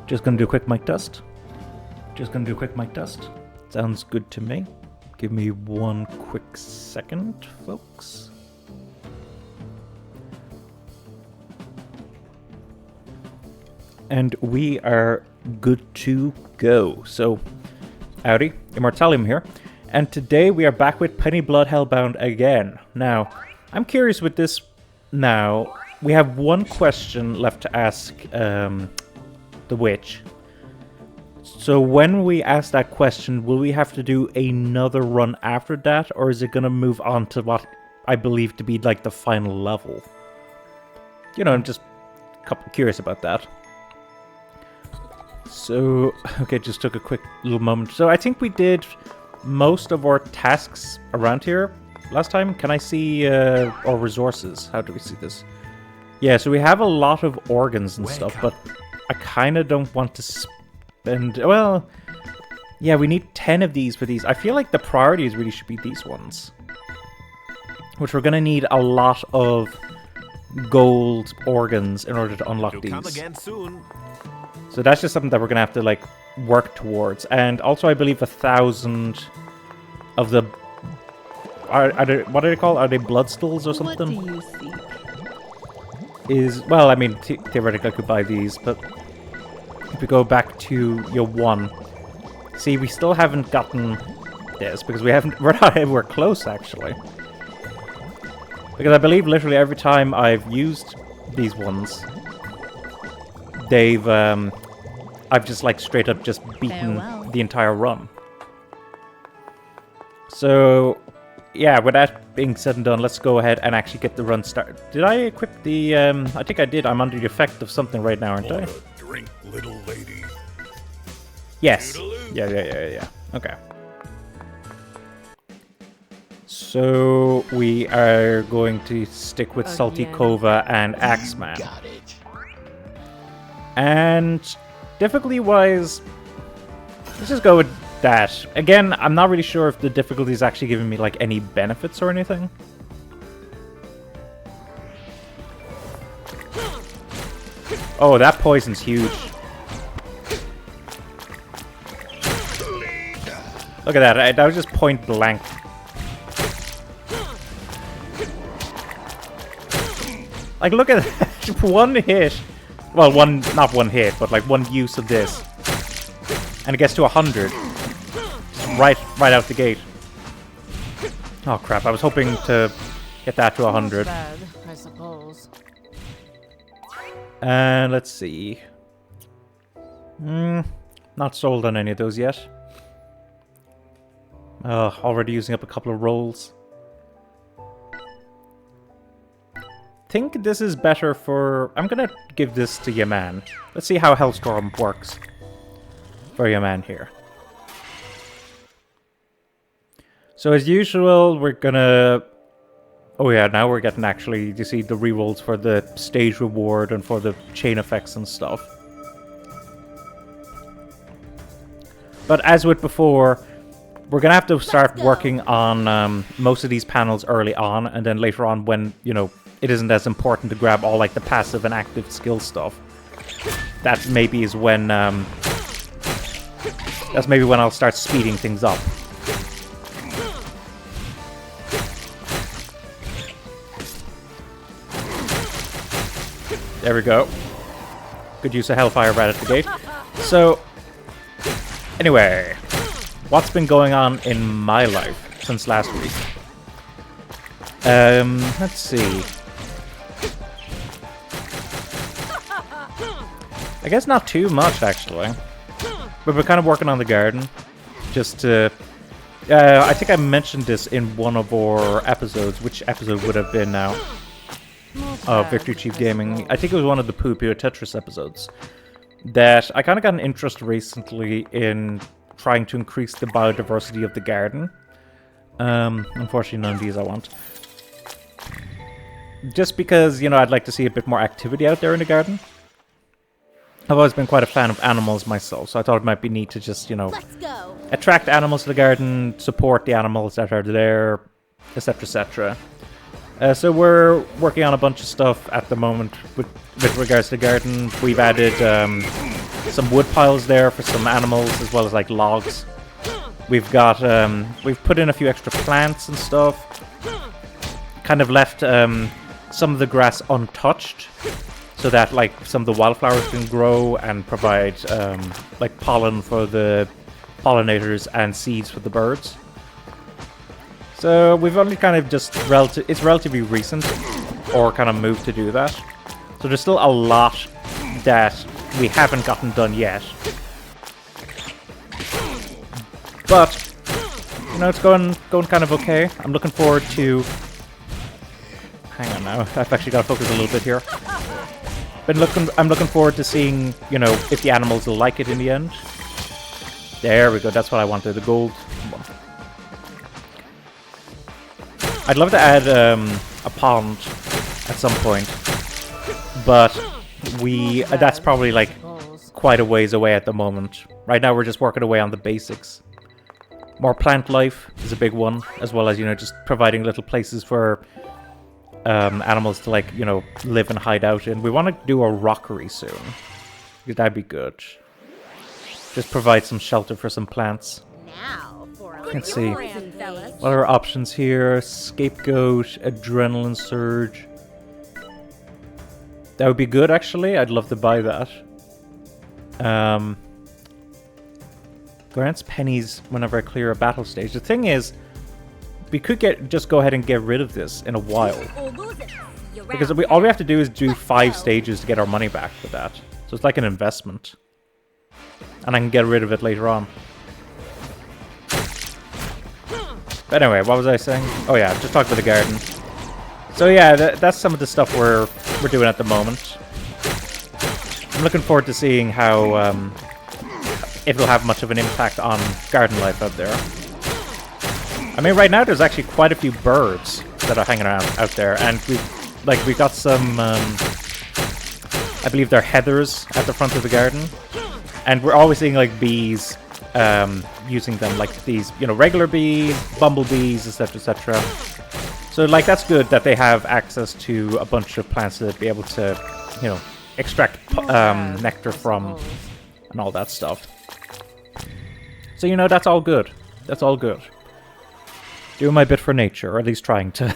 Just gonna do a quick mic test. Sounds good to me. Give me one quick second, folks. And we are good to go. So, howdy, Immortallium here. And today we are back with Penny Blood Hellbound again. Now, I'm curious with this now. We have one question left to ask the witch. So when we ask that question, will we have to do another run after that? Or is it going to move on to what I believe to be like the final level? You know, I'm just curious about that. So, okay, just took a quick little moment. So I think we did most of our tasks around here last time. Can I see our resources? How do we see this? Yeah, so we have a lot of organs and stuff, but I kind of don't want to spend... Well, yeah, we need 10 of these for these. I feel like the priorities really should be these ones. Which we're going to need a lot of gold organs in order to unlock these. Come again soon. So that's just something that we're going to have to, like, work towards. And also, I believe 1,000 of the... Are they, what are they called? Are they blood stools or something? What do you seek? Well, I mean, theoretically I could buy these, but if we go back to your one... See, we still haven't gotten this, because we're not anywhere close, actually. Because I believe literally every time I've used these ones... They've, I've just, like, straight up just beaten the entire run. So, yeah, with that being said and done, let's go ahead and actually get the run started. Did I equip the, I think I did. I'm under the effect of something right now, aren't I? Drink, little lady. Yes. Yeah. Okay. So, we are going to stick with Salty Kova and Axeman. Got it. And difficulty-wise, let's just go with that. Again, I'm not really sure if the difficulty is actually giving me like any benefits or anything. Oh, that poison's huge. Look at that, that was just point blank. Like, look at that, one hit. Well, not one hit, but like one use of this. And it gets to 100. Right out the gate. Oh crap, I was hoping to get that to 100. Bad, I suppose. And let's see. Not sold on any of those yet. Already using up a couple of rolls. Think this is better for... I'm gonna give this to Yaman. Let's see how Hellstorm works for Yaman here. So as usual, we're gonna... Oh yeah, now we're getting actually, you see, the rerolls for the stage reward and for the chain effects and stuff. But as with before, we're gonna have to start working on most of these panels early on, and then later on when, you know, it isn't as important to grab all like the passive and active skill stuff. That maybe is when that's maybe when I'll start speeding things up. There we go. Good use of Hellfire right at the gate. So, anyway, what's been going on in my life since last week? Let's see. I guess not too much, actually. But we're kind of working on the garden. Just to... I think I mentioned this in one of our episodes. Which episode would have been now? Victory Chief Gaming. I think it was one of the Poo Poo Tetris episodes. That I kind of got an interest recently in trying to increase the biodiversity of the garden. Unfortunately, none of these I want. Just because, you know, I'd like to see a bit more activity out there in the garden. I've always been quite a fan of animals myself, so I thought it might be neat to just, you know, attract animals to the garden, support the animals that are there, etc, etc. So we're working on a bunch of stuff at the moment with regards to the garden. We've added some wood piles there for some animals, as well as like logs. We've got, we've put in a few extra plants and stuff. Kind of left some of the grass untouched, so that like some of the wildflowers can grow and provide like pollen for the pollinators and seeds for the birds. So we've only kind of just it's relatively recent, or kind of moved to do that. So there's still a lot that we haven't gotten done yet. But you know, it's going kind of okay. I'm looking forward to. Hang on now, I've actually got to focus a little bit here. I'm looking forward to seeing, you know, if the animals will like it in the end. There we go, that's what I wanted, the gold one. I'd love to add a pond at some point, but that's probably like quite a ways away at the moment. Right now we're just working away on the basics. More plant life is a big one, as well as, you know, just providing little places for animals to, like, you know, live and hide out in. We want to do a rockery soon. That'd be good. Just provide some shelter for some plants. Now for a Let's see. rampage. What are our options here? Scapegoat, adrenaline surge. That would be good, actually. I'd love to buy that. Grants pennies whenever I clear a battle stage. The thing is, we could just go ahead and get rid of this in a while. Because all we have to do is do 5 stages to get our money back for that. So it's like an investment. And I can get rid of it later on. But anyway, what was I saying? Oh yeah, just talk about the garden. So yeah, that's some of the stuff we're doing at the moment. I'm looking forward to seeing how it'll have much of an impact on garden life out there. I mean, right now there's actually quite a few birds that are hanging around out there, and we've got some, I believe they're heathers at the front of the garden, and we're always seeing like bees using them, like these, you know, regular bees, bumblebees, etc., etc. So like that's good that they have access to a bunch of plants to be able to, you know, extract nectar from and all that stuff. So, you know, that's all good. That's all good. Doing my bit for nature, or at least trying to.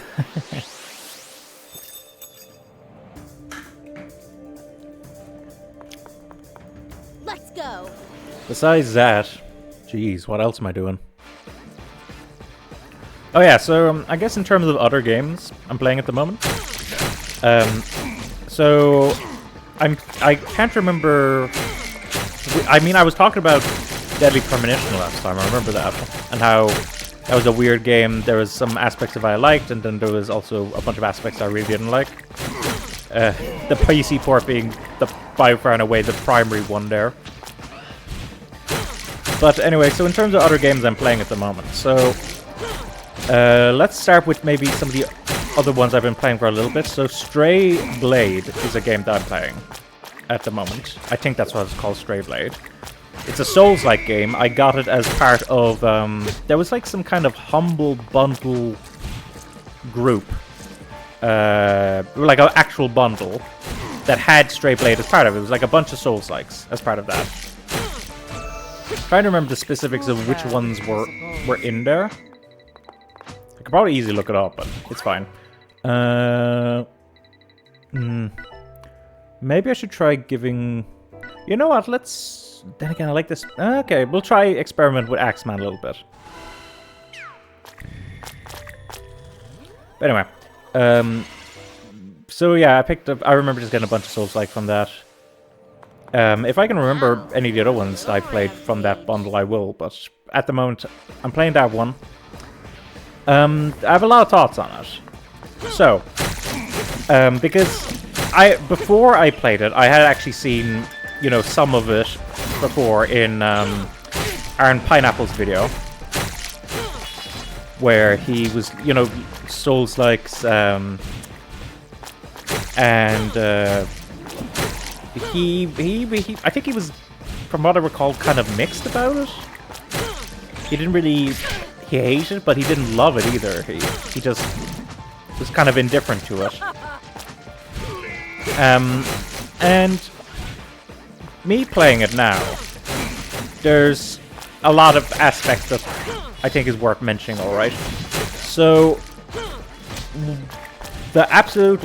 Let's go. Besides that, geez, what else am I doing? Oh yeah, so I guess in terms of other games I'm playing at the moment. So I can't remember. I mean, I was talking about Deadly Premonition last time. I remember that, and how that was a weird game. There was some aspects of it I liked, and then there was also a bunch of aspects I really didn't like. The PC port being by far and away the primary one there. But anyway, so in terms of other games I'm playing at the moment, so let's start with maybe some of the other ones I've been playing for a little bit. So Stray Blade is a game that I'm playing at the moment. I think that's what it's called, Stray Blade. It's a Souls-like game. I got it as part of, there was like some kind of Humble Bundle group, like an actual bundle that had Stray Blade as part of it. It was like a bunch of Souls-likes as part of that. Trying to remember the specifics of which ones were in there. I could probably easily look it up, but it's fine. Maybe I should try giving... You know what, let's... Then again, I like this... Okay, we'll try experiment with Axeman a little bit. But anyway. So yeah, I remember just getting a bunch of Souls-like from that. If I can remember any of the other ones I played from that bundle, I will. But at the moment, I'm playing that one. I have a lot of thoughts on it. So, because before I played it, I had actually seen, you know, some of it before in Aaron Pineapple's video, where he was, you know, Souls-likes, and he I think he was, from what I recall, kind of mixed about it. He didn't really, he hated it, but he didn't love it either. He just was kind of indifferent to it. And me playing it now, there's a lot of aspects that I think is worth mentioning, alright? So, the absolute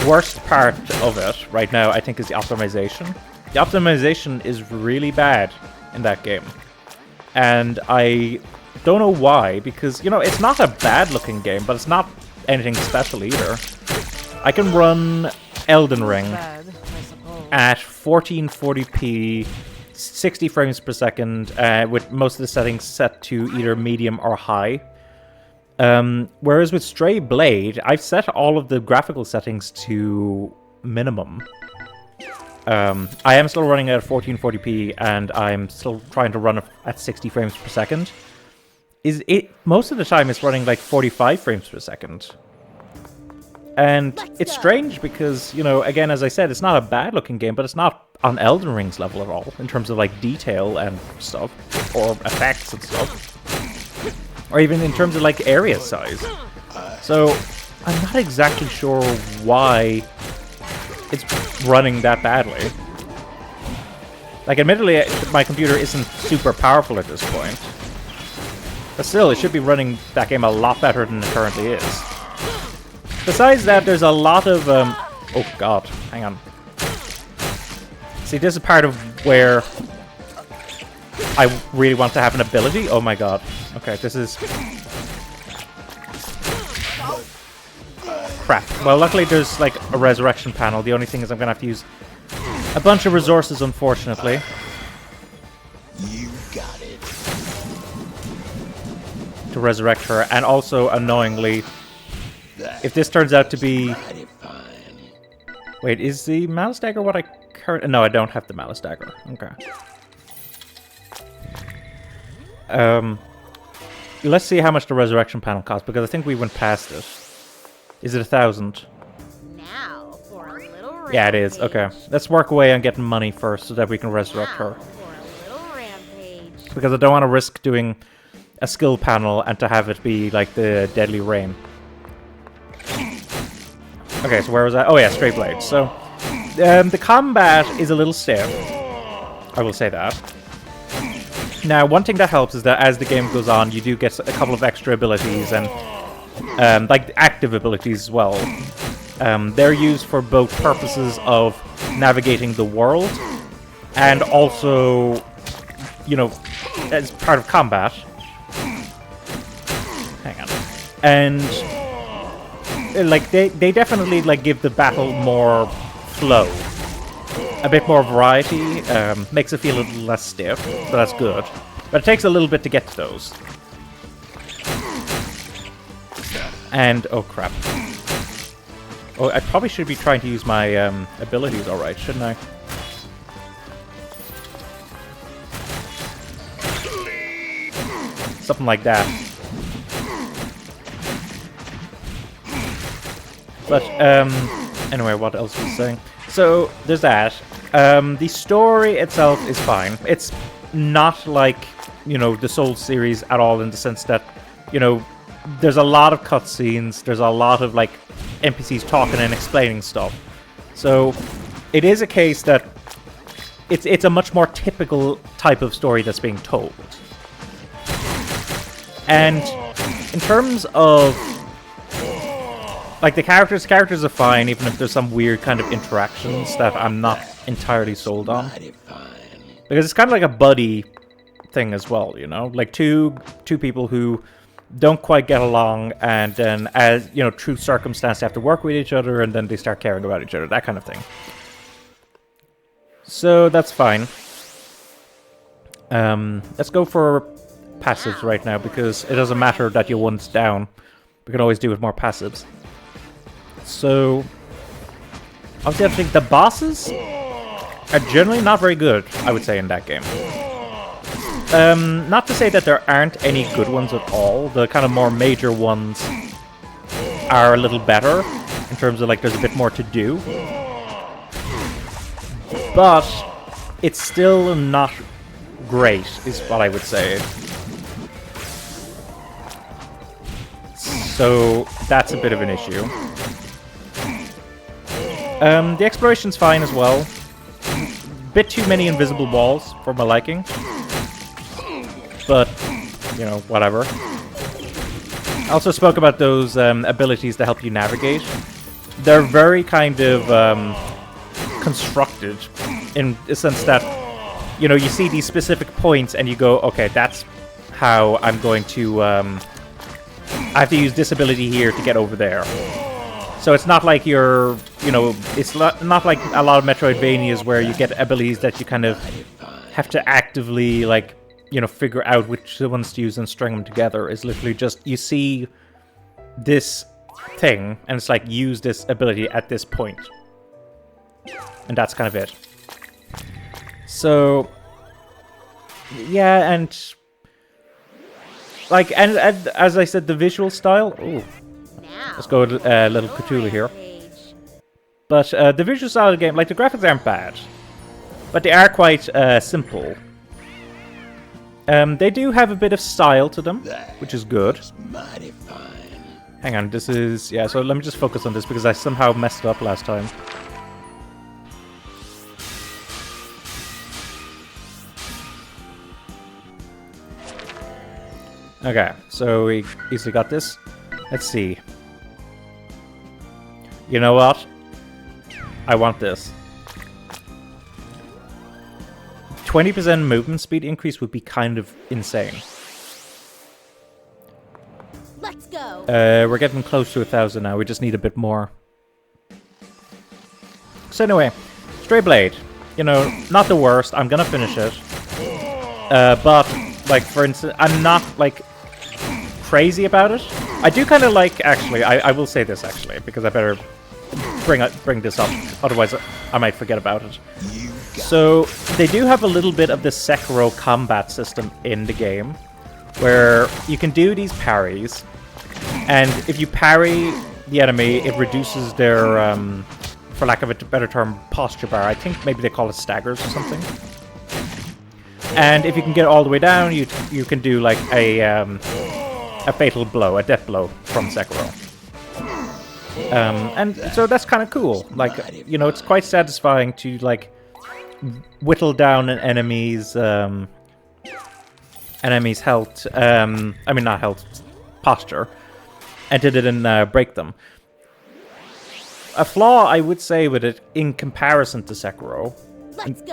worst part of it right now, I think, is the optimization. The optimization is really bad in that game. And I don't know why, because, you know, it's not a bad-looking game, but it's not anything special either. I can run Elden Ring at 1440p, 60 frames per second, with most of the settings set to either medium or high. Whereas with Stray Blade, I've set all of the graphical settings to minimum. I am still running at 1440p, and I'm still trying to run at 60 frames per second. Most of the time it's running like 45 frames per second. And it's strange because, you know, again, as I said, it's not a bad-looking game, but it's not on Elden Ring's level at all, in terms of, like, detail and stuff, or effects and stuff. Or even in terms of, like, area size. So, I'm not exactly sure why it's running that badly. Like, admittedly, my computer isn't super powerful at this point. But still, it should be running that game a lot better than it currently is. Besides that, there's a lot of, oh god, hang on. See, this is part of where I really want to have an ability. Oh my god. Okay, this is... crap. Well, luckily there's, like, a resurrection panel. The only thing is I'm gonna have to use a bunch of resources, unfortunately. You got it. To resurrect her, and also, annoyingly, if this turns out to be... Wait, is the Malice Dagger what I currently... No, I don't have the Malice Dagger. Okay. Let's see how much the resurrection panel costs, because I think we went past it. Is it 1,000? Now for a little Yeah, it is. Okay. Let's work away on getting money first, so that we can resurrect her. For a little rampage. Because I don't want to risk doing a skill panel and to have it be like the Deadly Rain. Okay, so where was I? Oh yeah, Straight Blade. So, the combat is a little stiff. I will say that. Now, one thing that helps is that as the game goes on, you do get a couple of extra abilities, and like active abilities as well. They're used for both purposes of navigating the world, and also, you know, as part of combat. Hang on. And... like, they definitely, like, give the battle more flow. A bit more variety, makes it feel a little less stiff, so that's good. But it takes a little bit to get to those. And, oh crap. Oh, I probably should be trying to use my abilities alright, shouldn't I? Something like that. But, anyway, what else was I saying? So, there's that. The story itself is fine. It's not like, you know, the Souls series at all, in the sense that, you know, there's a lot of cutscenes, there's a lot of, like, NPCs talking and explaining stuff. So, it is a case that it's a much more typical type of story that's being told. And in terms of, like, the characters are fine, even if there's some weird kind of interactions that I'm not entirely sold on. Because it's kind of like a buddy thing as well, you know? Like, two people who don't quite get along, and then, as, you know, through circumstance, they have to work with each other, and then they start caring about each other, that kind of thing. So, that's fine. Let's go for passives right now, because it doesn't matter that you're once down. We can always do with more passives. So, obviously I think the bosses are generally not very good, I would say, in that game. Not to say that there aren't any good ones at all. The kind of more major ones are a little better, in terms of, like, there's a bit more to do. But it's still not great, is what I would say. So, that's a bit of an issue. The exploration's fine as well. bit too many invisible walls for my liking. But, you know, whatever. I also spoke about those abilities to help you navigate. They're very kind of constructed in the sense that, you know, you see these specific points and you go, okay, that's how I'm going to... I have to use this ability here to get over there. So it's not like you're, you know, it's not like a lot of Metroidvanias where you get abilities that you kind of have to actively, like, you know, figure out which ones to use and string them together. It's literally just, you see this thing, and it's like, use this ability at this point. And that's kind of it. So, yeah, and... like, and as I said, the visual style... Ooh. Let's go a little Cthulhu here. But the visual style of the game, like, the graphics aren't bad. But they are quite simple. They do have a bit of style to them, which is good. Mighty fine. Hang on, this is... yeah, so let me just focus on this because I somehow messed it up last time. Okay, so we easily got this. Let's see. You know what? I want this. 20% movement speed increase would be kind of insane. Let's go. We're getting close to 1,000 now. We just need a bit more. So anyway, Stray Blade. You know, not the worst. I'm gonna finish it. But, like, for instance, I'm not, like, crazy about it. I do kind of like, actually, I will say this, actually, because I better bring this up. Otherwise, I might forget about it. So, they do have a little bit of the Sekiro combat system in the game, where you can do these parries, and if you parry the enemy, it reduces their, for lack of a better term, posture bar. I think maybe they call it staggers or something. And if you can get all the way down, you can do like a fatal blow, a death blow from Sekiro. And so that's kind of cool. Like, you know, it's quite satisfying to like whittle down an enemy's health. I mean, not health, posture, and to then break them. A flaw I would say with it, in comparison to Sekiro,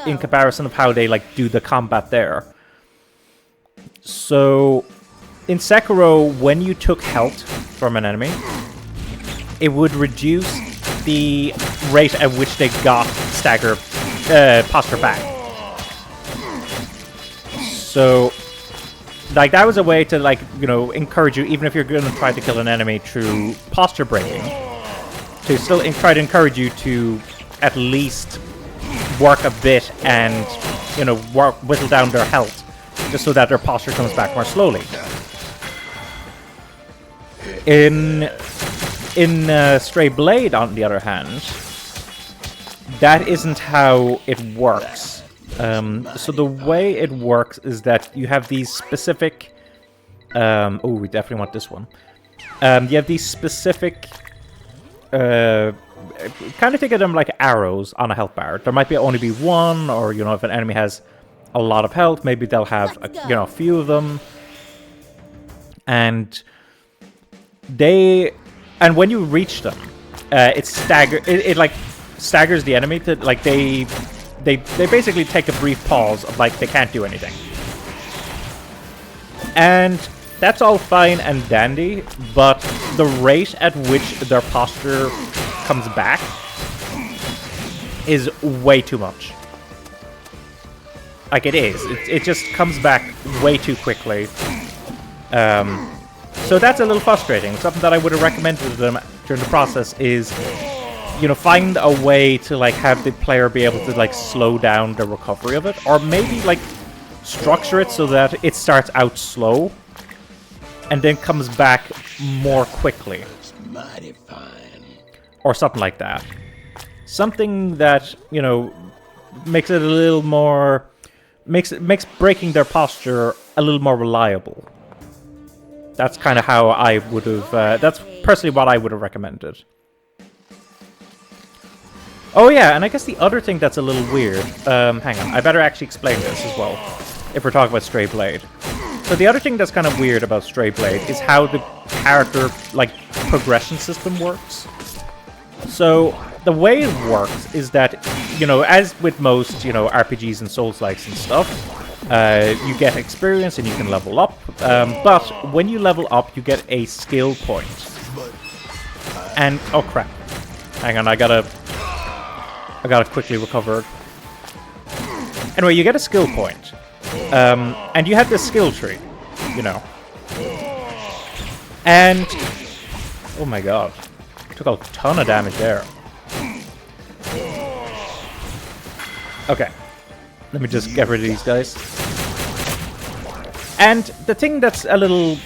in comparison of how they like do the combat there. So, in Sekiro, when you took health from an enemy, it would reduce the rate at which they got stagger posture back. So, like, that was a way to, like, you know, encourage you, even if you're going to try to kill an enemy through posture breaking, to still try to encourage you to at least work a bit and, you know, whittle down their health, just so that their posture comes back more slowly. In Stray Blade, on the other hand, that isn't how it works. So the way it works is that you have these specific... oh, we definitely want this one. You have these specific... kind of think of them like arrows on a health bar. There might only be one, or, you know, if an enemy has a lot of health, maybe they'll have, you know, a few of them. And when you reach them, it like staggers the enemy to, like, they basically take a brief pause of, like, they can't do anything. And that's all fine and dandy, but the rate at which their posture comes back is way too much. Like, it is. It just comes back way too quickly. So that's a little frustrating. Something that I would have recommended to them during the process is, you know, find a way to, like, have the player be able to, like, slow down the recovery of it. Or maybe, like, structure it so that it starts out slow and then comes back more quickly. Mighty fine. Or something like that. Something that, you know, makes it a little more... Makes breaking their posture a little more reliable. That's kind of how I would have... that's personally what I would have recommended. Oh yeah, and I guess the other thing that's a little weird... hang on, I better actually explain this as well, if we're talking about Stray Blade. So the other thing that's kind of weird about Stray Blade is how the character, like, progression system works. So, the way it works is that, you know, as with most, you know, RPGs and Souls-likes and stuff, you get experience and you can level up, but when you level up, you get a skill point. And, oh crap. Hang on, I gotta quickly recover. Anyway, you get a skill point. And you have this skill tree, you know. And, oh my god. Took a ton of damage there. Okay. Let me just get rid of these guys. And the thing that's a little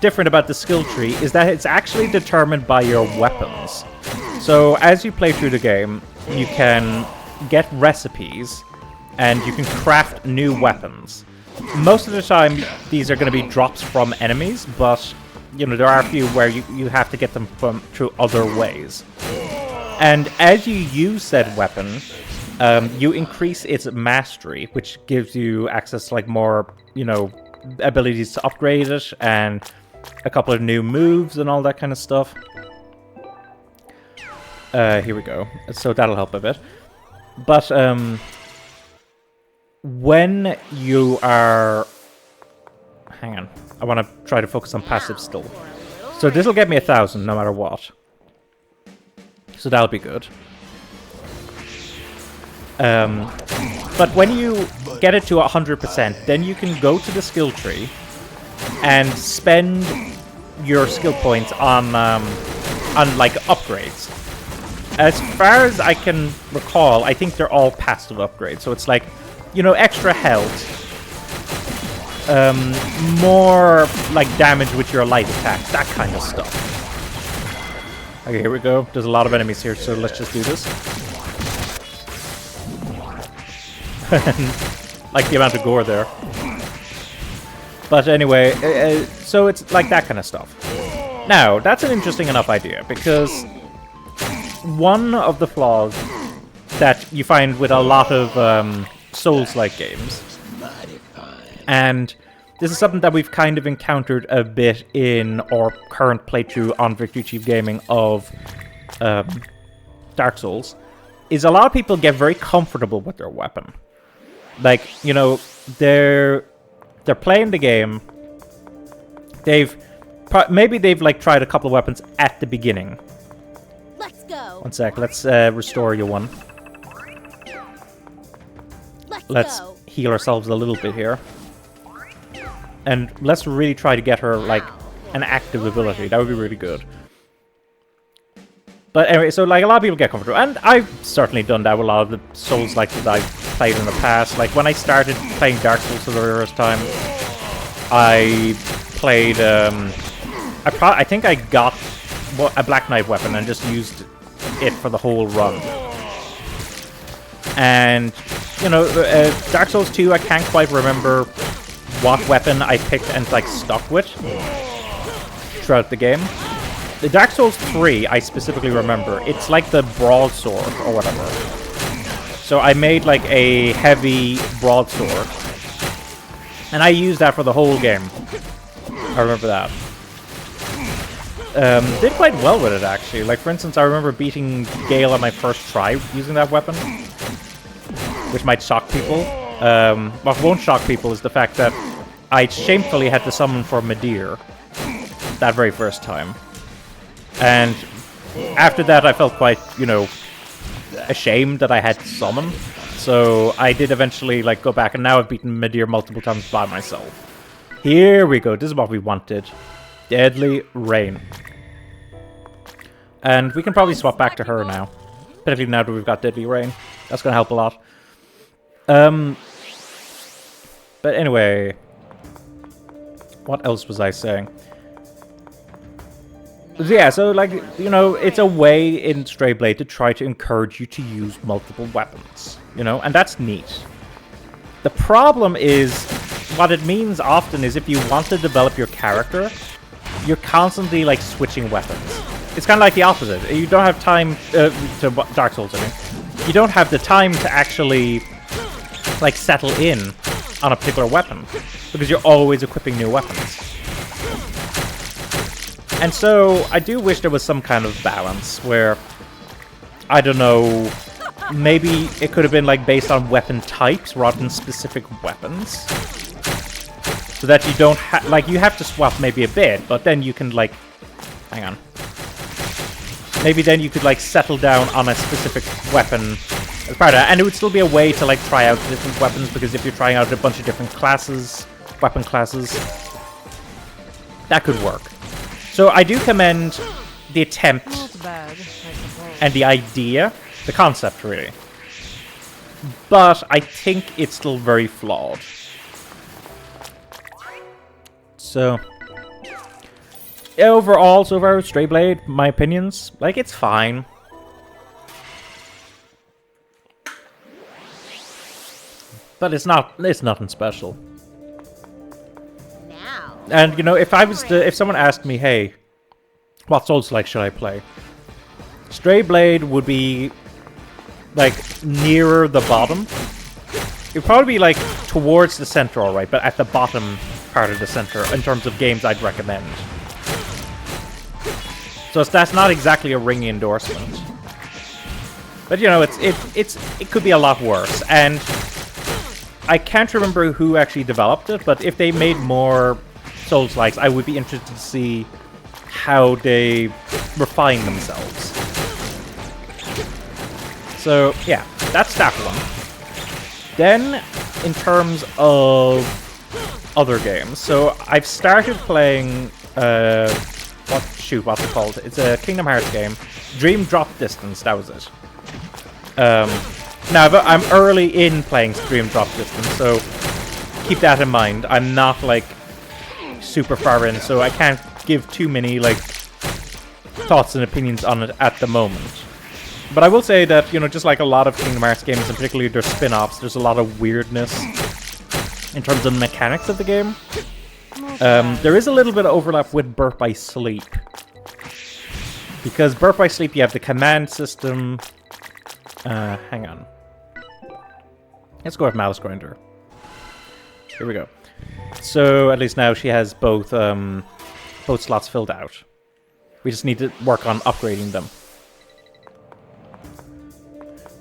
different about the skill tree is that it's actually determined by your weapons. So as you play through the game, you can get recipes and you can craft new weapons. Most of the time, these are going to be drops from enemies, but you know there are a few where you have to get them through other ways. And as you use said weapon, you increase its mastery, which gives you access to like more, you know, abilities to upgrade it and a couple of new moves and all that kind of stuff. Here we go. So that'll help a bit. But when you are... Hang on. I want to try to focus on passive still. So this will get me 1,000 no matter what. So that'll be good. But when you get it to 100%, then you can go to the skill tree and spend your skill points on like upgrades. As far as I can recall, I think they're all passive upgrades. So it's like, you know, extra health, more like damage with your light attacks, that kind of stuff. Okay, here we go. There's a lot of enemies here, so let's just do this. Like the amount of gore there. But anyway, so it's like that kind of stuff. Now, that's an interesting enough idea, because one of the flaws that you find with a lot of Souls-like games, and this is something that we've kind of encountered a bit in our current playthrough on Victory Chief Gaming of Dark Souls, is a lot of people get very comfortable with their weapon. Like, you know, they're playing the game. Maybe they've like tried a couple of weapons at the beginning. Let's go. One sec, let's restore you one. Let's go. Heal ourselves a little bit here. And let's really try to get her like an active ability. That would be really good. But anyway, so like a lot of people get comfortable, and I've certainly done that with a lot of the Souls-like that I've played in the past. Like when I started playing Dark Souls for the first time, I played. I think I got a Black Knight weapon and just used it for the whole run. And you know, Dark Souls 2, I can't quite remember what weapon I picked and like stuck with throughout the game. The Dark Souls 3, I specifically remember. It's like the broadsword or whatever. So I made like a heavy broadsword, and I used that for the whole game. I remember that. Did quite well with it actually. Like for instance, I remember beating Gale on my first try using that weapon, which might shock people. What won't shock people is the fact that I shamefully had to summon for Midir that very first time. And after that, I felt quite, you know, ashamed that I had to summon. So I did eventually, like, go back, and now I've beaten Midir multiple times by myself. Here we go. This is what we wanted. Deadly Rain. And we can probably swap back to her now. Particularly now that we've got Deadly Rain. That's going to help a lot. But anyway. What else was I saying? Yeah, so, like, you know, it's a way in Stray Blade to try to encourage you to use multiple weapons, you know, and that's neat. The problem is, what it means often is if you want to develop your character, you're constantly, like, switching weapons. it's kind of like the opposite. You don't have time to Dark Souls. I mean, you don't have the time to actually like settle in on a particular weapon because you're always equipping new weapons. And so I do wish there was some kind of balance where, I don't know, maybe it could have been like based on weapon types rather than specific weapons. So that you don't have, like, you have to swap maybe a bit, but then you can like, hang on. Maybe then you could like settle down on a specific weapon as part of that. And it would still be a way to like try out different weapons, because if you're trying out a bunch of different classes, weapon classes, that could work. So I do commend the attempt and the idea, the concept really. But I think it's still very flawed. So, overall, so far, Stray Blade, my opinions, like, it's fine. But it's nothing special. Now. And, you know, if someone asked me, hey, what Souls-like should I play? Stray Blade would be, like, nearer the bottom. It would probably be, like, towards the center, alright, but at the bottom part of the center in terms of games I'd recommend. So that's not exactly a ringy endorsement. But, you know, it could be a lot worse. And I can't remember who actually developed it, but if they made more Souls-likes, I would be interested to see how they refine themselves. So, yeah, that's that one. Then, in terms of other games, so I've started playing, what's it called? It's a Kingdom Hearts game. Dream Drop Distance, that was it. Now, I'm early in playing Dream Drop Distance, so keep that in mind. I'm not, like, super far in, so I can't give too many, like, thoughts and opinions on it at the moment. But I will say that, you know, just like a lot of Kingdom Hearts games, and particularly their spin-offs, there's a lot of weirdness in terms of the mechanics of the game. There is a little bit of overlap with Birth by Sleep. Because Birth by Sleep, you have the command system. Hang on. Let's go with Malice Grinder. Here we go. So, at least now she has both slots filled out. We just need to work on upgrading them.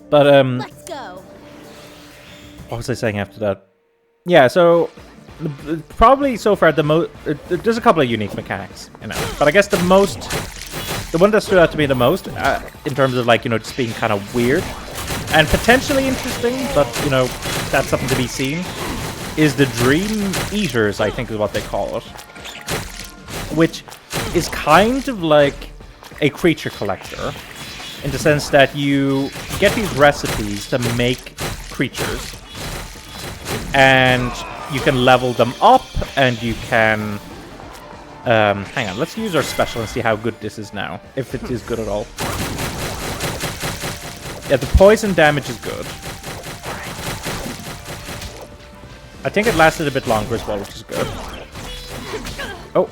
But, Let's go. what was I saying after that? Yeah, so probably so far there's a couple of unique mechanics, you know. But I guess the one that stood out to me the most, in terms of, like, you know, just being kind of weird and potentially interesting, but, you know, that's something to be seen, is the Dream Eaters, I think is what they call it, which is kind of like a creature collector, in the sense that you get these recipes to make creatures, and you can level them up, and you can... hang on, let's use our special and see how good this is now, if it is good at all. Yeah, the poison damage is good. I think it lasted a bit longer as well, which is good. Oh.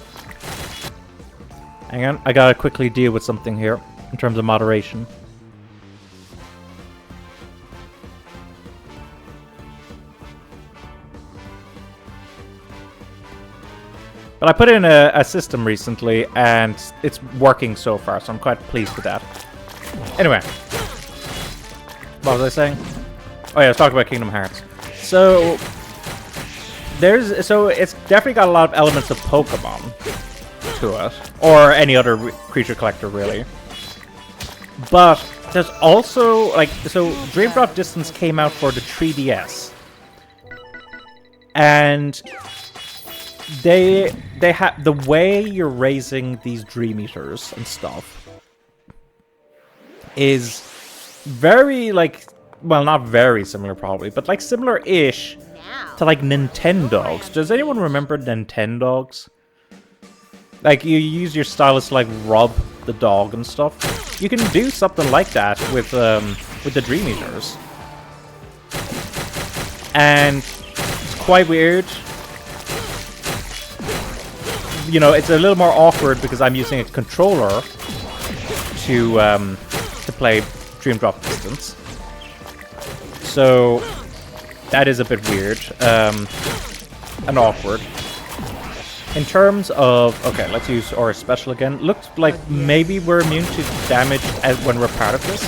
Hang on, I gotta quickly deal with something here, in terms of moderation. But I put in a system recently, and it's working so far, so I'm quite pleased with that. Anyway. What was I saying? Oh yeah, I was talking about Kingdom Hearts. So it's definitely got a lot of elements of Pokemon to it. Or any other creature collector, really. But there's also, like, so Dream Drop Distance came out for the 3DS. And they have the way you're raising these Dream Eaters and stuff is very, like, well, not very similar probably, but like similar-ish to like Nintendogs. Does anyone remember Nintendogs? Like, you use your stylus to like rub the dog and stuff. You can do something like that with the Dream Eaters. And it's quite weird. You know, it's a little more awkward because I'm using a controller to play Dream Drop Distance. So that is a bit weird and awkward. In terms of... Okay, let's use Aura Special again. Looks like maybe we're immune to damage when we're part of this.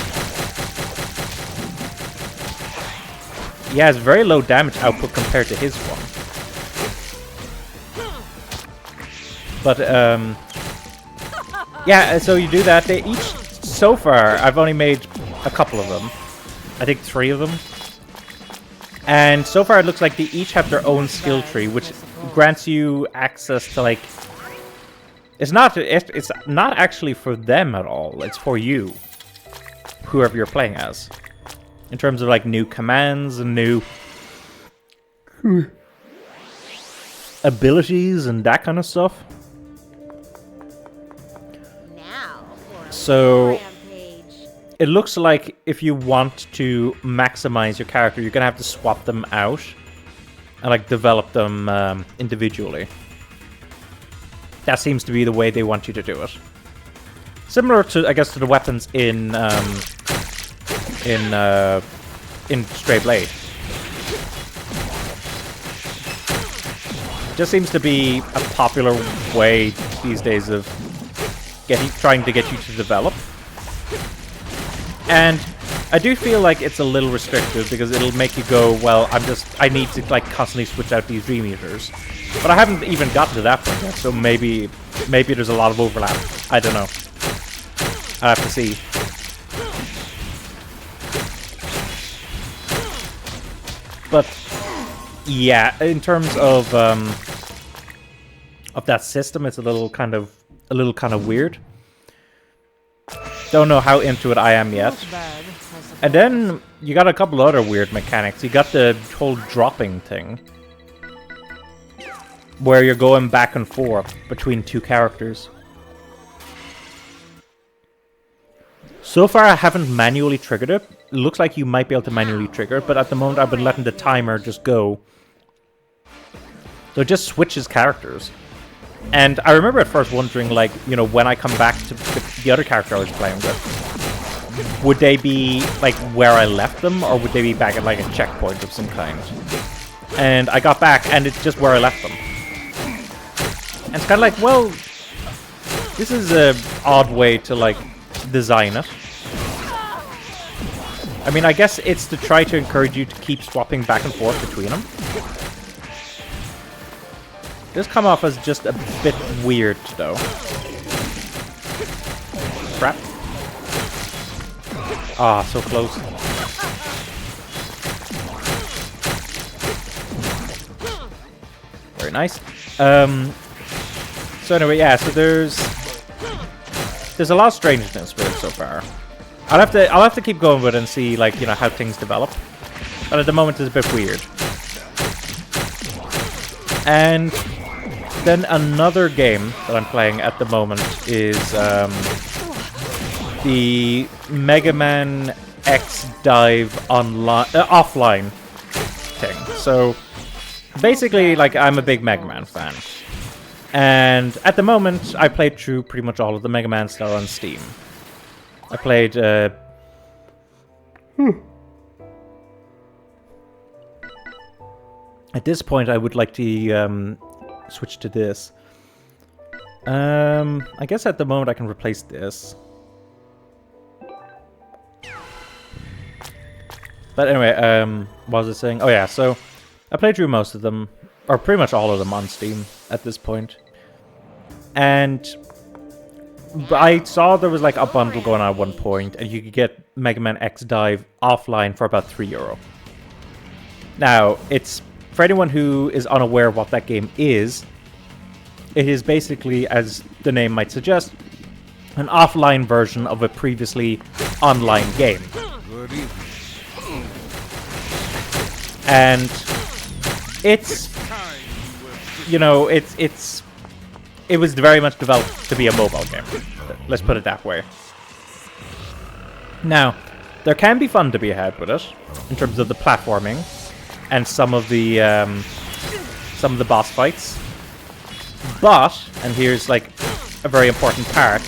He has very low damage output compared to his one. But, yeah, so you do that. They each... So far, I've only made a couple of them. I think 3 of them. And so far it looks like they each have their own skill tree, which grants you access to, like... It's not actually for them at all. It's for you. Whoever you're playing as. In terms of, like, new commands and new... abilities and that kind of stuff. So, it looks like if you want to maximize your character, you're gonna have to swap them out and like develop them individually. That seems to be the way they want you to do it. Similar to, I guess, to the weapons in Stray Blade. It just seems to be a popular way these days of trying to get you to develop. And I do feel like it's a little restrictive because it'll make you go, well, I need to like constantly switch out these Dream Eaters. But I haven't even gotten to that point yet, so maybe there's a lot of overlap. I don't know. I'll have to see. But yeah, in terms of that system, it's a little kind of weird. Don't know how into it I am yet. And then you got a couple other weird mechanics. You got the whole dropping thing, where you're going back and forth between 2 characters. So far I haven't manually triggered it. It looks like you might be able to manually trigger it, but at the moment I've been letting the timer just go. So it just switches characters. And I remember at first wondering, like, you know, when I come back to the other character I was playing with, would they be, like, where I left them, or would they be back at, like, a checkpoint of some kind? And I got back, and it's just where I left them. And it's kind of like, well, this is an odd way to, like, design it. I mean, I guess it's to try to encourage you to keep swapping back and forth between them. This come off as just a bit weird, though. Crap. Ah, so close. Very nice. So anyway, yeah. So there's a lot of strangeness with it so far. I'll have to keep going with it and see, like, you know, how things develop. But at the moment, it's a bit weird. And then another game that I'm playing at the moment is the Mega Man X Dive offline thing. So basically, like, I'm a big Mega Man fan. And at the moment, I played through pretty much all of the Mega Man that are on Steam. I played... At this point, I would like to switch to this. I guess at the moment I can replace this. But anyway, what was I saying? Oh yeah, so I played through most of them, or pretty much all of them on Steam at this point. And I saw there was like a bundle going on at one point, and you could get Mega Man X Dive offline for about €3. Now, it's for anyone who is unaware of what that game is, it is basically, as the name might suggest, an offline version of a previously online game. And it's, you know, it was very much developed to be a mobile game. Let's put it that way. Now, there can be fun to be had with it in terms of the platforming and some of the boss fights. But, and here's like a very important part,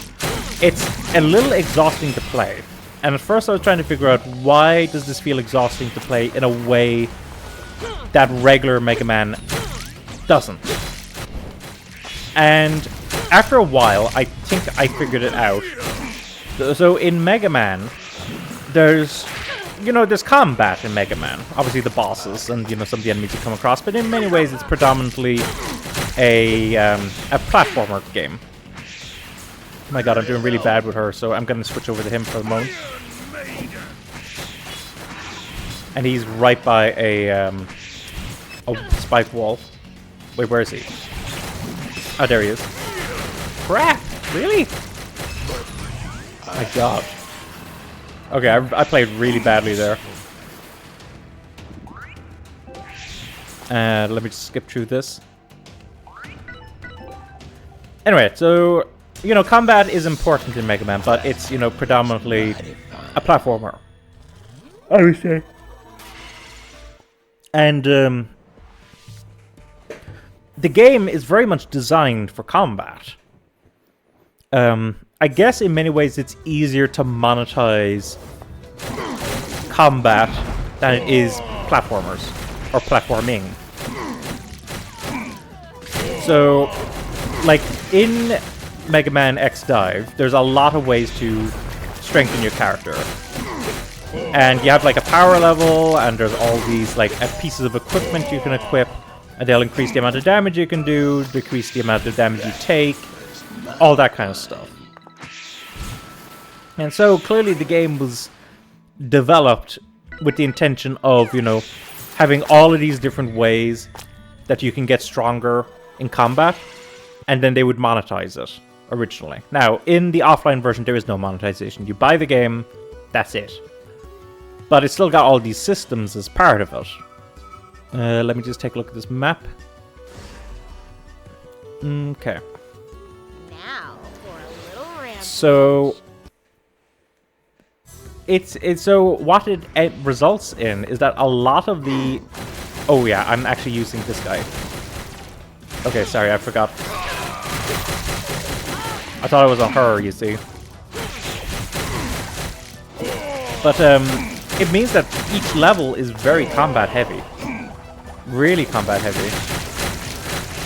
it's a little exhausting to play. And at first I was trying to figure out, why does this feel exhausting to play in a way that regular Mega Man doesn't? And after a while, I think I figured it out. So in Mega Man, there's combat in Mega Man. Obviously the bosses and, some of the enemies you come across, but in many ways it's predominantly a platformer game. Oh my god, I'm doing really bad with her, so I'm going to switch over to him for the moment. And he's right by a spike wall. Wait, where is he? Oh, there he is. Crap! Really? Oh my god. Okay, I played really badly there. Let me just skip through this. Anyway, so, combat is important in Mega Man, but it's, predominantly a platformer. I would say. And, the game is very much designed for combat. I guess in many ways it's easier to monetize combat than it is platformers, or platforming. So, like, in Mega Man X Dive, there's a lot of ways to strengthen your character. And you have, like, a power level, and there's all these, like, pieces of equipment you can equip, and they'll increase the amount of damage you can do, decrease the amount of damage you take, all that kind of stuff. And so, clearly the game was developed with the intention of, having all of these different ways that you can get stronger in combat, and then they would monetize it, originally. Now, in the offline version, there is no monetization. You buy the game, that's it. But it's still got all these systems as part of it. Let me just take a look at this map. Okay. Now for a little ramp. So so what it results in is that a lot of the... Oh yeah, I'm actually using this guy. Okay, sorry, I forgot. I thought it was on her, you see. But it means that each level is very combat heavy. Really combat heavy.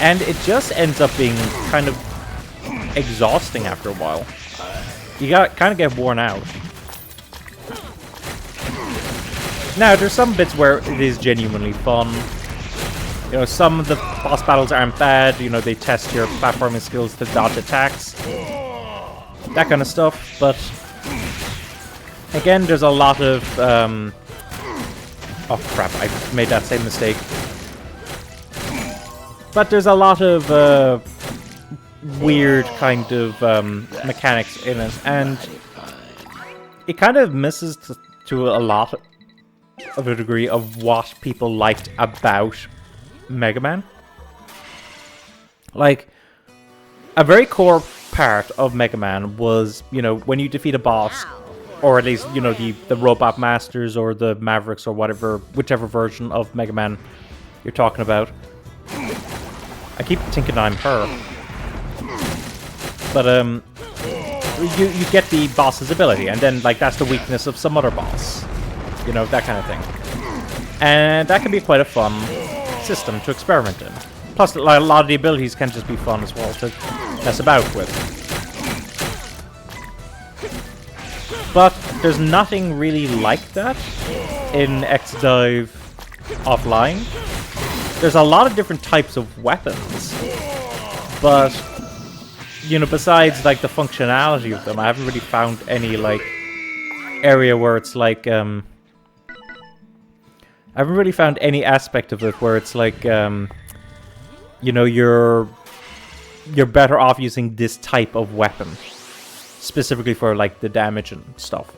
And it just ends up being kind of exhausting after a while. You kind of get worn out. Now, there's some bits where it is genuinely fun. Some of the boss battles aren't bad. They test your platforming skills to dodge attacks. That kind of stuff. But, again, there's a lot of... Oh, crap. I made that same mistake. But there's a lot of weird kind of mechanics in it. And it kind of misses to a lot of a degree of what people liked about Mega Man. Like, a very core part of Mega Man was, when you defeat a boss, or at least, the Robot Masters or the Mavericks or whatever, whichever version of Mega Man you're talking about. I keep thinking I'm her. But, you get the boss's ability, and then, like, that's the weakness of some other boss. That kind of thing. And that can be quite a fun system to experiment in. Plus, a lot of the abilities can just be fun as well to mess about with. But there's nothing really like that in X-Dive Offline. There's a lot of different types of weapons. But, besides, like, the functionality of them, I haven't really found any, like, area where it's like, I haven't really found any aspect of it where it's like, you're better off using this type of weapon. Specifically for, like, the damage and stuff.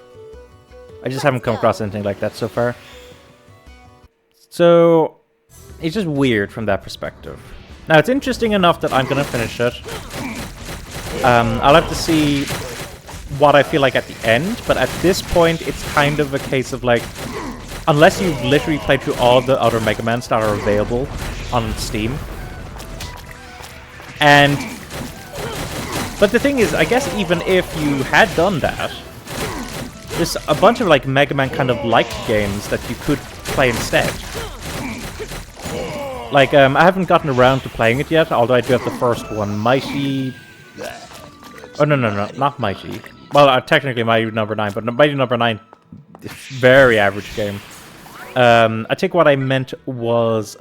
I just haven't come across anything like that so far. So, it's just weird from that perspective. Now, it's interesting enough that I'm going to finish it. I'll have to see what I feel like at the end, but at this point, it's kind of a case of, like, unless you've literally played through all the other Mega Mans that are available on Steam. And But the thing is, I guess even if you had done that, there's a bunch of like Mega Man kind of like games that you could play instead. Like, I haven't gotten around to playing it yet, although I do have the first one. Mighty... Oh, no, not Mighty. Well, technically Mighty number 9, but Mighty number 9, very average game. I think what I meant was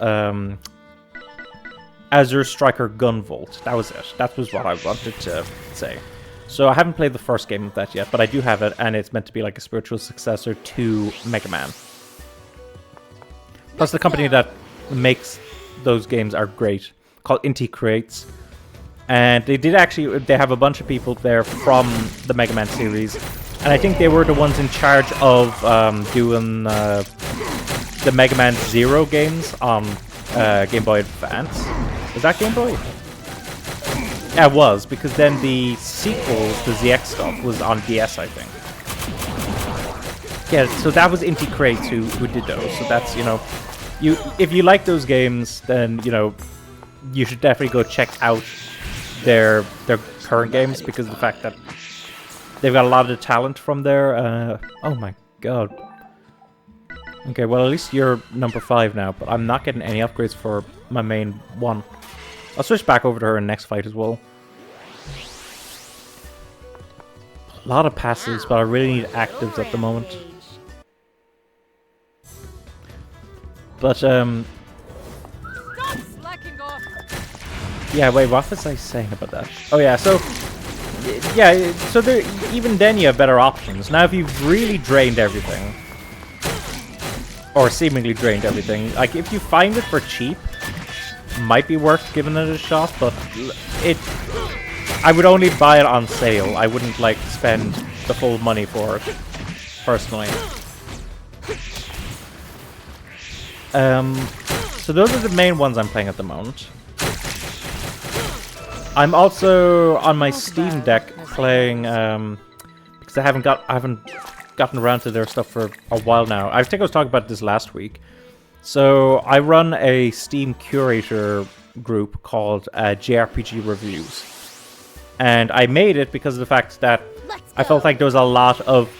Azure Striker Gunvolt. That was it. That was what I wanted to say. So I haven't played the first game of that yet, but I do have it, and it's meant to be like a spiritual successor to Mega Man. Plus, the company that makes those games are great, called Inti Creates. And they have a bunch of people there from the Mega Man series, and I think they were the ones in charge of doing the Mega Man Zero games on Game Boy Advance. Was that Game Boy? Yeah, it was, because then the sequel, the ZX stuff, was on DS, I think. Yeah, so that was Inti Creates who did those. So that's, you know, if you like those games, then, you know, you should definitely go check out their current games, because of the fact that they've got a lot of the talent from there. Oh my god. Okay, well, at least you're number 5 now, but I'm not getting any upgrades for my main one. I'll switch back over to her in the next fight as well. A lot of passives, but I really need actives at the moment. But, yeah, wait, what was I saying about that? Oh yeah, so... Yeah, so there, even then you have better options. Now if you've really drained everything, or seemingly drained everything, like if you find it for cheap, might be worth giving it a shot, but I would only buy it on sale. I wouldn't like spend the full money for it, personally. So those are the main ones I'm playing at the moment. I'm also on my Steam Deck playing, because I haven't gotten around to their stuff for a while now. I think I was talking about this last week. So I run a Steam curator group called JRPG Reviews. And I made it because of the fact that I felt like there was a lot of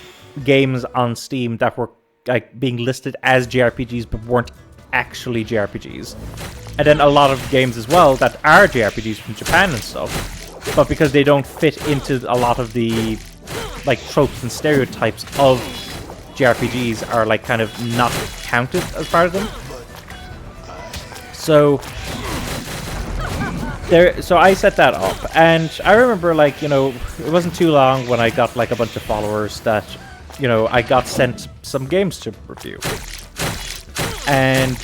games on Steam that were like being listed as JRPGs but weren't actually JRPGs. And then a lot of games as well that are JRPGs from Japan and stuff, but because they don't fit into a lot of the like tropes and stereotypes of JRPGs are like kind of not counted as part of them. So I set that up, and I remember, like, you know, it wasn't too long when I got like a bunch of followers that, you know, I got sent some games to review. And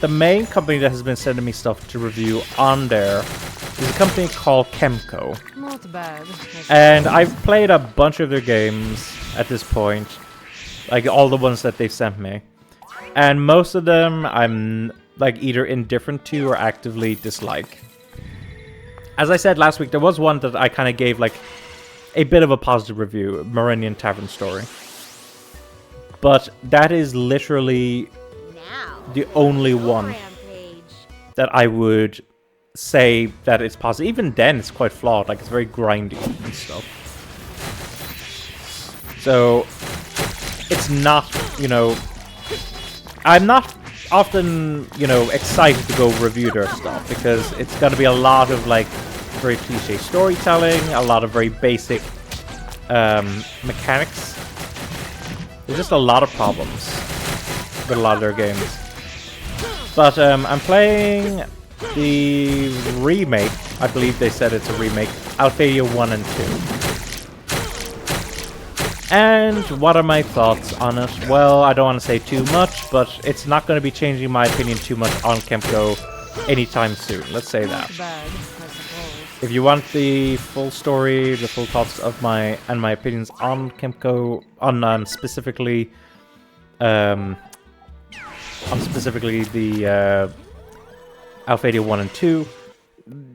the main company that has been sending me stuff to review on there is a company called Kemco. Not bad. And I've played a bunch of their games at this point, like all the ones that they've sent me. And most of them I'm like either indifferent to or actively dislike. As I said last week, there was one that I kind of gave like a bit of a positive review, Meridian Tavern Story. But that is literally the only one that I would say that it's positive. Even then, it's quite flawed. Like, it's very grindy and stuff. So, it's not, you know... I'm not often, you know, excited to go review their stuff, because it's going to be a lot of, like, very cliche storytelling, a lot of very basic mechanics. There's just a lot of problems with a lot of their games. But I'm playing the remake, I believe they said it's a remake, Alphadia 1 and 2. And what are my thoughts on it? Well, I don't want to say too much, but it's not going to be changing my opinion too much on Kemco anytime soon. Let's say that. If you want the full story, the full thoughts of my opinions on Kemco, on specifically the Alphadia 1 and 2,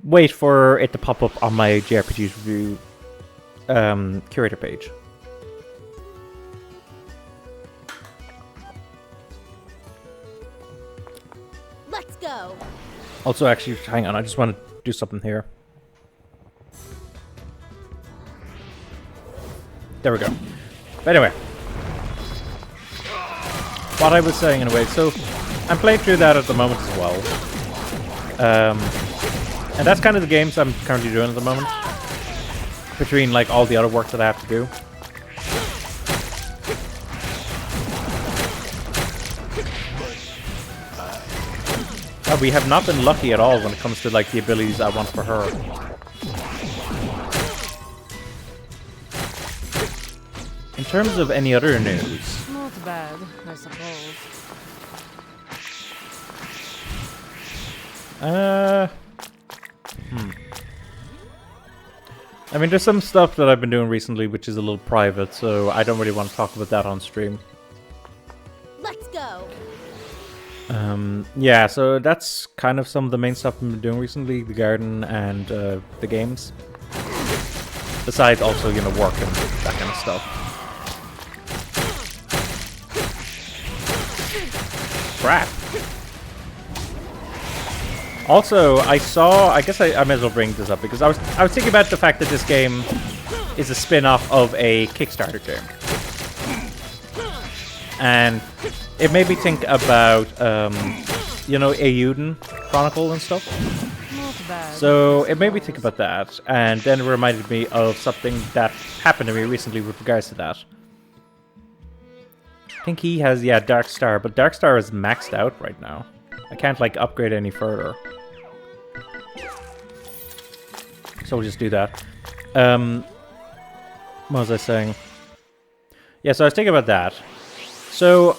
wait for it to pop up on my JRPGs review curator page. Let's go. Also, actually, hang on, I just want to do something here. There we go. But anyway. What I was saying in a way, so I'm playing through that at the moment as well. And that's kind of the games I'm currently doing at the moment. Between like all the other work that I have to do. We have not been lucky at all when it comes to like the abilities I want for her. In terms of any other news, Not bad, I suppose. I mean, there's some stuff that I've been doing recently which is a little private, so I don't really want to talk about that on stream. Let's go. Yeah, so that's kind of some of the main stuff I've been doing recently, the garden and the games. Besides also, you know, work and that kind of stuff. Crap. Also, I guess I may as well bring this up because I was thinking about the fact that this game is a spin-off of a Kickstarter game. And it made me think about, you know, Eiyuden Chronicle and stuff. Not bad. So it made me think about that, and then it reminded me of something that happened to me recently with regards to that. I think he has, yeah, Dark Star, but Dark Star is maxed out right now. I can't, like, upgrade any further. So we'll just do that. What was I saying? Yeah, so I was thinking about that. So,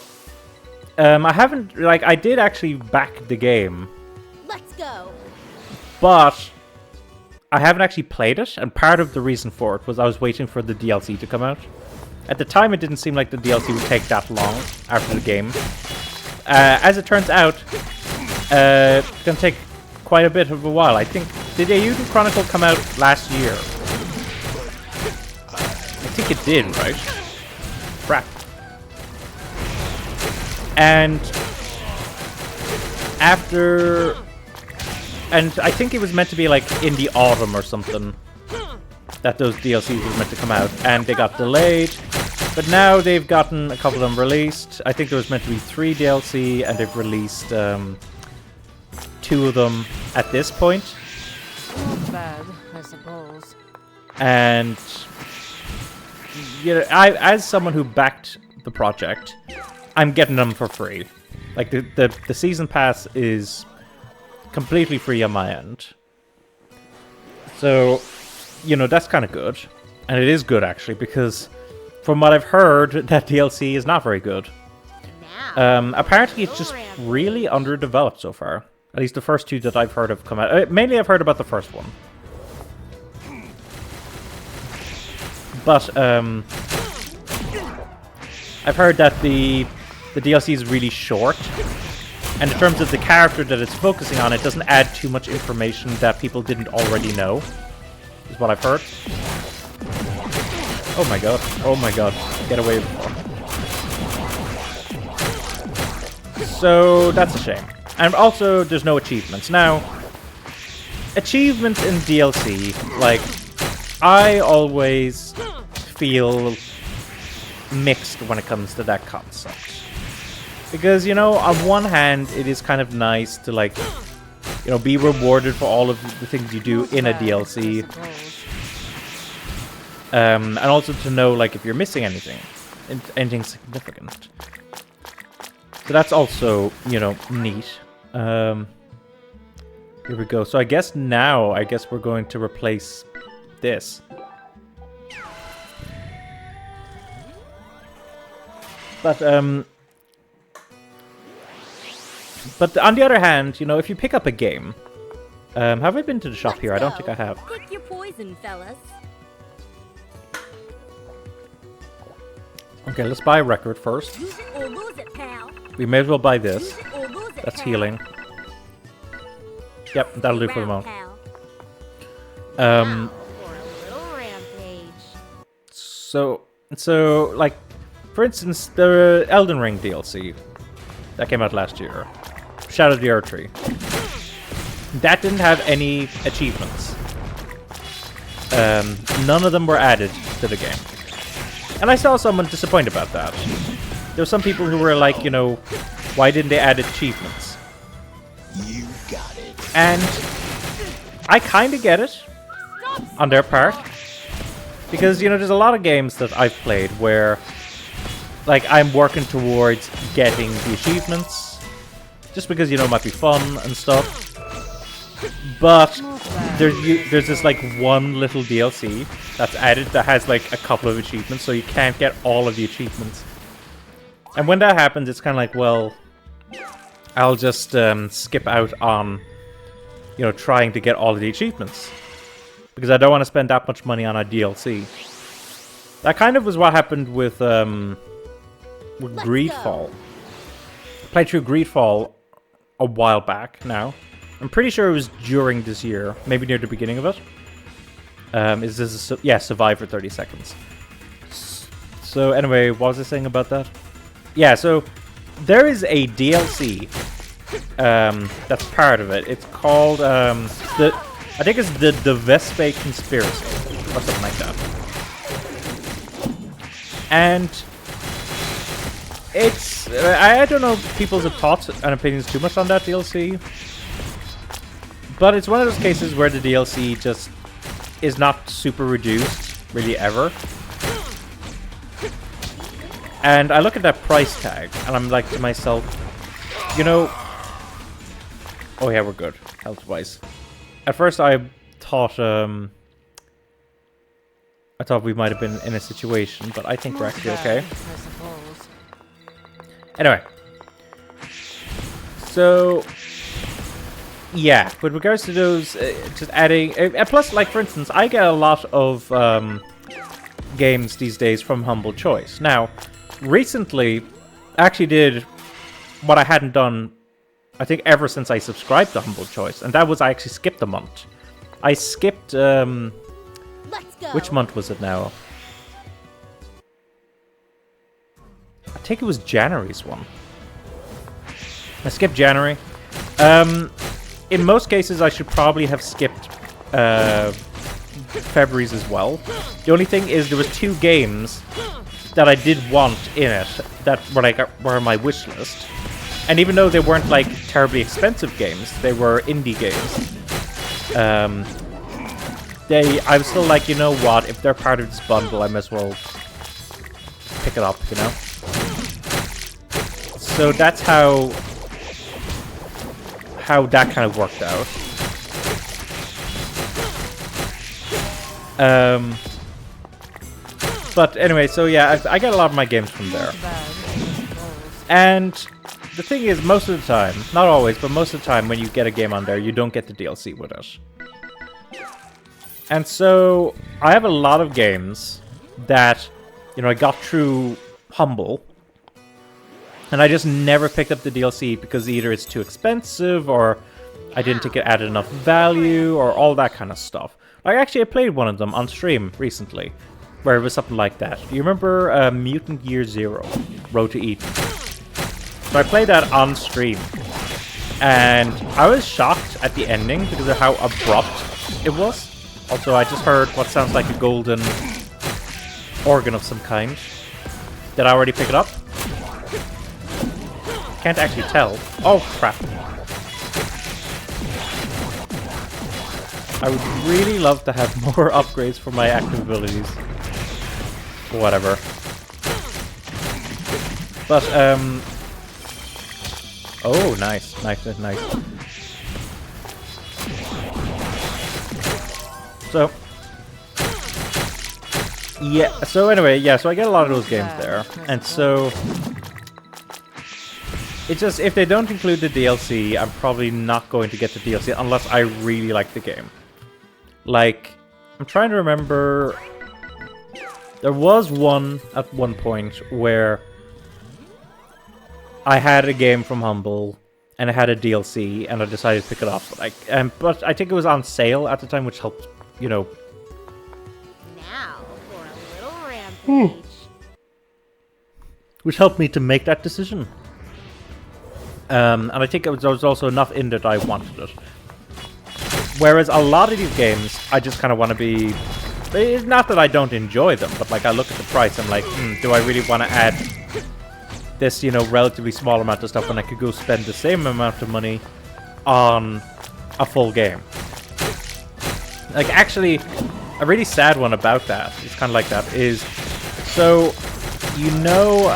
I haven't, like, I did actually back the game. Let's go. But I haven't actually played it, and part of the reason for it was I was waiting for the DLC to come out. At the time, it didn't seem like the DLC would take that long after the game. As it turns out, it's going to take quite a bit of a while. I think, did Eiyuden Chronicle come out last year? I think it did, right? Crap. And after... And I think it was meant to be like in the autumn or something that those DLCs were meant to come out, and they got delayed. But now they've gotten a couple of them released. I think there was meant to be 3 DLC, and they've released 2 of them at this point. Not bad, I suppose. And you know, as someone who backed the project, I'm getting them for free. Like the season pass is completely free on my end. So, you know, that's kind of good. And it is good, actually, because from what I've heard, that DLC is not very good. Apparently, it's just really underdeveloped so far. At least the first 2 that I've heard have come out. Mainly, I've heard about the first one. But, I've heard that the DLC is really short. And in terms of the character that it's focusing on, it doesn't add too much information that people didn't already know. Is what I've heard. Oh my god. Oh my god. Get away. So, that's a shame. And also, there's no achievements. Now, achievements in DLC, like, I always feel mixed when it comes to that concept. Because, you know, on one hand, it is kind of nice to, like, you know, be rewarded for all of the things you do in a DLC. And also to know, like, if you're missing anything. Anything significant. So that's also, you know, neat. Here we go. So I guess now, we're going to replace this. But on the other hand, you know, if you pick up a game... have I been to the shop here? I don't think I have. Pick your poison, fellas. Okay, let's buy a record first. Use it or lose it, pal. We may as well buy this. Use it or lose it, That's pal. healing. Yep, that'll do for the moment. Pal. Um, Now for a little rampage. so, like, for instance, the Elden Ring DLC that came out last year, Shadow of the Earth Tree, that didn't have any achievements. None of them were added to the game. And I saw someone disappointed about that. There were some people who were like, you know, why didn't they add achievements? You got it. And I kind of get it on their part. Because, you know, there's a lot of games that I've played where, like, I'm working towards getting the achievements. Just because, you know, it might be fun and stuff. But there's this, like, one little DLC that's added that has, like, a couple of achievements. So you can't get all of the achievements. And when that happens, it's kind of like, well, I'll just skip out on, you know, trying to get all of the achievements. Because I don't want to spend that much money on a DLC. That kind of was what happened with Greedfall. I played through Greedfall a while back now. I'm pretty sure it was during this year, maybe near the beginning of it. Is this yeah, survive for 30 seconds. So anyway, what was I saying about that? Yeah, so there is a DLC that's part of it. It's called I think it's the Vespe Conspiracy or something like that. And it's I don't know people's thoughts and opinions too much on that DLC. But it's one of those cases where the DLC just is not super reduced, really ever. And I look at that price tag, and I'm like to myself, you know... Oh yeah, we're good, health-wise. At first I thought we might have been in a situation, but I think we're actually okay. Anyway. So... yeah, with regards to those, just adding... plus, like, for instance, I get a lot of games these days from Humble Choice. Now, recently, I actually did what I hadn't done, I think, ever since I subscribed to Humble Choice. And that was I actually skipped a month. I skipped... Let's go. which month was it now? I think it was January's one. I skipped January. In most cases, I should probably have skipped February's as well. The only thing is there was 2 games that I did want in it that were on my wish list. And even though they weren't like terribly expensive games, they were indie games. I was still like, you know what? If they're part of this bundle, I might as well pick it up, you know. So that's how that kind of worked out. But anyway, so yeah, I get a lot of my games from there. And the thing is, most of the time, not always, but most of the time when you get a game on there, you don't get the DLC with it. And so, I have a lot of games that, you know, I got through Humble, and I just never picked up the DLC because either it's too expensive, or I didn't think it added enough value, or all that kind of stuff. Like, actually, I played one of them on stream recently, where it was something like that. Do you remember Mutant Year Zero, Road to Eden? So I played that on stream, and I was shocked at the ending because of how abrupt it was. Also, I just heard what sounds like a golden organ of some kind. Did I already pick it up? Can't actually tell. Oh, crap. I would really love to have more upgrades for my active abilities. Whatever. But, oh, nice. Nice. So, yeah, so anyway, yeah, so I get a lot of those games there, and so, it's just, if they don't include the DLC, I'm probably not going to get the DLC unless I really like the game. Like, I'm trying to remember, there was one at one point where I had a game from Humble, and it had a DLC, and I decided to pick it up, but I think it was on sale at the time, which helped. You know. Now for a little rampage. Which helped me to make that decision. And I think there was also enough in that I wanted it. Whereas a lot of these games, I just kind of want to be It's not that I don't enjoy them, but like I look at the price, I'm like, do I really want to add this, you know, relatively small amount of stuff when I could go spend the same amount of money on a full game? Like, actually, a really sad one about that, it's kind of like that, is, so, you know,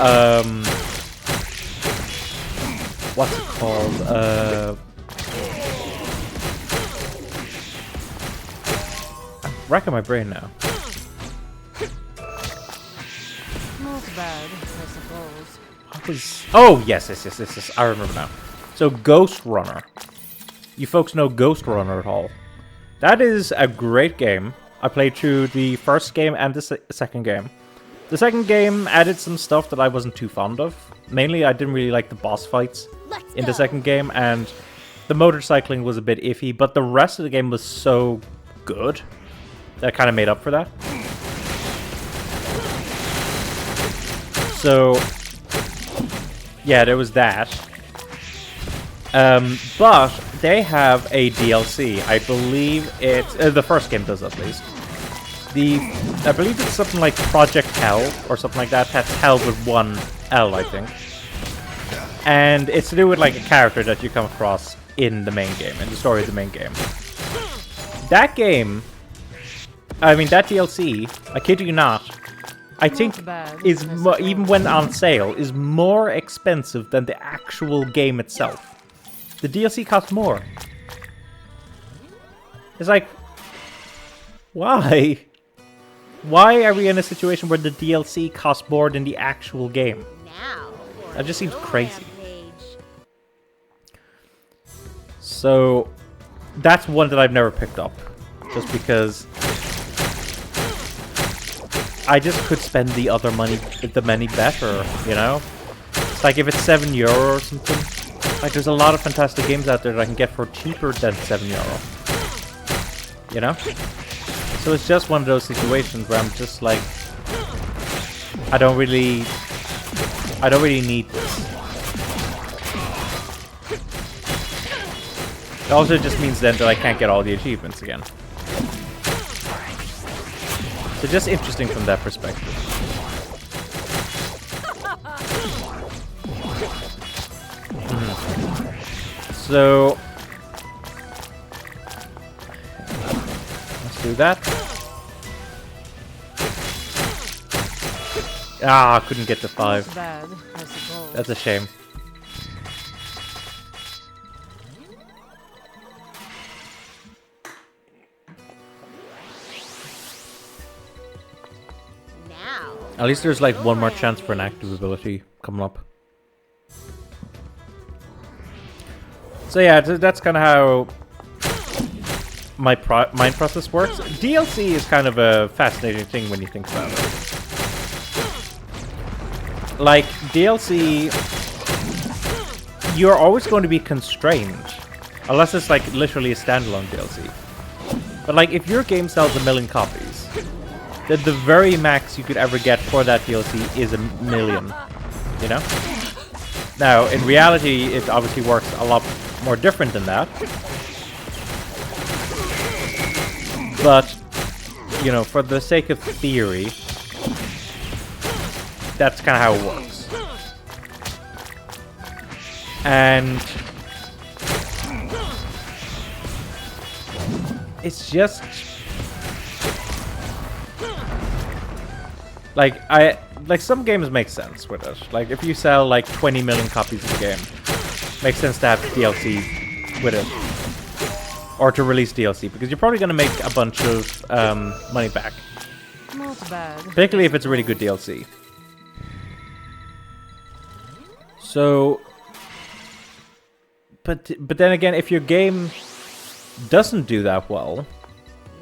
what's it called? I'm racking my brain now. Not bad, I suppose. What was... Oh, yes. I remember now. So, Ghost Runner. You folks know Ghost Runner at all? That is a great game. I played through the first game and the second game. The second game added some stuff that I wasn't too fond of. Mainly, I didn't really like the boss fights in the second game, and the motorcycling was a bit iffy, but the rest of the game was so good that kind of made up for that. So, yeah, there was that. But they have a DLC. I believe it's... the first game does, at least. I believe it's something like Project Hell, or something like that. That's Hell with one L, I think. And it's to do with, like, a character that you come across in the main game, in the story of the main game. That game... I mean, that DLC, I kid you not, I think is even when on sale, is more expensive than the actual game itself. The DLC costs more. It's like, why? Why are we in a situation where the DLC costs more than the actual game? Now, That just seems crazy. rampage. So, that's one that I've never picked up. Just because I just could spend the other money, the money better, you know? It's like if it's €7 or something. Like, there's a lot of fantastic games out there that I can get for cheaper than €7. You know? So it's just one of those situations where I'm just like, I don't really need this. It also just means then that I can't get all the achievements again. So just interesting from that perspective. So let's do that. Ah, I couldn't get to 5. Bad, I suppose. That's a shame. Now, At least there's like one more chance for an active ability coming up. So yeah, that's kind of how my mind process works. DLC is kind of a fascinating thing when you think about it. Like, DLC, you're always going to be constrained. Unless it's like literally a standalone DLC. But like, if your game sells 1 million copies, then the very max you could ever get for that DLC is 1 million. You know? Now, in reality, it obviously works a lot more different than that. But, you know, for the sake of theory, that's kind of how it works. And it's just like some games make sense with it. Like if you sell like 20 million copies of the game, makes sense to have DLC with it. Or to release DLC, because you're probably going to make a bunch of money back. not bad. Particularly if it's a really good DLC. So, but then again, if your game doesn't do that well,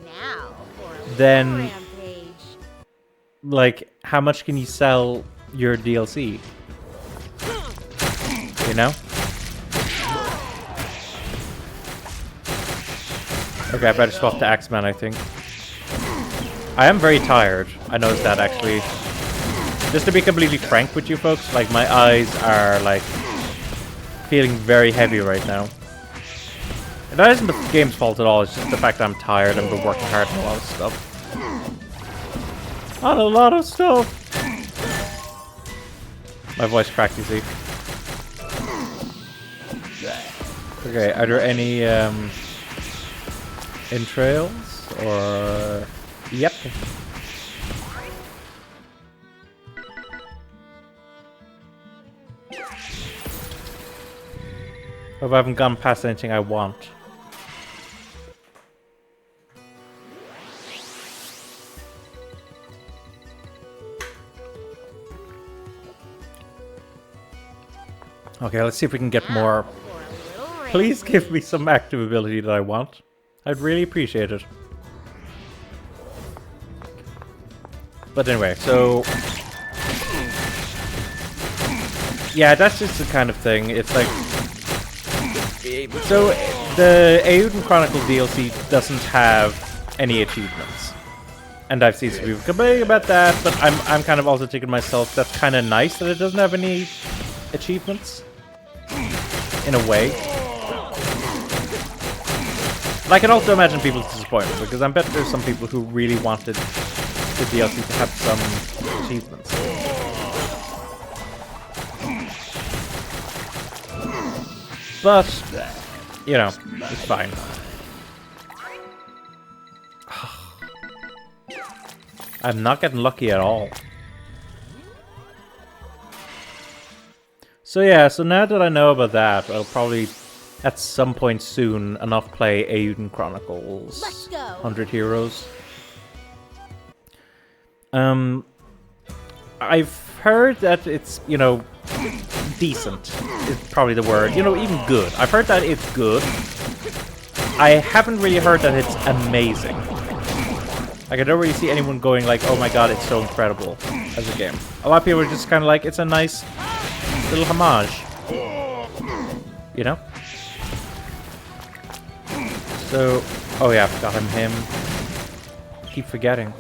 Now, for a then, rampage. like, how much can you sell your DLC? You know? Okay, I better swap to Axeman, I think. I am very tired. I noticed that, actually. Just to be completely frank with you folks, like, my eyes are, like, feeling very heavy right now. And that isn't the game's fault at all, it's just the fact that I'm tired and I've been working hard on a lot of stuff. On a lot of stuff. My voice cracked, you see. Okay, are there any entrails or? Yep. Hope I haven't gone past anything I want. Okay, let's see if we can get more. For a little rain. Please give me some active ability that I want. I'd really appreciate it. But anyway, so... yeah, that's just the kind of thing. It's like... so, the Eiyuden Chronicle DLC doesn't have any achievements. And I've seen some people complaining about that, but I'm kind of also thinking to myself, that's kind of nice that it doesn't have any achievements. In a way. And I can also imagine people's disappointment, because I bet there's some people who really wanted the DLC to have some achievements. But, you know, it's fine. I'm not getting lucky at all. So yeah, so now that I know about that, I'll probably, at some point soon, enough play Eiyuden Chronicles. Let's go. 100 Heroes. I've heard that it's, you know, decent is probably the word. You know, even good. I've heard that it's good. I haven't really heard that it's amazing. Like, I don't really see anyone going like, oh my god, it's so incredible as a game. A lot of people are just kind of like, it's a nice little homage. You know? So, oh yeah, I forgot I'm him. Keep forgetting.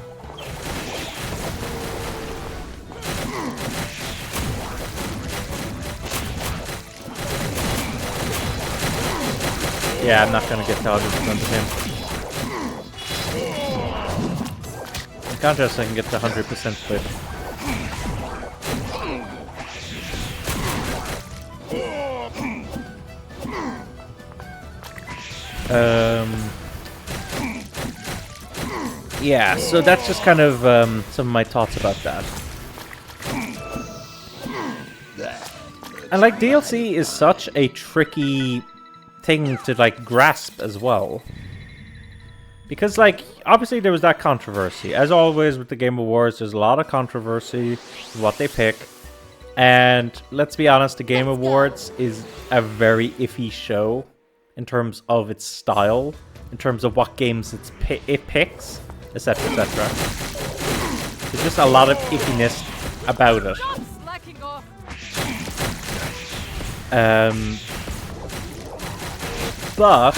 Yeah, I'm not gonna get to 100% of him. In contrast, I can get to 100% with. Yeah, so that's just kind of some of my thoughts about that. And like, DLC is such a tricky thing to like grasp as well. Because like, obviously there was that controversy. As always with the Game Awards, there's a lot of controversy with what they pick. And let's be honest, the Game Awards is a very iffy show in terms of its style, in terms of what games it picks, etc, etc. There's just a lot of iffiness about it. But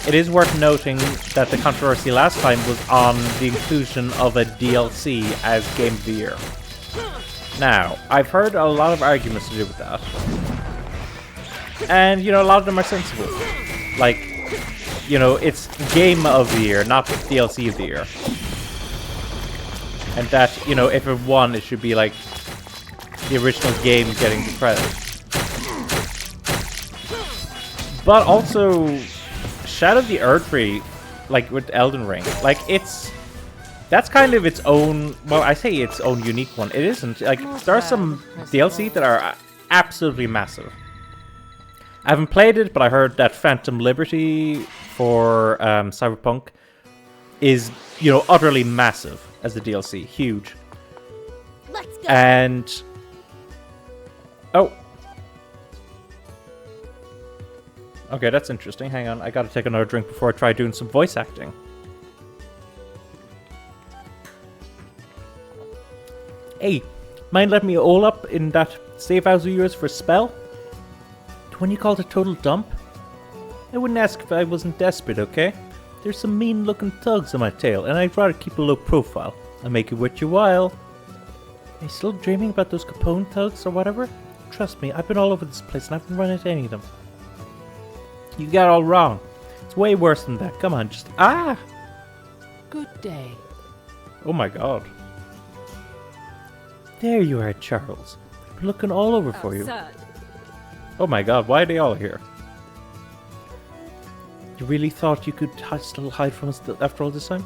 it is worth noting that the controversy last time was on the inclusion of a DLC as Game of the Year. Now, I've heard a lot of arguments to do with that. And, you know, a lot of them are sensible. Like, you know, it's Game of the Year, not DLC of the Year. And that, you know, if it won, it should be like the original game getting the credit. But also, Shadow of the Erdtree, like with Elden Ring, like that's kind of its own, well, I say its own unique one. It isn't. Like, there are some DLC that are absolutely massive. I haven't played it, but I heard that Phantom Liberty for Cyberpunk is, you know, utterly massive as a DLC. Huge. Let's go. And... oh. Okay, that's interesting. Hang on, I gotta take another drink before I try doing some voice acting. Hey, mind letting me all up in that safe house of yours for a spell? The one you called a total dump? I wouldn't ask if I wasn't desperate, okay? There's some mean-looking thugs on my tail, and I'd rather keep a low profile. I'll make it worth your while. Are you still dreaming about those Capone thugs or whatever? Trust me, I've been all over this place and I haven't run into any of them. You got it all wrong. It's way worse than that. Come on, just... ah! Good day. Oh my god. There you are, Charles. We're looking all over for you. Absurd. Oh my god, why are they all here? You really thought you could still hide from us after all this time?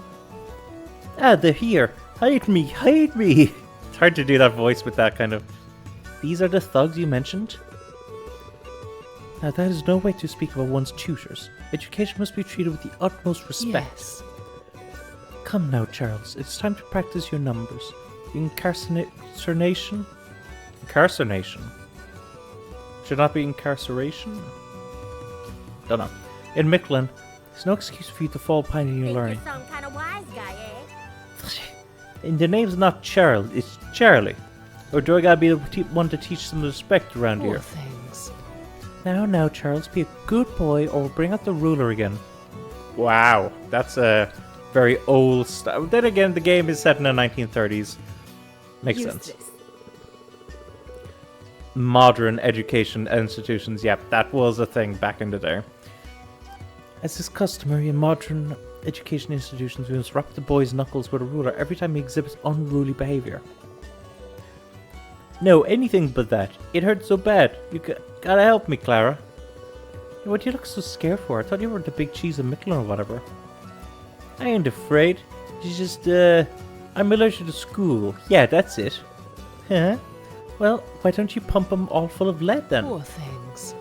Ah, they're here. Hide me, hide me. It's hard to do that voice with that kind of... These are the thugs you mentioned? Now that is no way to speak about one's tutors. Education must be treated with the utmost respect. Yes. Come now, Charles. It's time to practice your numbers. Incarceration? Incarceration? Should not be incarceration? Don't know. In Micklin, there's no excuse for you to fall behind in your Think learning. you're some kind of wise guy, eh? And the name's not Charles, it's Charlie. Or do I gotta be the one to teach some respect around Poor here? things. Now, Charles, be a good boy or we'll bring out the ruler again. Wow, that's a very old style. Then again, the game is set in the 1930s. Makes sense. Useless. Modern education institutions, yep, that was a thing back in the day. As is customary in modern education institutions, we must rap the boy's knuckles with a ruler every time he exhibits unruly behavior. No, anything but that. It hurts so bad. You gotta help me, Clara. Hey, what do you look so scared for? I thought you were the big cheese of Micklin or whatever. I ain't afraid. It's just, I'm allergic to school. Yeah, that's it. Huh? Well, why don't you pump them all full of lead then? Poor things.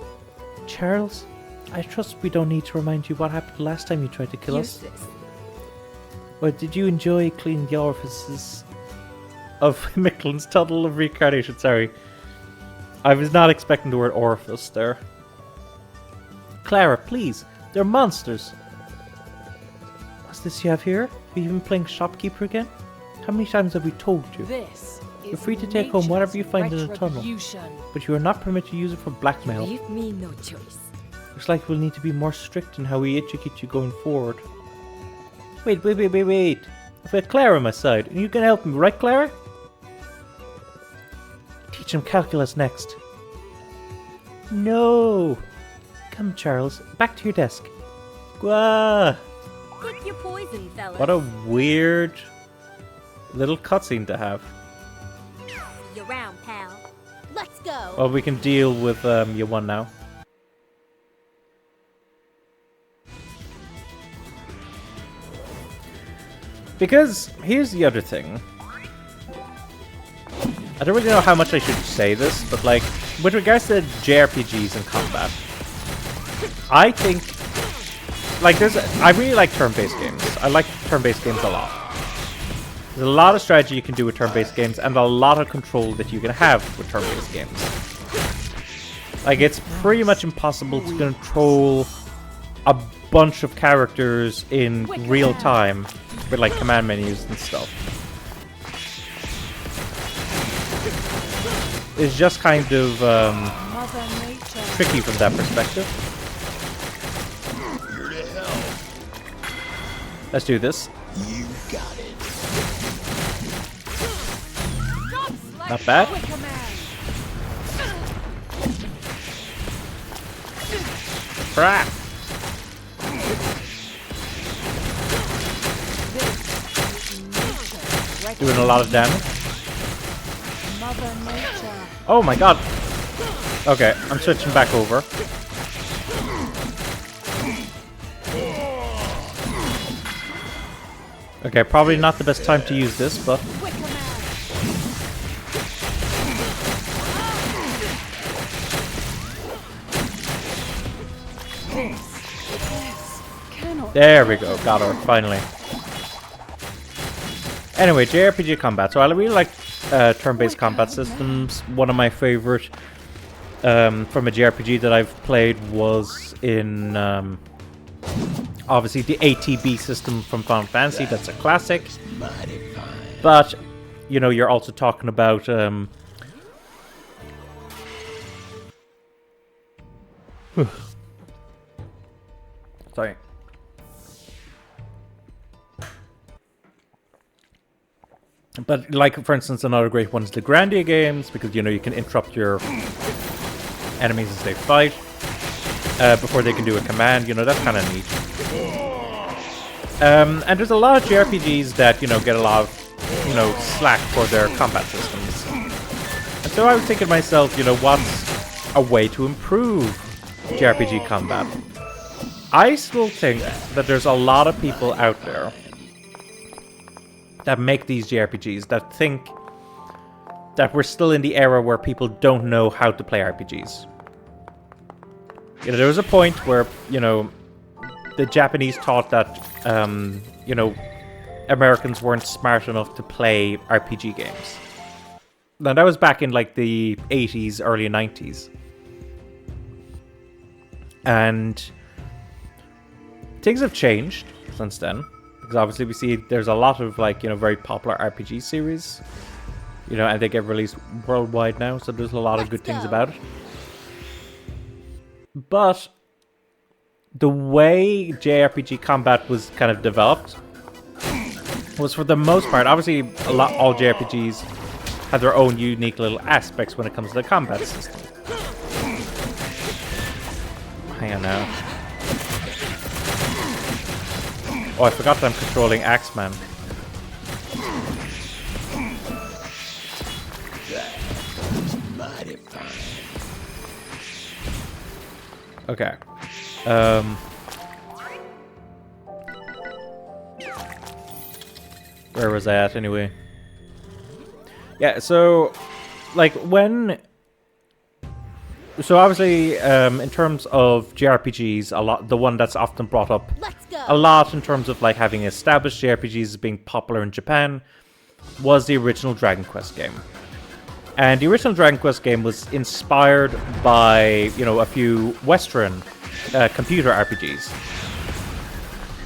Charles, I trust we don't need to remind you what happened the last time you tried to kill us. Useless. Or did you enjoy cleaning the orifices of Micklin's tunnel of reincarnation? Sorry. I was not expecting the word orifice there. Clara, please. They're monsters. What's this you have here? Are you even playing shopkeeper again? How many times have we told you? This You're free to take home whatever you find in the tunnel. Retribution. But you are not permitted to use it for blackmail. Leave me no choice. Looks like we'll need to be more strict in how we educate you going forward. Wait. I've got Clara on my side, and you can help me, right, Clara? Teach him calculus next. No! Come, Charles, back to your desk. Gwa! Pick your poison, fellas. What a weird little cutscene to have. See you around, pal. Let's go. Oh, we can deal with your one now. Because here's the other thing. I don't really know how much I should say this, but like, with regards to JRPGs and combat, I think, like, I really like turn-based games. I like turn-based games a lot. There's a lot of strategy you can do with turn-based games, and a lot of control that you can have with turn-based games. Like, it's pretty much impossible to control a bunch of characters in real time with, like, command menus and stuff. It's just kind of Mother Nature. tricky from that perspective. Here to help. Let's do this. You got it. Not bad. Crap. Doing a lot of damage. Mother Nature. Oh my god. Okay, I'm switching back over. Okay, probably not the best time to use this, but... There we go, got her, finally. Anyway, JRPG combat. So I really like turn-based combat systems. One of my favorite from a JRPG that I've played was in obviously the ATB system from Final Fantasy. That's a classic. But you know, you're also talking about sorry. But, like, for instance, another great one is the Grandia games, because, you know, you can interrupt your enemies as they fight before they can do a command. You know, that's kind of neat. And there's a lot of JRPGs that, you know, get a lot of, you know, slack for their combat systems. So I was thinking to myself, you know, what's a way to improve JRPG combat? I still think that there's a lot of people out there that make these JRPGs that think that we're still in the era where people don't know how to play RPGs. You know, there was a point where, you know, the Japanese thought that, you know, Americans weren't smart enough to play RPG games. Now, that was back in, like, the 80s, early 90s. And things have changed since then. Because obviously we see there's a lot of, like, you know, very popular RPG series. You know, and they get released worldwide now, so there's a lot of good things about it. But the way JRPG combat was kind of developed was, for the most part, obviously all JRPGs have their own unique little aspects when it comes to the combat system. Hang on now. Oh, I forgot that I'm controlling Axeman. Mighty fine. Okay. Where was I at anyway? Yeah, so like so obviously in terms of JRPGs, the one that's often brought up Let's go. a lot in terms of like having established JRPGs as being popular in Japan was the original Dragon Quest game. And the original Dragon Quest game was inspired by, you know, a few Western computer RPGs.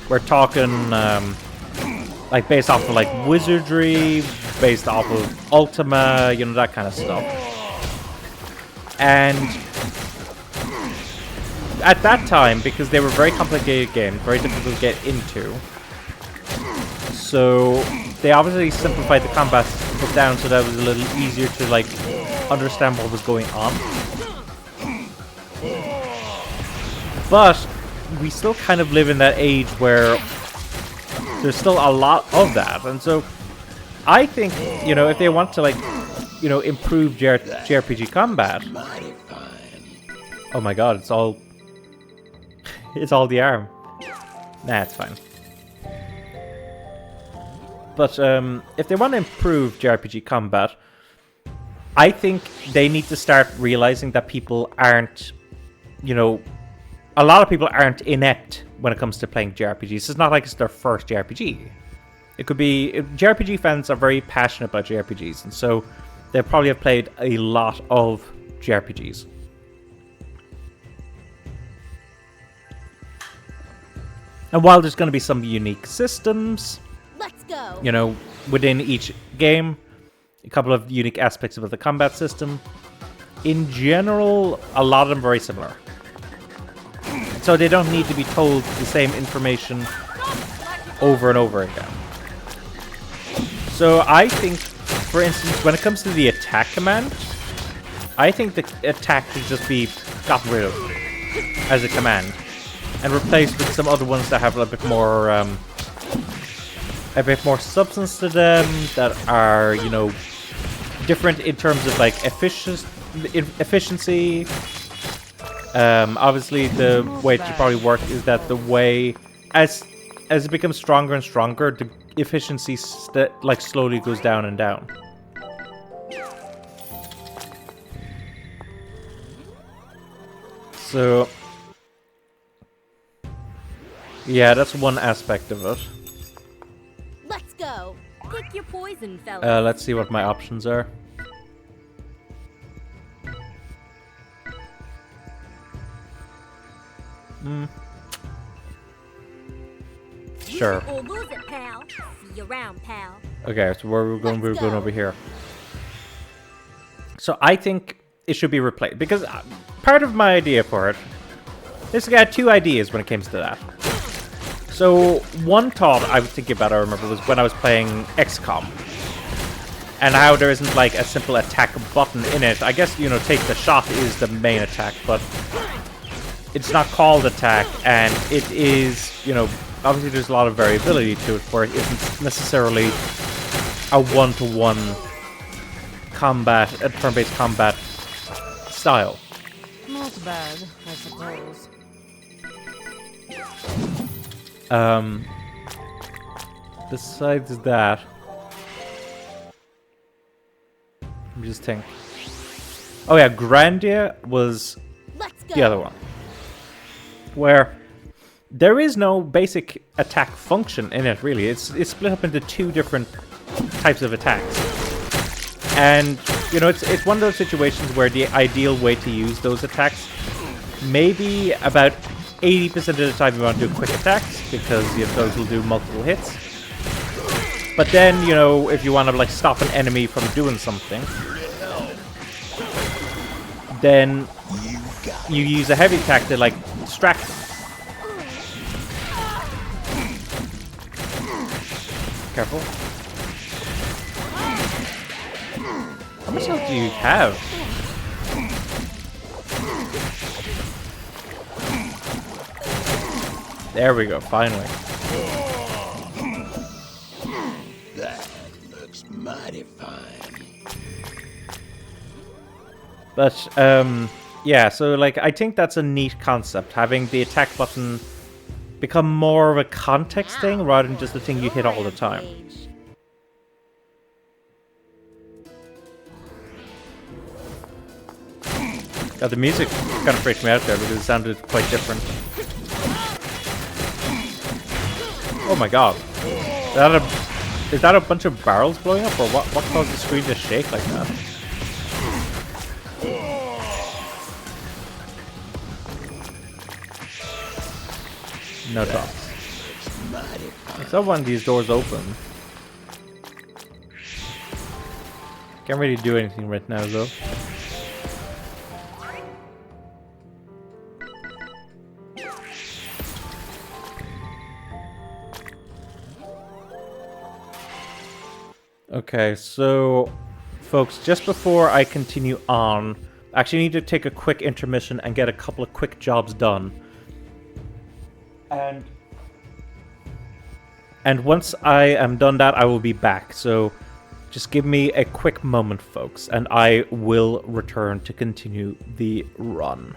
We're talking, like, based off of, like, Wizardry, based off of Ultima, you know, that kind of stuff. And at that time, because they were very complicated games, very difficult to get into, so they obviously simplified the combat system down so that it was a little easier to, like, understand what was going on. But we still kind of live in that age where there's still a lot of that. And so I think, you know, if they want to, like, you know, improve JRPG combat... Oh my god, it's all... it's all the arm. Nah, it's fine. But if they want to improve JRPG combat, I think they need to start realizing that people aren't, you know, a lot of people aren't inept when it comes to playing JRPGs. It's not like it's their first JRPG. It could be, JRPG fans are very passionate about JRPGs, and so they probably have played a lot of JRPGs. And while there's going to be some unique systems, Let's go. you know, within each game, a couple of unique aspects of the combat system, in general, a lot of them are very similar. So they don't need to be told the same information over and over again. So I think, for instance, when it comes to the attack command, I think the attack should just be gotten rid of as a command and replaced with some other ones that have a bit more substance to them, that are, you know, different in terms of, like, efficiency. Obviously, the way it should probably work is that the way, as it becomes stronger and stronger, the efficiency like slowly goes down and down. So, yeah, that's one aspect of it. Let's go. Pick your poison, fella. Let's see what my options are. Sure. Or lose it, pal. See you around, pal. Okay, so where we're going? Let's We're going go. over here. So I think it should be replaced, because part of my idea for it, this guy had two ideas when it comes to that. So one thought I was thinking about, I remember, was when I was playing XCOM, and how there isn't like a simple attack button in it. I guess, you know, take the shot is the main attack, but it's not called attack, and it is, you know, obviously there's a lot of variability to it, where it isn't necessarily a one-to-one combat, a turn-based combat style. Not bad, I suppose. Besides that, let me just think. Oh yeah, Grandia was Let's go. the other one, where there is no basic attack function in it. Really, it's split up into two different types of attacks, and you know it's one of those situations where the ideal way to use those attacks, maybe about 80% of the time you want to do quick attacks because those will do multiple hits. But then, you know, if you want to like stop an enemy from doing something, then you use a heavy attack to like distract them. Careful. How much health do you have? There we go, finally. That looks mighty fine. But, yeah, so, like, I think that's a neat concept, having the attack button become more of a context thing rather than just a thing you hit all the time. Rampage. God, the music kind of freaked me out there because it sounded quite different. Oh my god. Is that a bunch of barrels blowing up, or what caused the screen to shake like that? No talks. I saw one of these doors open. Can't really do anything right now though. Okay, so folks, just before I continue on, I actually need to take a quick intermission and get a couple of quick jobs done. And once I am done that, I will be back. So just give me a quick moment, folks, and I will return to continue the run.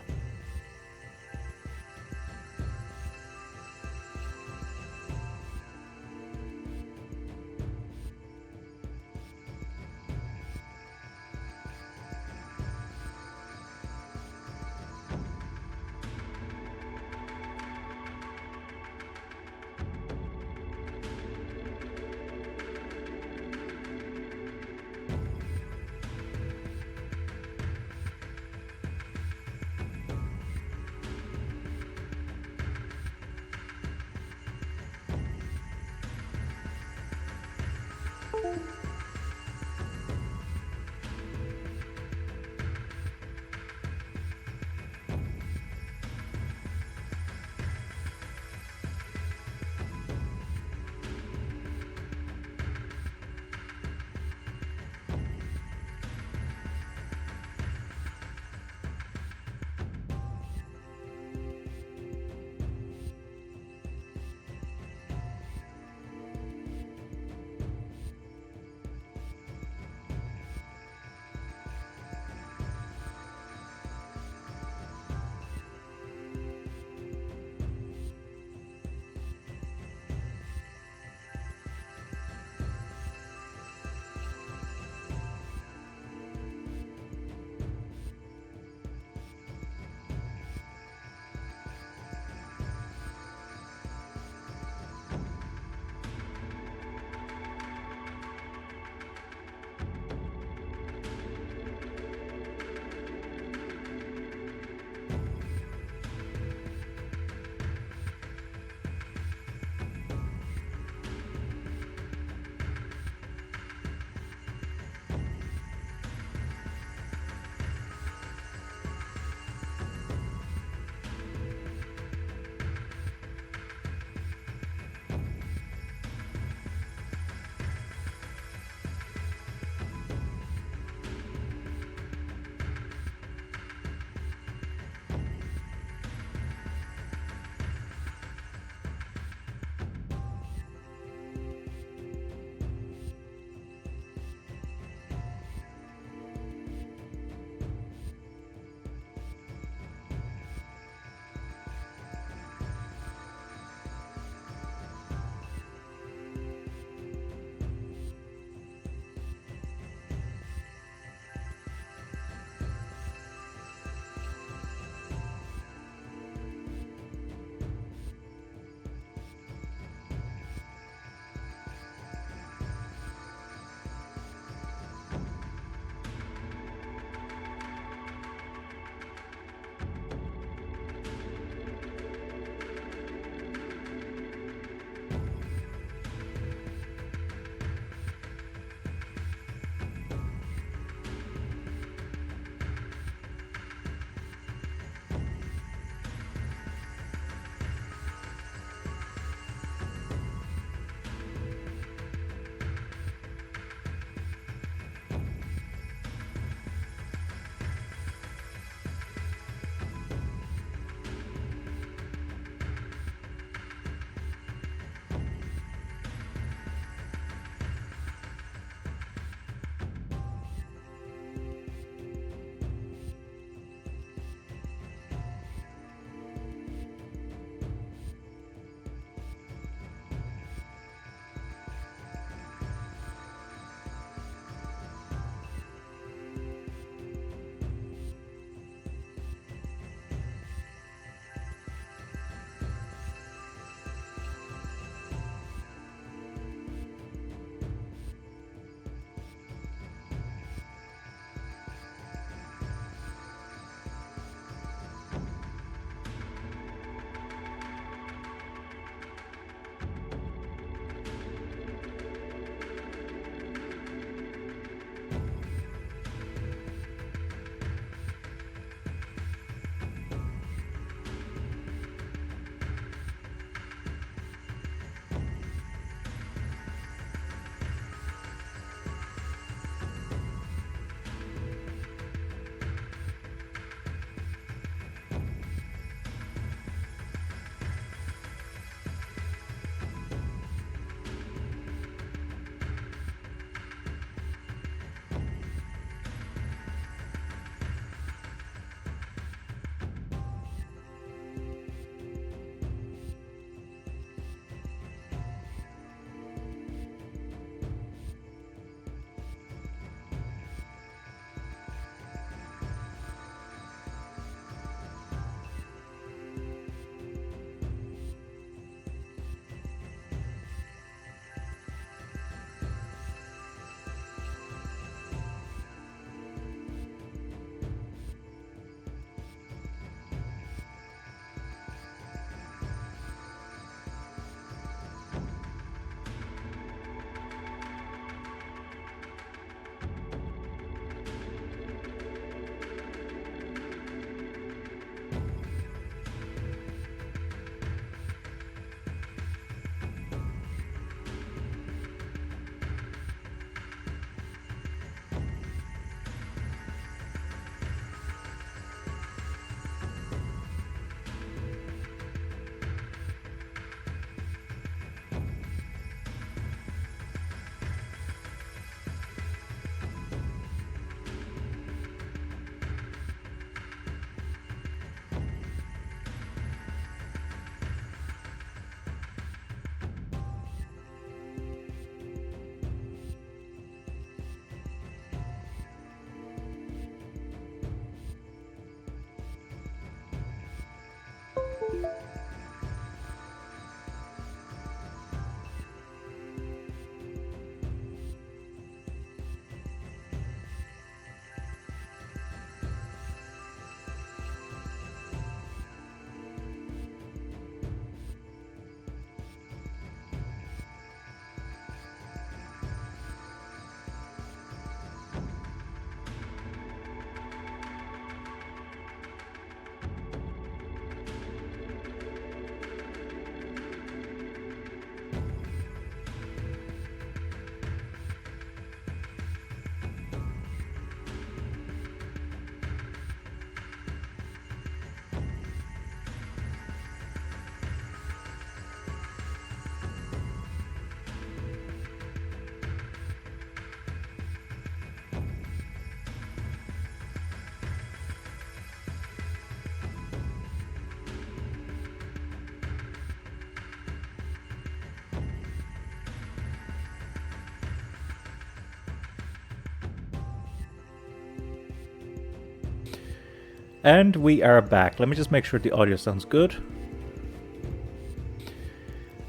And we are back. Let me just make sure the audio sounds good.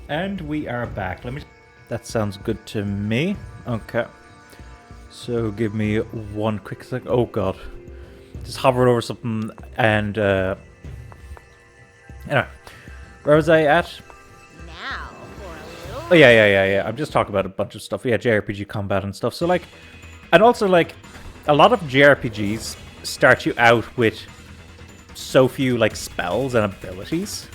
And we are back. That sounds good to me. Okay. So give me one quick sec. Oh god. Just hovered over something and anyway. Where was I at? Now for a little. Oh yeah. I'm just talking about a bunch of stuff. Yeah, JRPG combat and stuff. So like, and also like, a lot of JRPGs start you out with so few like spells and abilities.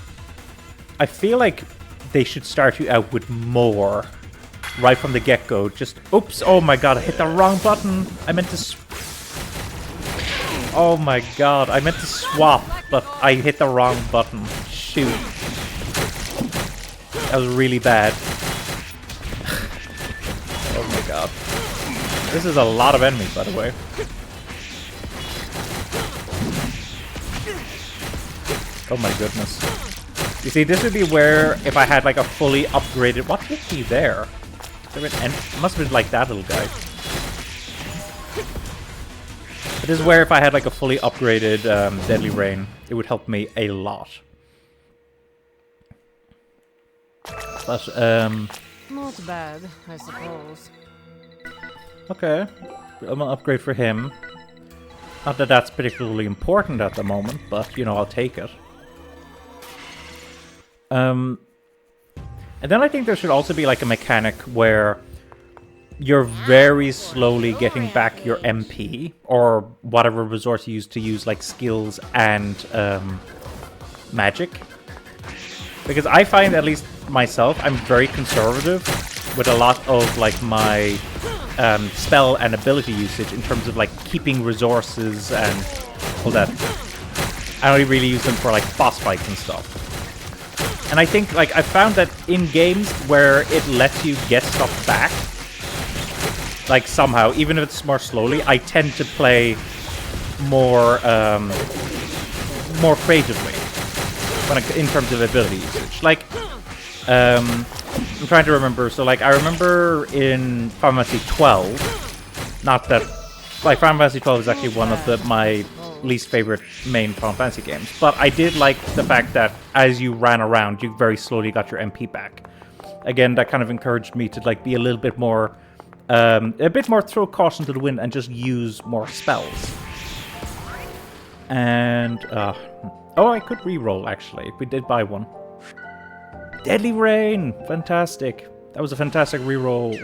I feel like they should start you out with more right from the get-go. Just oops! Oh my god! I hit the wrong button. I meant to. Oh my god! I meant to swap, but I hit the wrong button. Shoot! That was really bad. Oh my god! This is a lot of enemies, by the way. Oh my goodness. You see, this would be where if I had like a fully upgraded... What hit me there? It must have been like that little guy. But this is where if I had like a fully upgraded Deadly Rain, it would help me a lot. But, Not bad, I suppose. okay. I'm gonna upgrade for him. Not that that's particularly important at the moment, but, you know, I'll take it. And then I think there should also be like a mechanic where you're very slowly getting back your MP, or whatever resource you use to use like skills and magic. Because I find, at least myself, I'm very conservative with a lot of like my spell and ability usage in terms of like keeping resources and all that. I only really use them for like boss fights and stuff. And I think like I found that in games where it lets you get stuff back, like somehow, even if it's more slowly, I tend to play more more creatively when in terms of ability usage. Like I'm trying to remember. So like I remember in Final Fantasy 12, not that like Final Fantasy 12 is actually one of my least favorite main Final Fantasy games, but I did like the fact that as you ran around, you very slowly got your MP back. Again, that kind of encouraged me to like be a little bit more, throw caution to the wind and just use more spells. And oh, I could re-roll actually. We did buy one. Deadly Rain, fantastic. That was a fantastic re-roll.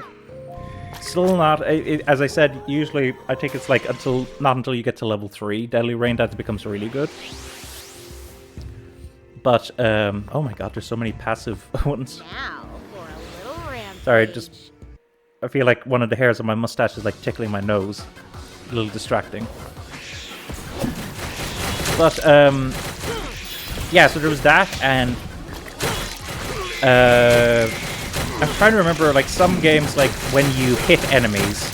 Still not, as I said, usually I think it's like not until you get to level 3, Deadly Rain, that becomes really good. But, oh my god, there's so many passive ones. Now for a little rampage. Sorry, I feel like one of the hairs on my mustache is like tickling my nose. A little distracting. But, yeah, so there was that, and I'm trying to remember, like, some games, like, when you hit enemies.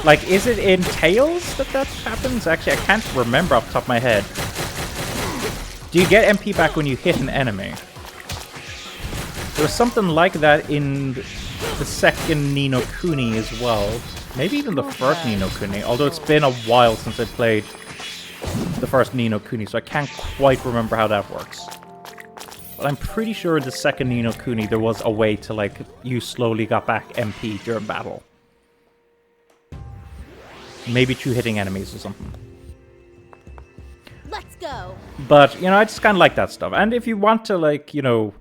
Like, is it in Tales that happens? Actually, I can't remember off the top of my head. Do you get MP back when you hit an enemy? There was something like that in the second Ni no Kuni as well. Maybe even the first Ni no Kuni, although it's been a while since I played the first Ni no Kuni, so I can't quite remember how that works. But I'm pretty sure in the second Ni no Kuni there was a way to, like, you slowly got back MP during battle. Maybe through hitting enemies or something. Let's go. But, you know, I just kind of like that stuff. And if you want to, like, you know,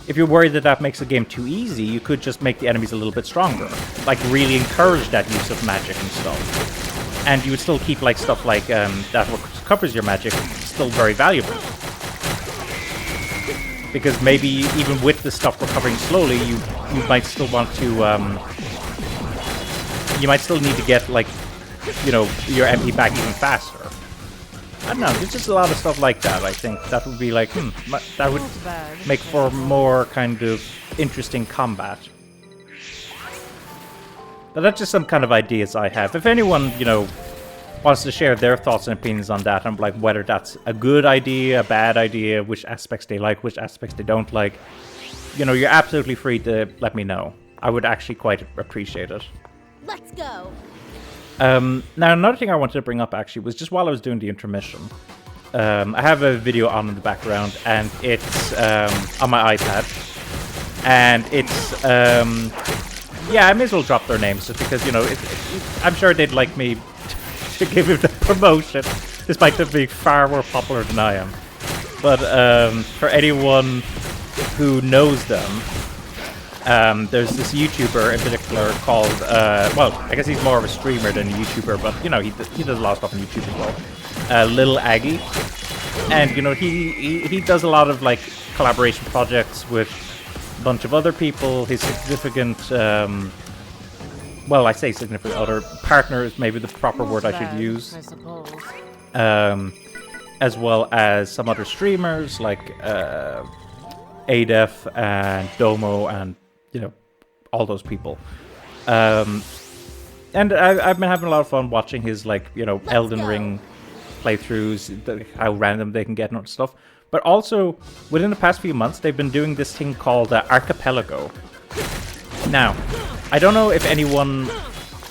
if you're worried that that makes the game too easy, you could just make the enemies a little bit stronger. Like, really encourage that use of magic and stuff. And you would still keep, like, stuff like that covers your magic still very valuable. Because maybe even with the stuff recovering slowly, you might still want to, you might still need to get, like, you know, your MP back even faster. I don't know, there's just a lot of stuff like that, I think. That would be like, that would make for more kind of interesting combat. But that's just some kind of ideas I have. If anyone, you know, wants to share their thoughts and opinions on that, and like whether that's a good idea, a bad idea, which aspects they like, which aspects they don't like, you know, you're absolutely free to let me know. I would actually quite appreciate it. Let's go. Now, another thing I wanted to bring up, actually, was just while I was doing the intermission. I have a video on in the background, and it's on my iPad. And it's, yeah, I may as well drop their names, just because, you know, I'm sure they'd like me to give it the promotion, despite them being far more popular than I am. But for anyone who knows them, there's this YouTuber in particular called, well, I guess he's more of a streamer than a YouTuber, but, you know, he does a lot of stuff on YouTube as well. Lil Aggie. And, you know, he does a lot of, like, collaboration projects with a bunch of other people. His significant, well, I say significant other partner is maybe the proper word I should use. I suppose. As well as some other streamers, like, Adef and Domo and, you know, all those people. And I've been having a lot of fun watching his, like, you know, Elden Ring playthroughs, how random they can get and stuff. But also, within the past few months, they've been doing this thing called Archipelago. Now, I don't know if anyone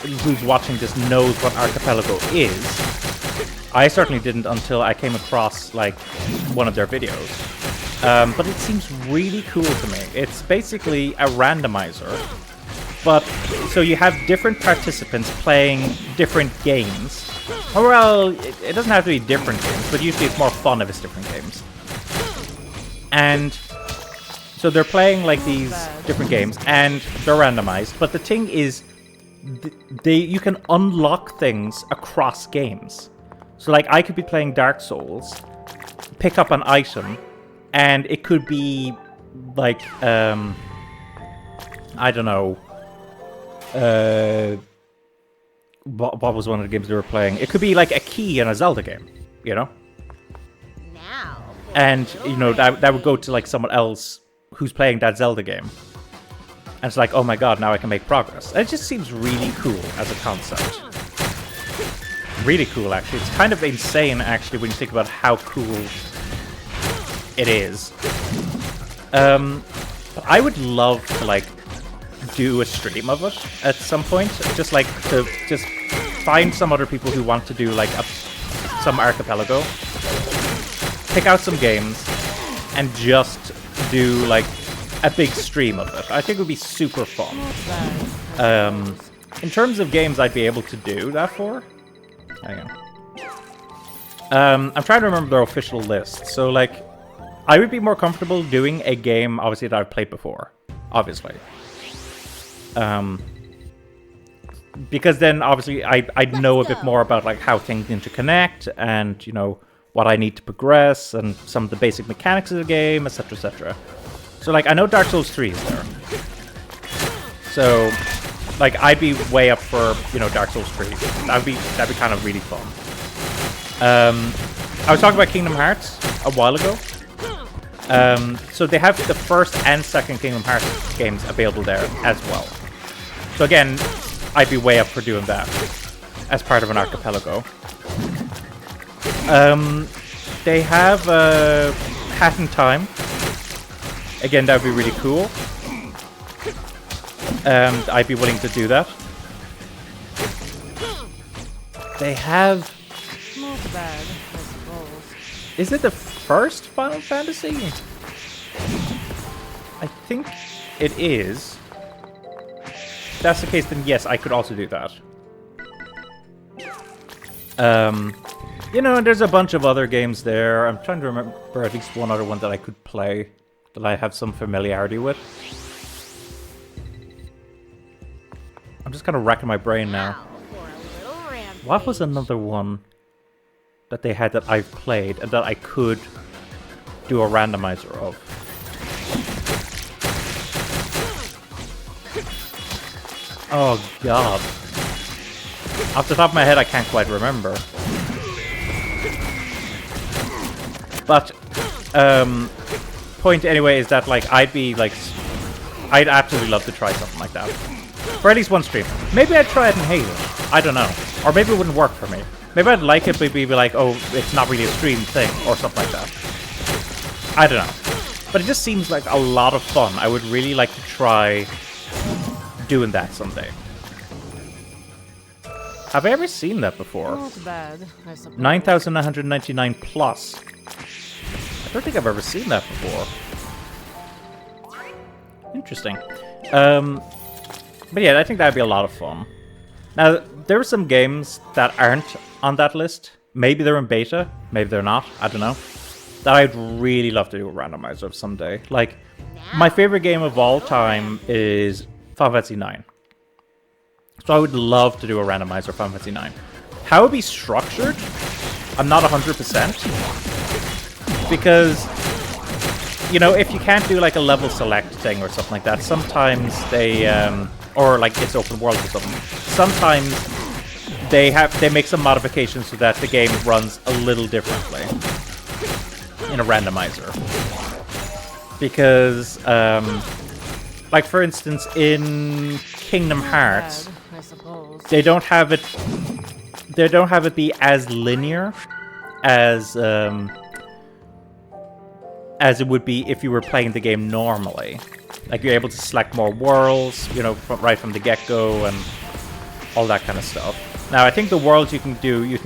who's watching this knows what Archipelago is. I certainly didn't until I came across, like, one of their videos. But it seems really cool to me. It's basically a randomizer. But, so you have different participants playing different games. Or, well, it doesn't have to be different games, but usually it's more fun if it's different games. And so they're playing, like, these different games, and they're randomized. But the thing is, you can unlock things across games. So, like, I could be playing Dark Souls, pick up an item, and it could be, like, I don't know, what was one of the games they were playing? It could be, like, a key in a Zelda game, you know? Now. And, you know, that would go to, like, someone else who's playing that Zelda game. And it's like, oh my god, now I can make progress. And it just seems really cool as a concept. Really cool, actually. It's kind of insane, actually, when you think about how cool it is. But I would love to, like, do a stream of it at some point. Just, like, to just find some other people who want to do, like, some Archipelago. Pick out some games and just do, like, a big stream of it. I think it would be super fun. In terms of games I'd be able to do that for... Hang on. I'm trying to remember their official list. So, like, I would be more comfortable doing a game, obviously, that I've played before. Obviously. Because then, obviously, I'd know a bit more about, like, how things interconnect and, you know, what I need to progress and some of the basic mechanics of the game, etc., etc. So, like, I know Dark Souls 3 is there. So, like, I'd be way up for, you know, Dark Souls 3. That'd be kind of really fun. I was talking about Kingdom Hearts a while ago. So they have the first and second Kingdom Hearts games available there as well. So again, I'd be way up for doing that as part of an Archipelago. They have Hat in Time. Again, that would be really cool. I'd be willing to do that. They have bad, I suppose. Is it the first Final Fantasy? I think it is. If that's the case, then yes, I could also do that. You know, there's a bunch of other games there. I'm trying to remember at least one other one that I could play that I have some familiarity with. I'm just kind of racking my brain now. What was another one that they had that I've played and that I could do a randomizer of? Oh god. Off the top of my head, I can't quite remember. But, point anyway is that, like, I'd absolutely love to try something like that. For at least one stream. Maybe I'd try it in Halo. I don't know. Or maybe it wouldn't work for me. Maybe I'd like it, but be like, oh, it's not really a stream thing, or something like that. I don't know. But it just seems like a lot of fun. I would really like to try doing that someday. Have I ever seen that before? Not bad, I suppose. 9,999 plus. I don't think I've ever seen that before. Interesting. But yeah, I think that'd be a lot of fun. Now, there are some games that aren't on that list. Maybe they're in beta, maybe they're not, I don't know. That I'd really love to do a randomizer of someday. Like, my favorite game of all time is Final Fantasy 9. So I would love to do a randomizer of Final Fantasy 9. How it would be structured, I'm not 100%. Because, you know, if you can't do like a level select thing or something like that, sometimes they, or like it's open world or something, sometimes they make some modifications so that the game runs a little differently in a randomizer. Because, like for instance, in Kingdom Hearts, I suppose. they don't have it be as linear as it would be if you were playing the game normally. Like you're able to select more worlds, you know, right from the get-go and all that kind of stuff. Now, I think the worlds you can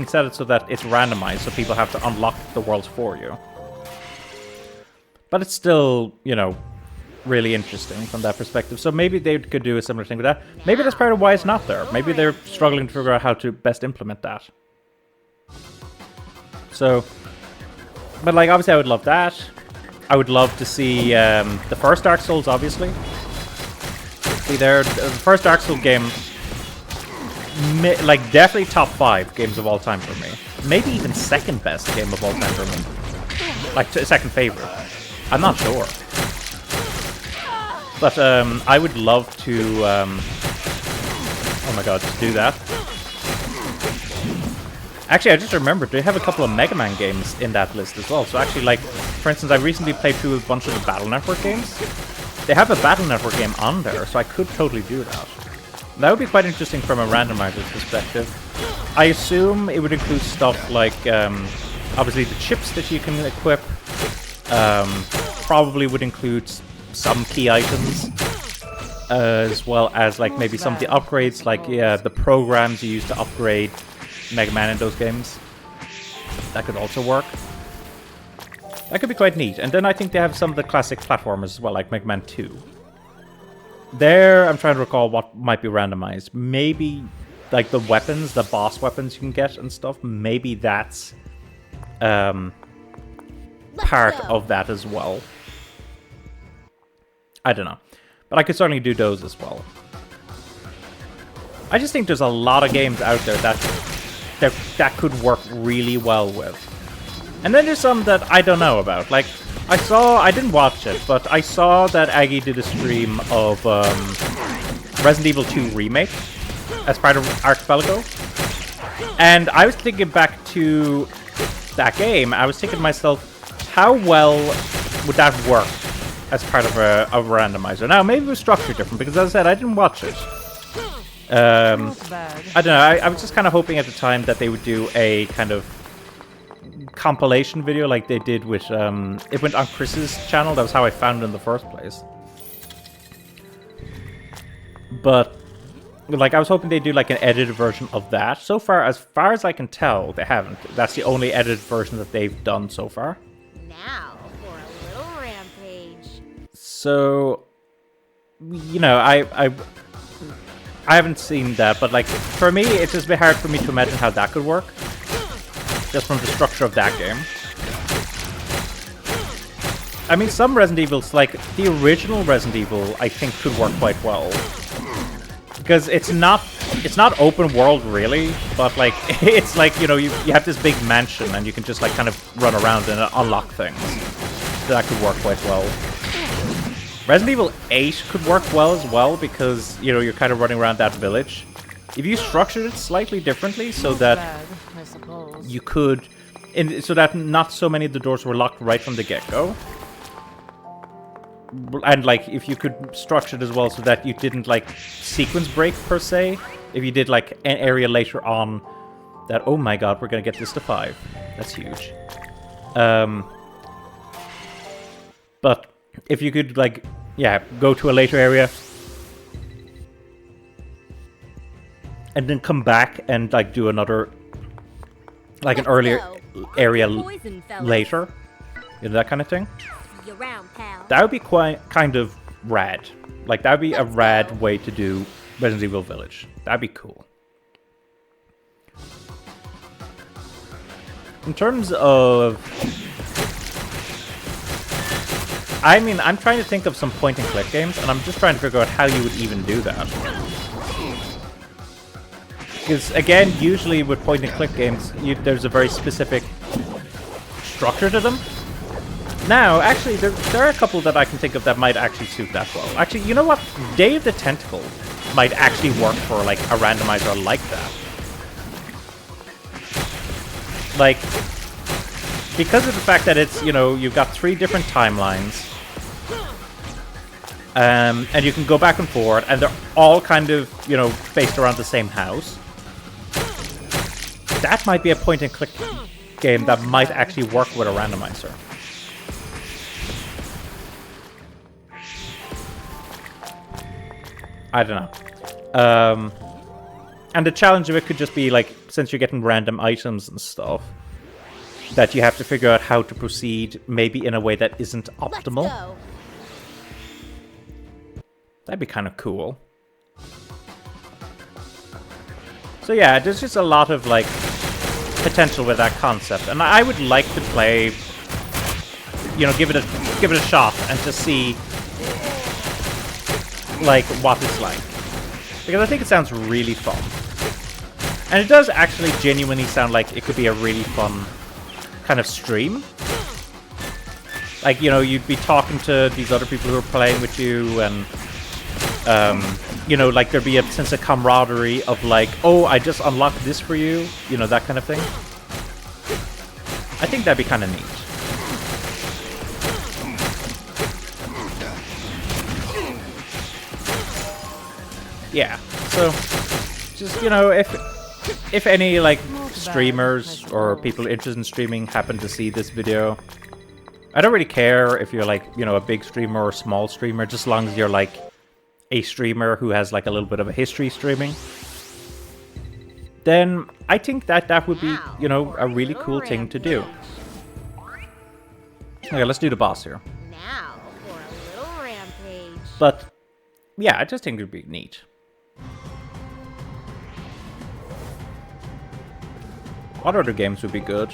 set it so that it's randomized, so people have to unlock the worlds for you. But it's still, you know, really interesting from that perspective. So maybe they could do a similar thing with that. Maybe that's part of why it's not there. Maybe they're struggling to figure out how to best implement that. So, but like, obviously I would love that. I would love to see the first Dark Souls, obviously. See, the first Dark Souls game, like, definitely top 5 games of all time for me. Maybe even second best game of all time for me. Like, second favorite. I'm not sure. But I would love to, oh my god, to do that. Actually, I just remembered, they have a couple of Mega Man games in that list as well. So actually, like, for instance, I recently played through a bunch of the Battle Network games. They have a Battle Network game on there, so I could totally do that. That would be quite interesting from a randomizer's perspective. I assume it would include stuff like, obviously the chips that you can equip. Probably would include some key items. As well as, like, maybe some of the upgrades, like, yeah, the programs you use to upgrade Mega Man in those games. That could also work. That could be quite neat. And then I think they have some of the classic platformers as well, like Mega Man 2. There, I'm trying to recall what might be randomized. Maybe, like, the weapons, the boss weapons you can get and stuff. Maybe that's part of that as well. I don't know. But I could certainly do those as well. I just think there's a lot of games out there that could work really well with. And then there's some that I don't know about. Like, I didn't watch it, but I saw that Aggie did a stream of Resident Evil 2 Remake as part of Archipelago. And I was thinking back to that game, I was thinking to myself, how well would that work as part of a randomizer? Now, maybe it was structured different, because as I said, I didn't watch it. I don't know, I was just kind of hoping at the time that they would do a kind of compilation video like they did with, it went on Chris's channel, that was how I found it in the first place. But Like, I was hoping they'd do, like, an edited version of that. So far as I can tell, they haven't. That's the only edited version that they've done so far. Now for a little rampage. So, you know, I haven't seen that, but, like, for me, it's just a bit hard for me to imagine how that could work. Just from the structure of that game. I mean, some Resident Evils, like, the original Resident Evil, I think could work quite well. Because it's not open world, really, but, like, it's like, you know, you have this big mansion, and you can just, like, kind of run around and unlock things. So that could work quite well. Resident Evil 8 could work well as well, because, you know, you're kind of running around that village. If you structured it slightly differently, so that Bad, I suppose. you could... so that not so many of the doors were locked right from the get-go. And, like, if you could structure it as well so that you didn't, like, sequence break, per se. If you did, like, an area later on that, oh my god, we're gonna get this to 5. That's huge. But if you could, like, yeah, go to a later area and then come back and, like, do another, like, an earlier area Poison, fellas. later. You know, that kind of thing. See you around, pal. That would be quite kind of rad. Like, that would be a rad way to do Resident Evil Village. That'd be cool. In terms of... I mean, I'm trying to think of some point-and-click games, and I'm just trying to figure out how you would even do that. Because, again, usually with point-and-click games, there's a very specific structure to them. Now, actually, there are a couple that I can think of that might actually suit that well. Actually, you know what? Day of the Tentacle might actually work for, like, a randomizer like that. Like, because of the fact that it's, you know, you've got 3 different timelines, and you can go back and forth, and they're all kind of, you know, based around the same house. That might be a point-and-click game that might actually work with a randomizer. I don't know. And the challenge of it could just be, like, since you're getting random items and stuff, that you have to figure out how to proceed, maybe in a way that isn't optimal. Let's go. That'd be kind of cool. So yeah, there's just a lot of, like, potential with that concept, and I would like to play, you know, give it a shot and just see, like, what it's like. Because I think it sounds really fun. And it does actually genuinely sound like it could be a really fun kind of stream. Like, you know, you'd be talking to these other people who are playing with you, and, you know, like, there'd be a sense of camaraderie of, like, oh, I just unlocked this for you, you know, that kind of thing. I think that'd be kind of neat. Yeah, so, just, you know, if any, like, streamers or people interested in streaming happen to see this video, I don't really care if you're, like, you know, a big streamer or a small streamer, just as long as you're, like, a streamer who has, like, a little bit of a history streaming, then I think that would be, you know, a really cool thing to do. Okay, let's do the boss here. Now for a little rampage. But, yeah, I just think it would be neat. What other games would be good?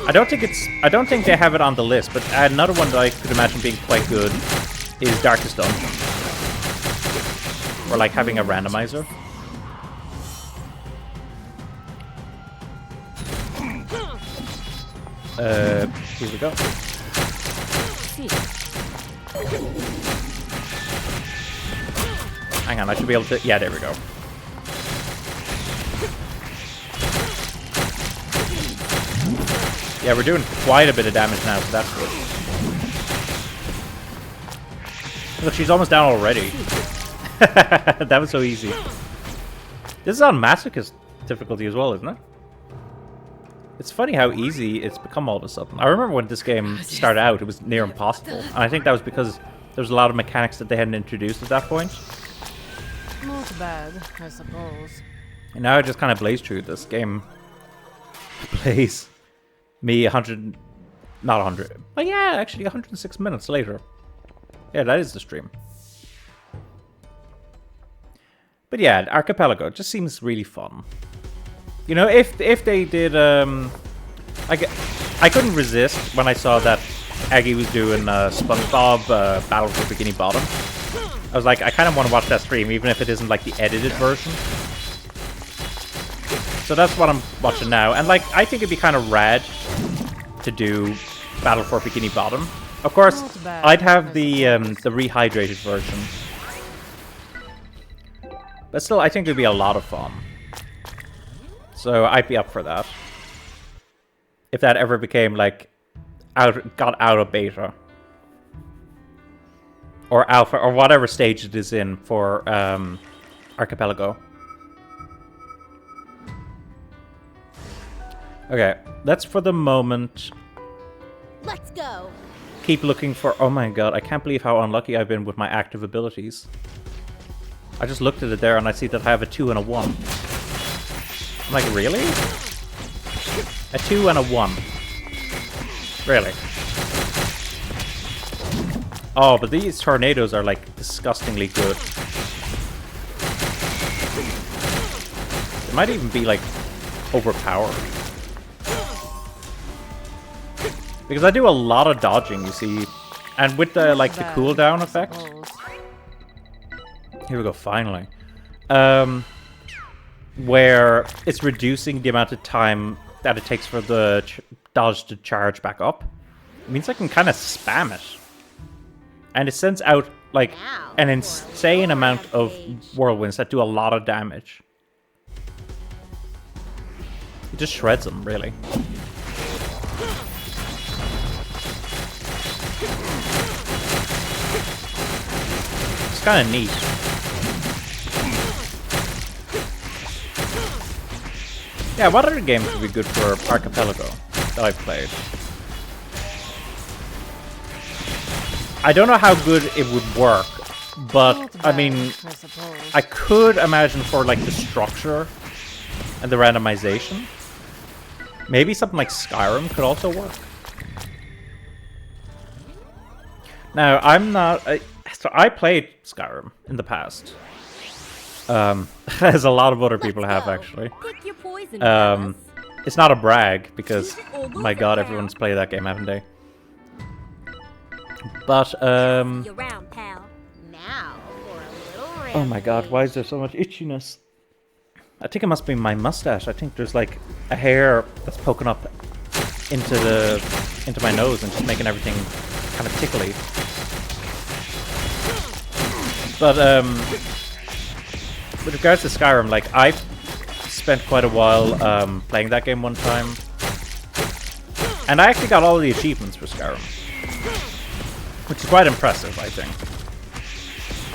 I don't think they have it on the list, but another one that I could imagine being quite good is Darkest Dungeon. Or, like, having a randomizer. Here we go. Hang on, I should be able to... Yeah, there we go. Yeah, we're doing quite a bit of damage now, so that's good. Look, she's almost down already. That was so easy. This is on Masochist difficulty as well, isn't it? It's funny how easy it's become all of a sudden. I remember when this game started out, it was near impossible. And I think that was because There's a lot of mechanics that they hadn't introduced at that point. Not bad, I suppose. And now I just kind of blaze through this game. Plays me 100... Not 100. But yeah, actually 106 minutes later. Yeah, that is the stream. But yeah, Archipelago just seems really fun. You know, if they did... I couldn't resist when I saw that Aggie was doing SpongeBob Battle for Bikini Bottom. I was like, I kind of want to watch that stream, even if it isn't like the edited version. So that's what I'm watching now. And like, I think it'd be kind of rad to do Battle for Bikini Bottom. Of course, I'd have the rehydrated version. But still, I think it'd be a lot of fun. So I'd be up for that. If that ever became like got out of beta or alpha or whatever stage it is in for Archipelago. Okay, let's for the moment Let's go. keep looking for... Oh my god, I can't believe how unlucky I've been with my active abilities. I just looked at it there and I see that I have a 2 and a 1. I'm like, really? A 2 and a 1. Really? Oh, but these tornadoes are like disgustingly good. They might even be like overpowered. Because I do a lot of dodging, you see. And with the like the cooldown effect. Here we go, finally. Where it's reducing the amount of time that it takes for the dodge to charge back up. It means I can kind of spam it. And it sends out like an insane amount of whirlwinds that do a lot of damage. It just shreds them, really. It's kind of neat. Yeah, what other games would be good for Archipelago that I've played? I don't know how good it would work, but I mean, I could imagine for like the structure and the randomization. Maybe something like Skyrim could also work. Now, I'm not... So I played Skyrim in the past. As a lot of other people have, actually. Pick your poison, fellas. It's not a brag, because, my god, everyone's played that game, haven't they? But, You're round, pal. Now for a little oh my god, why is there so much itchiness? I think it must be my mustache. I think there's like a hair that's poking up into my nose and just making everything kind of tickly. But with regards to Skyrim, like I've spent quite a while playing that game one time, and I actually got all of the achievements for Skyrim, which is quite impressive, I think.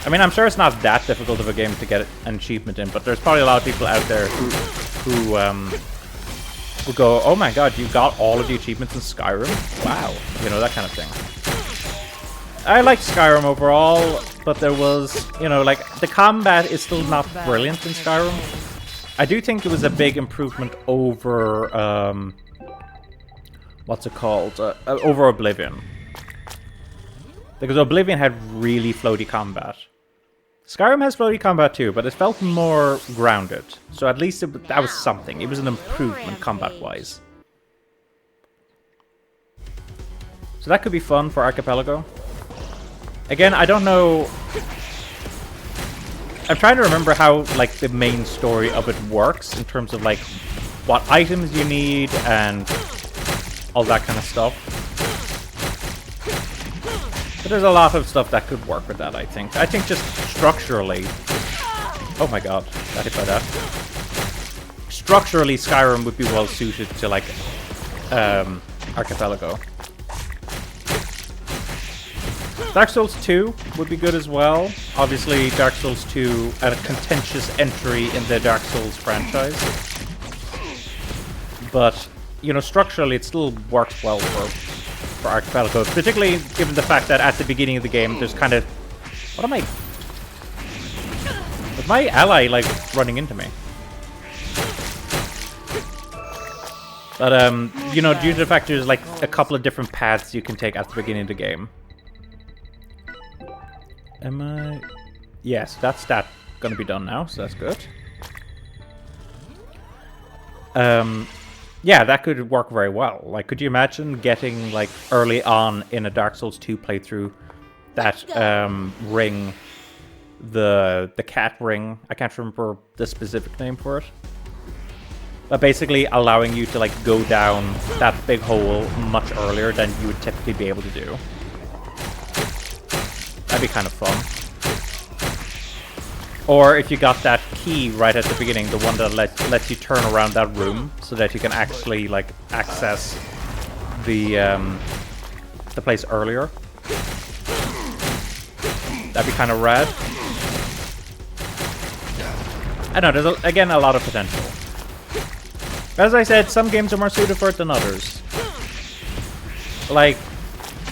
I mean, I'm sure it's not that difficult of a game to get an achievement in, but there's probably a lot of people out there who will go, oh my god, you got all of the achievements in Skyrim? Wow. You know, that kind of thing. I liked Skyrim overall, but there was, you know, like, the combat is still not brilliant in Skyrim. I do think it was a big improvement over, what's it called? Over Oblivion. Because Oblivion had really floaty combat. Skyrim has floaty combat too, but it felt more grounded. So at least that was something. It was an improvement combat-wise. So that could be fun for Archipelago. Again, I don't know... I'm trying to remember how, like, the main story of it works in terms of, like, what items you need and all that kind of stuff. But there's a lot of stuff that could work with that, I think. I think just structurally... Oh my god, got hit by that. Structurally, Skyrim would be well suited to, like, Archipelago. Dark Souls 2 would be good as well. Obviously, Dark Souls 2, a contentious entry in the Dark Souls franchise. But, you know, structurally it still works well for for Archipelago, particularly given the fact that at the beginning of the game, there's kind of... What am I... Is my ally, like, running into me? But, you know, due to the fact there's, like, a couple of different paths you can take at the beginning of the game. Am I... Yes, that's that gonna be done now, so that's good. Yeah, that could work very well. Like, could you imagine getting, like, early on in a Dark Souls 2 playthrough that, ring, the cat ring, I can't remember the specific name for it, but basically allowing you to, like, go down that big hole much earlier than you would typically be able to do. That'd be kind of fun. Or if you got that key right at the beginning, the one that lets you turn around that room so that you can actually, like, access the place earlier. That'd be kind of rad. I know, there's, again, a lot of potential. As I said, some games are more suited for it than others. Like,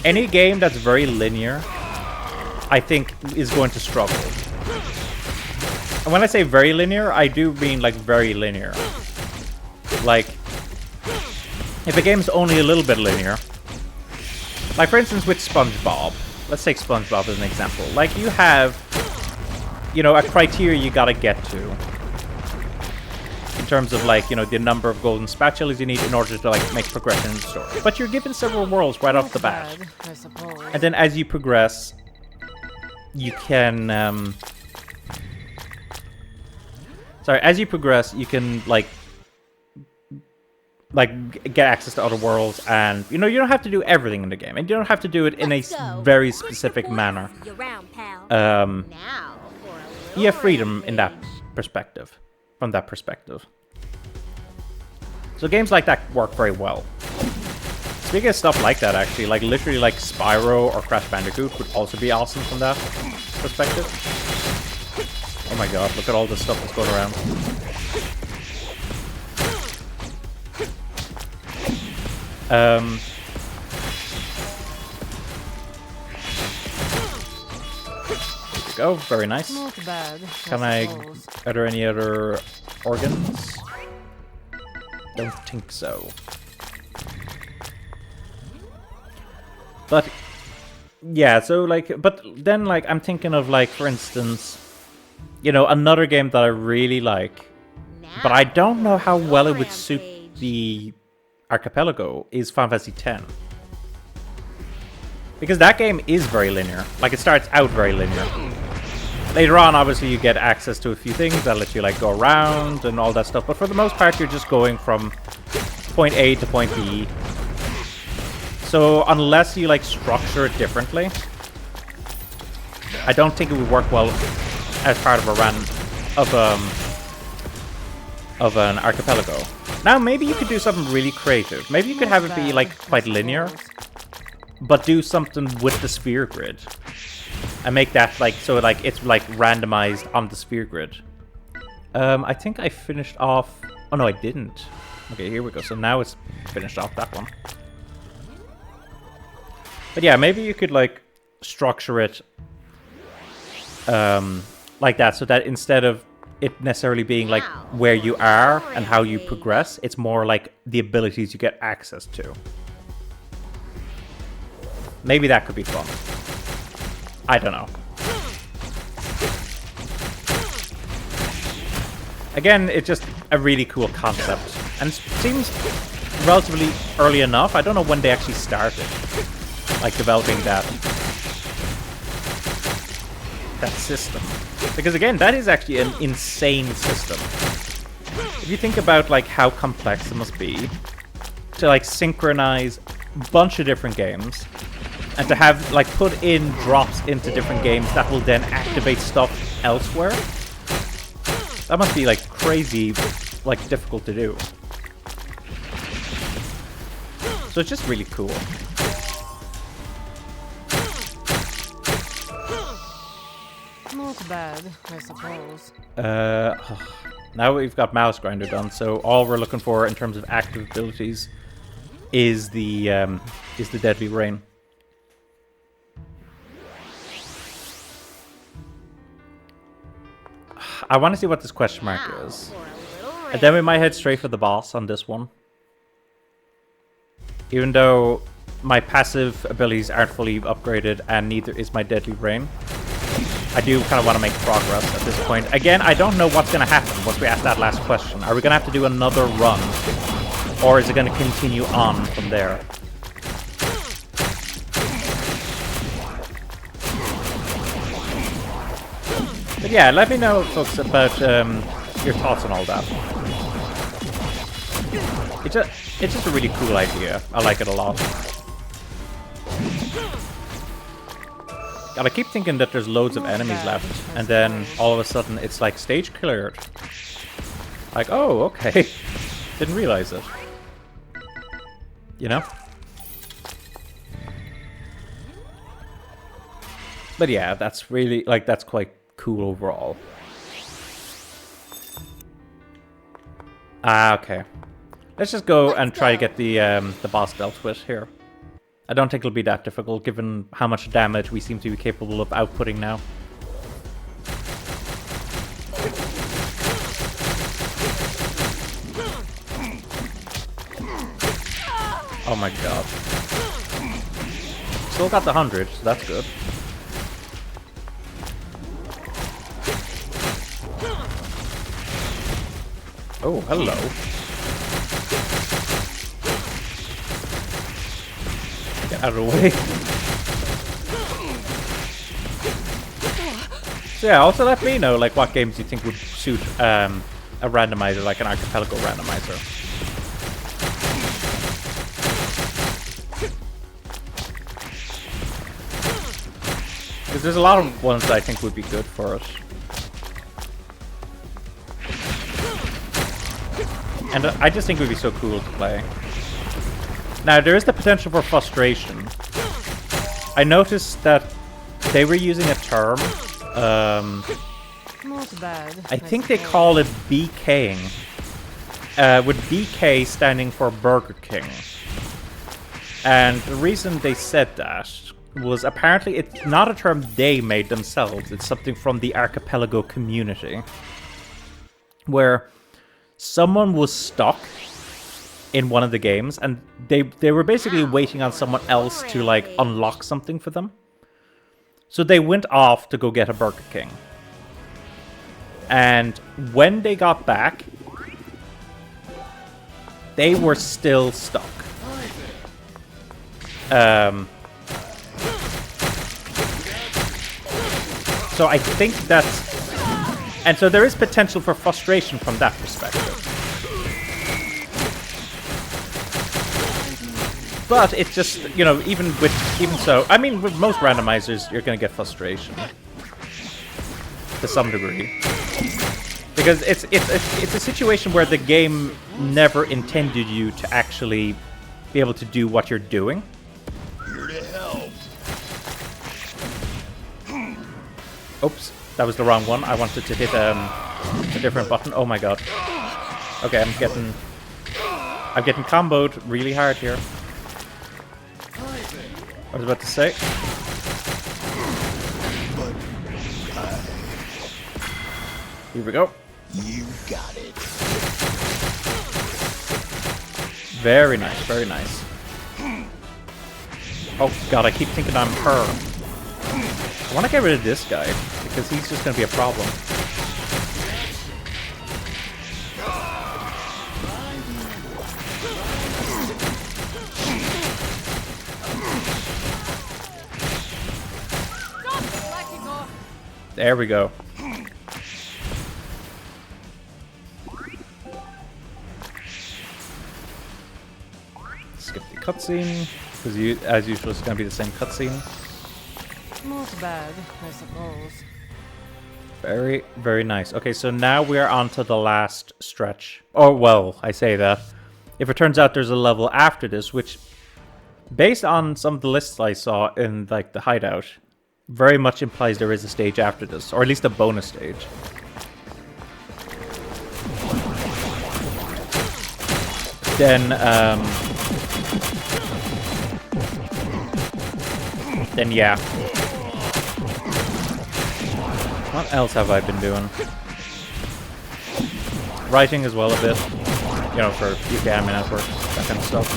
any game that's very linear, I think, is going to struggle. And when I say very linear, I do mean, like, very linear. Like, if a game's only a little bit linear, like, for instance, with SpongeBob. Let's take SpongeBob as an example. Like, you have, you know, a criteria you gotta get to. In terms of, like, you know, the number of golden spatulas you need in order to, like, make progression in the story. But you're given several worlds right off the bat. I suppose. And then as you progress, you can, as you progress, you can, like, get access to other worlds, and, you know, you don't have to do everything in the game, and you don't have to do it in a very specific manner. Now You have freedom in that perspective, from that perspective. So games like that work very well. Speaking of stuff like that, actually, like, literally, like, Spyro or Crash Bandicoot would also be awesome from that perspective. Oh my god, look at all the stuff that's going around. There we go, very nice. Not bad. Can are there any other organs? Don't think so. But, yeah, so, like, but then, like, I'm thinking of, like, for instance, you know, another game that I really like, but I don't know how well it would suit the Archipelago, is Final Fantasy X. Because that game is very linear. Like, it starts out very linear. Later on, obviously, you get access to a few things that let you, like, go around and all that stuff. But for the most part, you're just going from point A to point B. So, unless you, like, structure it differently, I don't think it would work well as part of an archipelago. Now, maybe you could do something really creative. Maybe you could have it be, like, quite linear, but do something with the sphere grid. And make that, like, so, like, it's, like, randomized on the sphere grid. I think I finished off... Oh, no, I didn't. Okay, here we go. So now it's finished off that one. But yeah, maybe you could, like, structure it like that, so that instead of it necessarily being, like, where you are and how you progress, it's more like the abilities you get access to. Maybe that could be fun. I don't know. Again, it's just a really cool concept. And it seems relatively early enough. I don't know when they actually started, like, developing that system. Because again, that is actually an insane system. If you think about, like, how complex it must be to, like, synchronize a bunch of different games and to have, like, put in drops into different games that will then activate stuff elsewhere. That must be, like, crazy, like, difficult to do. So it's just really cool. Not bad, I suppose. Now we've got Mouse Grinder done, so all we're looking for in terms of active abilities is the deadly rain. I want to see what this question mark is. And then we might head straight for the boss on this one. Even though my passive abilities aren't fully upgraded and neither is my deadly rain, I do kind of want to make progress at this point. Again, I don't know what's going to happen once we ask that last question. Are we going to have to do another run? Or is it going to continue on from there? But yeah, let me know, folks, about your thoughts on all that. It's just a really cool idea. I like it a lot. God, I keep thinking that there's loads of enemies left, and then all of a sudden it's like stage cleared. Like, oh, okay. Didn't realize it. You know? But yeah, that's really, like, that's quite cool overall. Ah, okay. Let's just go and try to get the boss dealt with here. I don't think it'll be that difficult, given how much damage we seem to be capable of outputting now. Oh my god. Still got the 100, so that's good. Oh, hello. Get out of the way. So yeah, also let me know like what games you think would suit a randomizer, like an archipelago randomizer. Because there's a lot of ones that I think would be good for it. And I just think it would be so cool to play. Now, there is the potential for frustration. I noticed that they were using a term. Not bad. I think they call it BKing. With BK standing for Burger King. And the reason they said that was apparently it's not a term they made themselves. It's something from the archipelago community. Where someone was stuck in one of the games, and they were basically waiting on someone else to like unlock something for them. So they went off to go get a Burger King. And when they got back, they were still stuck. So I think that's... And so there is potential for frustration from that perspective. But it's just, you know, even so, I mean, with most randomizers, you're going to get frustration. To some degree. Because it's a situation where the game never intended you to actually be able to do what you're doing. Here to help. Oops, that was the wrong one. I wanted to hit a different button. Oh my god. Okay, I'm getting comboed really hard here. I was about to say. Here we go. You got it. Very nice, very nice. Oh god, I keep thinking I'm her. I want to get rid of this guy, because he's just going to be a problem. There we go. Skip the cutscene, because as usual it's going to be the same cutscene. Not bad, I suppose. Very, very nice. Okay, so now we're on to the last stretch. Or, well, I say that. If it turns out there's a level after this, which, based on some of the lists I saw in, like, the hideout, very much implies there is a stage after this, or at least a bonus stage. Then, then yeah. What else have I been doing? Writing as well a bit. You know, for UK Anime Network, that kind of stuff.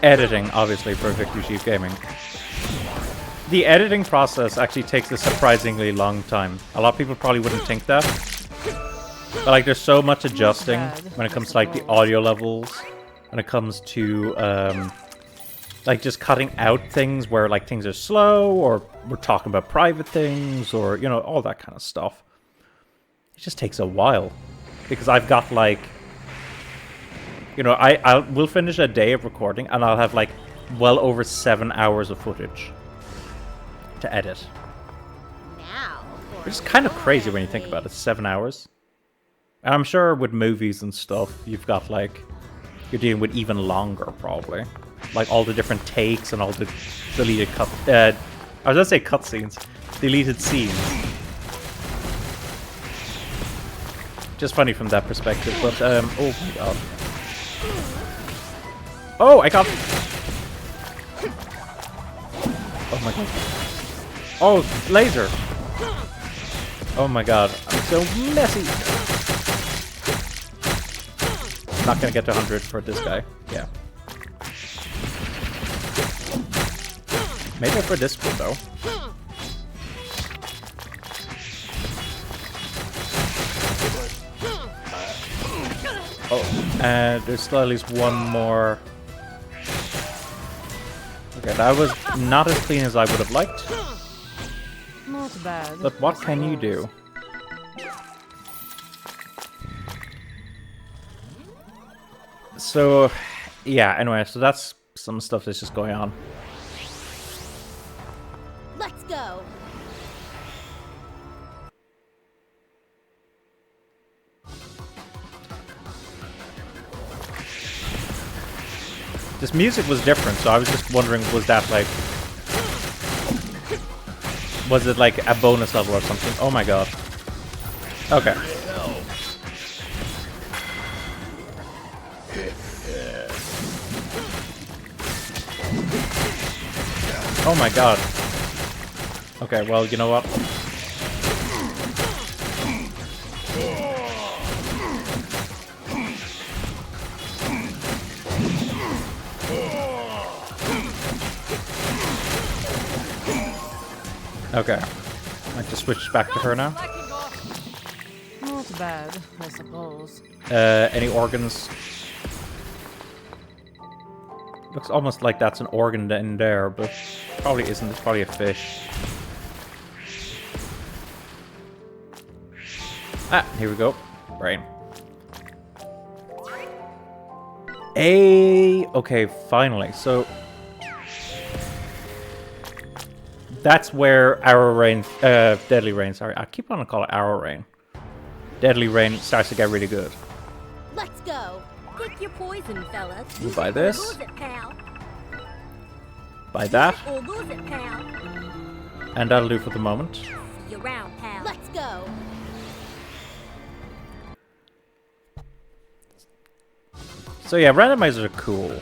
Editing, obviously, for Victor Chief Gaming. The editing process actually takes a surprisingly long time. A lot of people probably wouldn't think that. But like, there's so much adjusting when it comes to like the audio levels, when it comes to like just cutting out things where like things are slow, or we're talking about private things, or you know, all that kind of stuff. It just takes a while because I've got like, you know, we'll finish a day of recording and I'll have like well over 7 hours of footage to edit. Now, Which is kind of crazy when you think about it. 7 hours. And I'm sure with movies and stuff, you've got like, you're dealing with even longer probably. Like all the different takes and all the deleted I was gonna say cutscenes, deleted scenes. Just funny from that perspective, but oh my god. Oh, I got. Oh my god. Oh, laser. Oh my god, I'm so messy. Not gonna get to 100 for this guy. Yeah. Maybe for this one though. Oh, and there's still at least one more. Okay, that was not as clean as I would have liked. Not bad. But what can you do? So, yeah, anyway, so that's some stuff that's just going on. let's go. This music was different, so I was just wondering, was that like... Was it like a bonus level or something? Oh my god. Okay. Oh my god. Okay, well, you know what? Okay. I have to switch back to her now. Not bad, I suppose. Any organs? Looks almost like that's an organ in there, but probably isn't. It's probably a fish. Ah, here we go. Brain. Okay, finally. So that's where Arrow Rain, Deadly Rain, sorry. I keep on calling it Arrow Rain. Deadly Rain starts to get really good. Let's go. Pick your poison, fellas. You buy this. Lose it, pal. Buy that. Or lose it, pal. And that'll do for the moment. See you around, pal. Let's go. So yeah, randomizers are cool.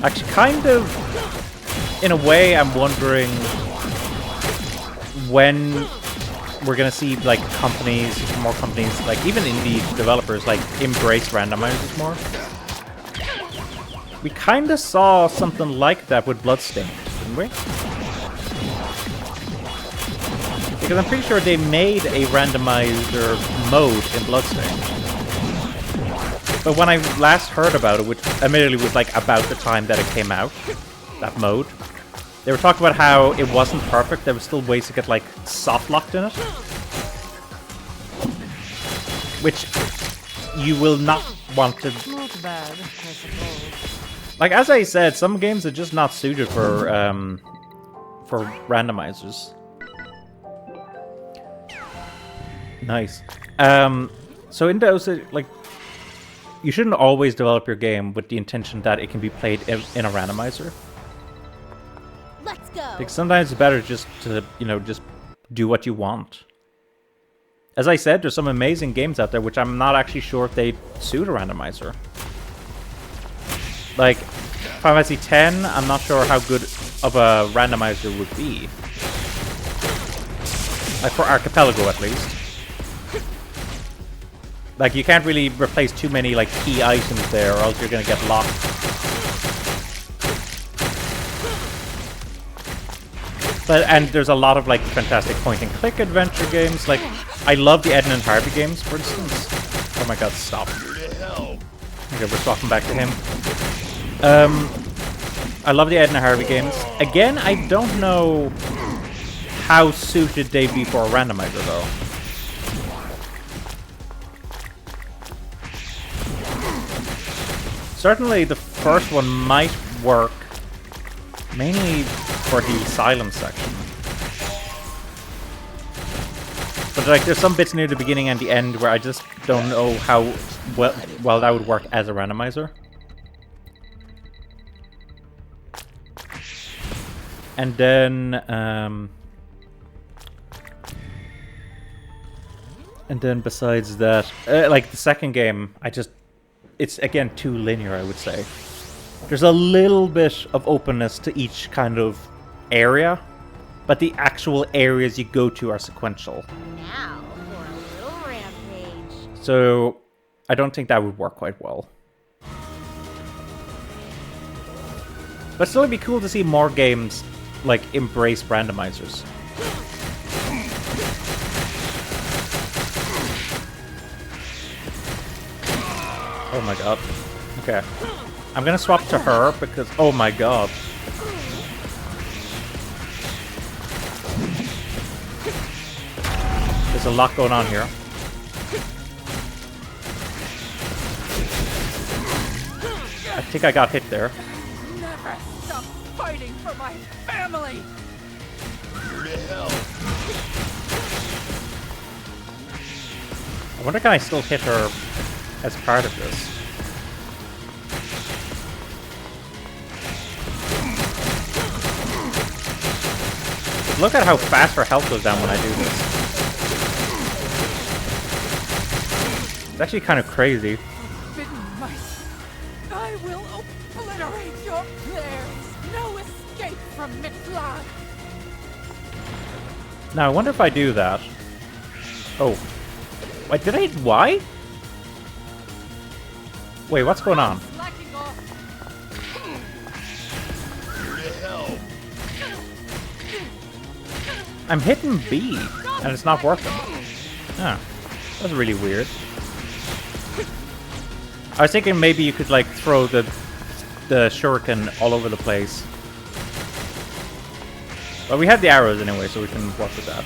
Actually, kind of, in a way, I'm wondering when we're gonna see like more companies, like even indie developers, like embrace randomizers more. We kind of saw something like that with Bloodstained, didn't we? Because I'm pretty sure they made a randomizer mode in Bloodstained. But when I last heard about it, which admittedly was like about the time that it came out, that mode, they were talking about how it wasn't perfect. There were still ways to get like soft locked in it, which you will not want to. Not bad, I suppose. Like as I said, some games are just not suited for randomizers. Nice. So in those like. You shouldn't always develop your game with the intention that it can be played in a randomizer. Let's go. Because sometimes it's better just to, you know, just do what you want. As I said, there's some amazing games out there which I'm not actually sure if they suit a randomizer. Like, Final Fantasy X, I'm not sure how good of a randomizer would be. Like, for Archipelago, at least. Like, you can't really replace too many, like, key items there, or else you're gonna get lost. And there's a lot of, like, fantastic point-and-click adventure games. Like, I love the Eden and Harvey games, for instance. Oh my god, stop. Okay, we're swapping back to him. I love the Eden and Harvey games. Again, I don't know how suited they'd be for a randomizer, though. Certainly, the first one might work, mainly for the silence section. But like, there's some bits near the beginning and the end where I just don't know how well that would work as a randomizer. And then besides that, like the second game, it's again too linear, I would say. There's a little bit of openness to each kind of area, but the actual areas you go to are sequential. Now for a little rampage. So I don't think that would work quite well. But still, it'd be cool to see more games like embrace randomizers. Oh my god. Okay. I'm gonna swap to her because... Oh my god. There's a lot going on here. I think I got hit there. Never stop fighting for my family. Here to help. I wonder, can I still hit her as part of this? Look at how fast her health goes down when I do this. It's actually kind of crazy. Forbidden mice. I will obliterate your plans. No escape from McFly. Now, I wonder if I do that. Oh. Wait, did I... Why? Wait, what's going on? Slacking off. Here to help. I'm hitting B, and it's not working. Ah, that's really weird. I was thinking maybe you could, like, throw the shuriken all over the place. But we have the arrows anyway, so we can work with that.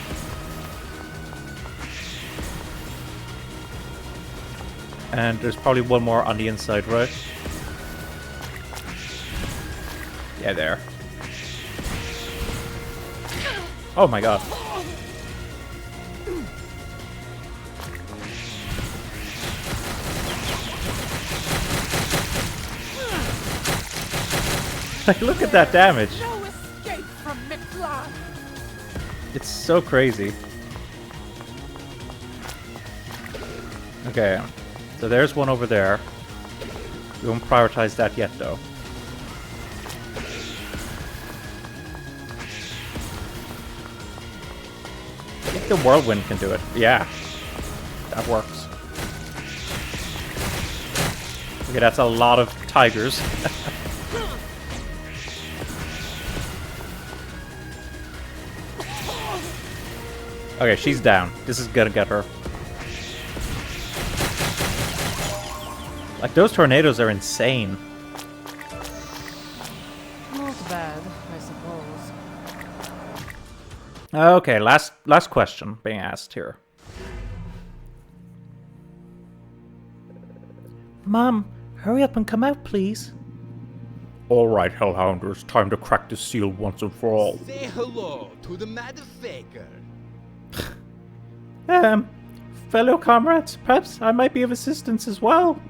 And there's probably one more on the inside, right? Yeah, there. Oh my god. Like, look at that damage. No escape from McFly. It's so crazy. Okay, so there's one over there. We won't prioritize that yet, though. I think the whirlwind can do it. Yeah, that works. Okay, that's a lot of tigers. Okay, she's down. This is gonna get her. Like, those tornadoes are insane. Not bad, I suppose. Okay, last question being asked here. Mom, hurry up and come out, please. Alright, Hellhounders, time to crack the seal once and for all. Say hello to the motherfucker. Fellow comrades, perhaps I might be of assistance as well.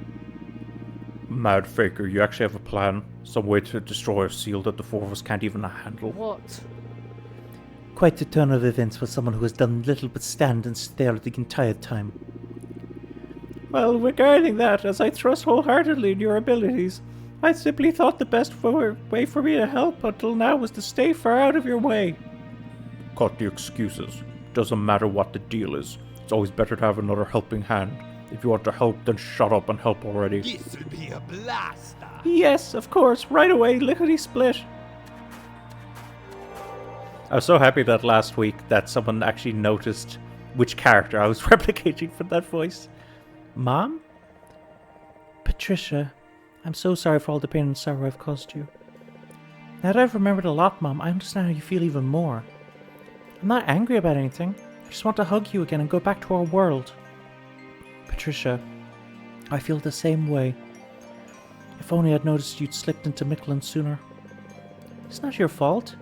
Mad Faker, you actually have a plan? Some way to destroy a seal that the four of us can't even handle? What? Quite a turn of events for someone who has done little but stand and stare the entire time. Well, regarding that, as I trust wholeheartedly in your abilities, I simply thought the best way for me to help until now was to stay far out of your way. Cut the excuses. Doesn't matter what the deal is. It's always better to have another helping hand. If you want to help, then shut up and help already. This'll be a blast. Yes, of course. Right away, lickety-split. I was so happy that last week that someone actually noticed which character I was replicating for that voice. Mom? Patricia, I'm so sorry for all the pain and sorrow I've caused you. Now that I've remembered a lot, Mom, I understand how you feel even more. I'm not angry about anything. I just want to hug you again and go back to our world. Patricia, I feel the same way. If only I'd noticed you'd slipped into Micklin sooner. It's not your fault.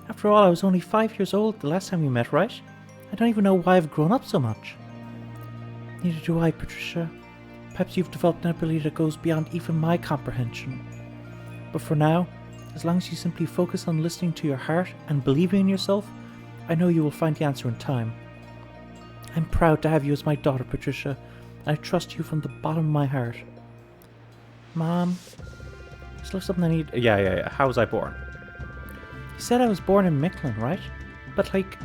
After all, I was only 5 years old the last time we met, right? I don't even know why I've grown up so much. Neither do I, Patricia. Perhaps you've developed an ability that goes beyond even my comprehension. But for now, as long as you simply focus on listening to your heart and believing in yourself, I know you will find the answer in time. I'm proud to have you as my daughter, Patricia, and I trust you from the bottom of my heart. Mom, still something I need... Yeah. How was I born? You said I was born in Micklin, right? But, like,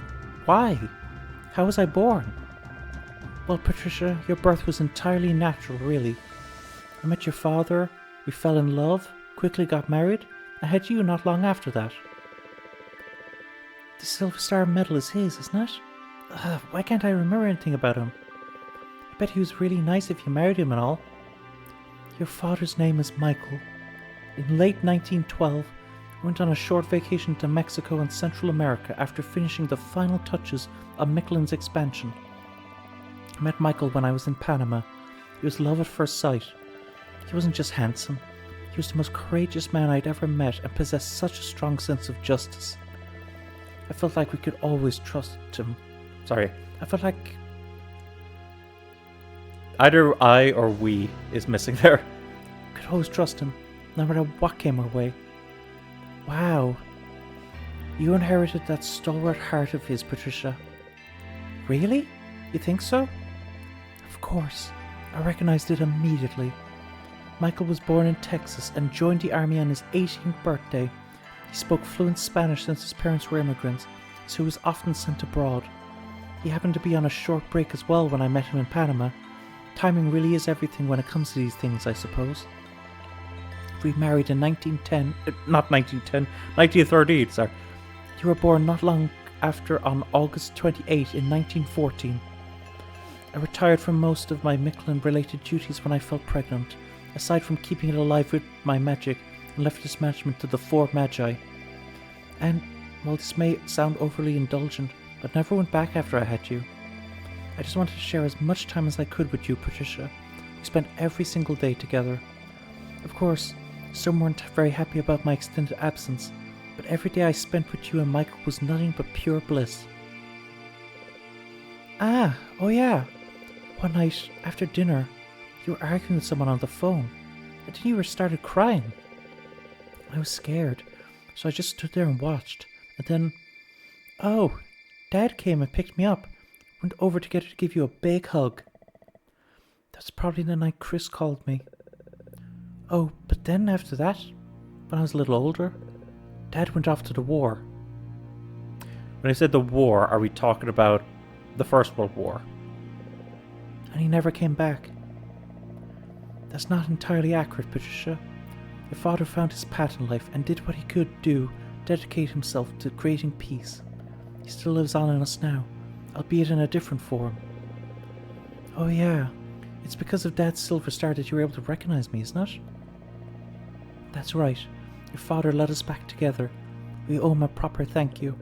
why? How was I born? Well, Patricia, your birth was entirely natural, really. I met your father, we fell in love, quickly got married, and had you not long after that. The Silver Star medal is his, isn't it? Why can't I remember anything about him? I bet he was really nice if you married him and all. Your father's name is Michael. In late 1912, I went on a short vacation to Mexico and Central America after finishing the final touches of Micklin's expansion. I met Michael when I was in Panama. He was love at first sight. He wasn't just handsome. He was the most courageous man I'd ever met and possessed such a strong sense of justice. I felt like we could always trust him. I felt like... Either I or we is missing there. We could always trust him, no matter what came our way. Wow. You inherited that stalwart heart of his, Patricia. Really? You think so? Of course. I recognized it immediately. Michael was born in Texas and joined the army on his 18th birthday. He spoke fluent Spanish since his parents were immigrants, so he was often sent abroad. He happened to be on a short break as well when I met him in Panama. Timing really is everything when it comes to these things, I suppose. We married in 1913, sorry. You were born not long after on August 28 in 1914. I retired from most of my Micklin-related duties when I fell pregnant, aside from keeping it alive with my magic, and left its management to the four magi. And, while this may sound overly indulgent, but never went back after I had you. I just wanted to share as much time as I could with you, Patricia. We spent every single day together. Of course, some weren't very happy about my extended absence, but every day I spent with you and Michael was nothing but pure bliss. Oh yeah. One night, after dinner, you were arguing with someone on the phone, and then you started crying. I was scared, so I just stood there and watched, and then... Oh, Dad came and picked me up, went over together to give you a big hug. That's probably the night Chris called me. Oh, but then after that, when I was a little older, Dad went off to the war. When I said the war, are we talking about the First World War? And he never came back. That's not entirely accurate, Patricia. Your father found his path in life and did what he could do to dedicate himself to creating peace. He still lives on in us now, albeit in a different form. Oh yeah, it's because of Dad's Silver Star that you were able to recognize me, isn't it? That's right. Your father led us back together. We owe him a proper thank you.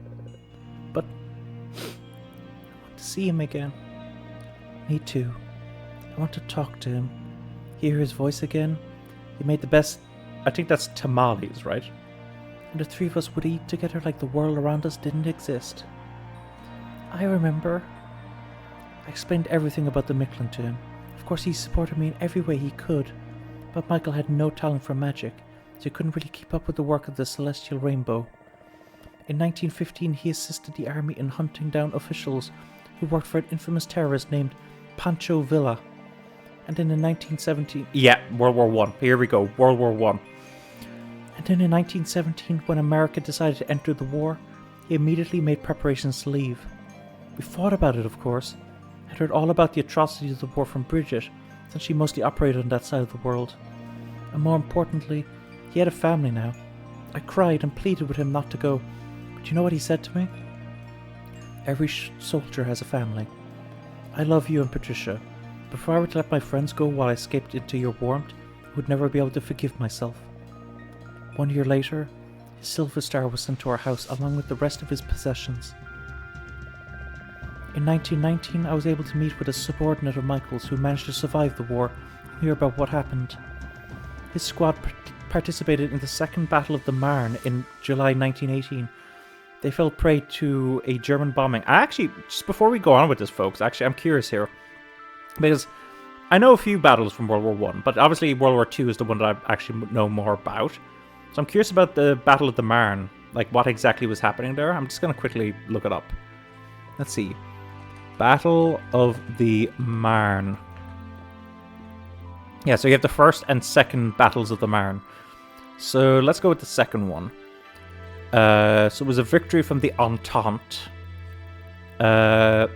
But I want to see him again. Me too. I want to talk to him. Hear his voice again. He made the best... I think that's tamales, right? And the three of us would eat together like the world around us didn't exist. I remember. I explained everything about the Micklin to him. Of course he supported me in every way he could. But Michael had no talent for magic, so he couldn't really keep up with the work of the Celestial Rainbow. In 1915, he assisted the army in hunting down officials who worked for an infamous terrorist named Pancho Villa. And then in 1917... Yeah, World War One. Here we go, World War One. And then in 1917, when America decided to enter the war, he immediately made preparations to leave. We fought about it, of course. I'd heard all about the atrocities of the war from Bridget, since she mostly operated on that side of the world. And more importantly, he had a family now. I cried and pleaded with him not to go, but you know what he said to me? Every soldier has a family. I love you and Patricia, but if I were to let my friends go while I escaped into your warmth, I would never be able to forgive myself. 1 year later, his silver star was sent to our house along with the rest of his possessions. In 1919, I was able to meet with a subordinate of Michael's who managed to survive the war and hear about what happened. His squad participated in the Second Battle of the Marne in July 1918. They fell prey to a German bombing. Actually, just before we go on with this, folks, I'm curious here. Because I know a few battles from World War One, but obviously World War Two is the one that I actually know more about. So I'm curious about the Battle of the Marne, like what exactly was happening there. I'm just going to quickly look it up. Let's see. Battle of the Marne. Yeah, so you have the first and second battles of the Marne. So let's go with the second one. So it was a victory from the Entente. The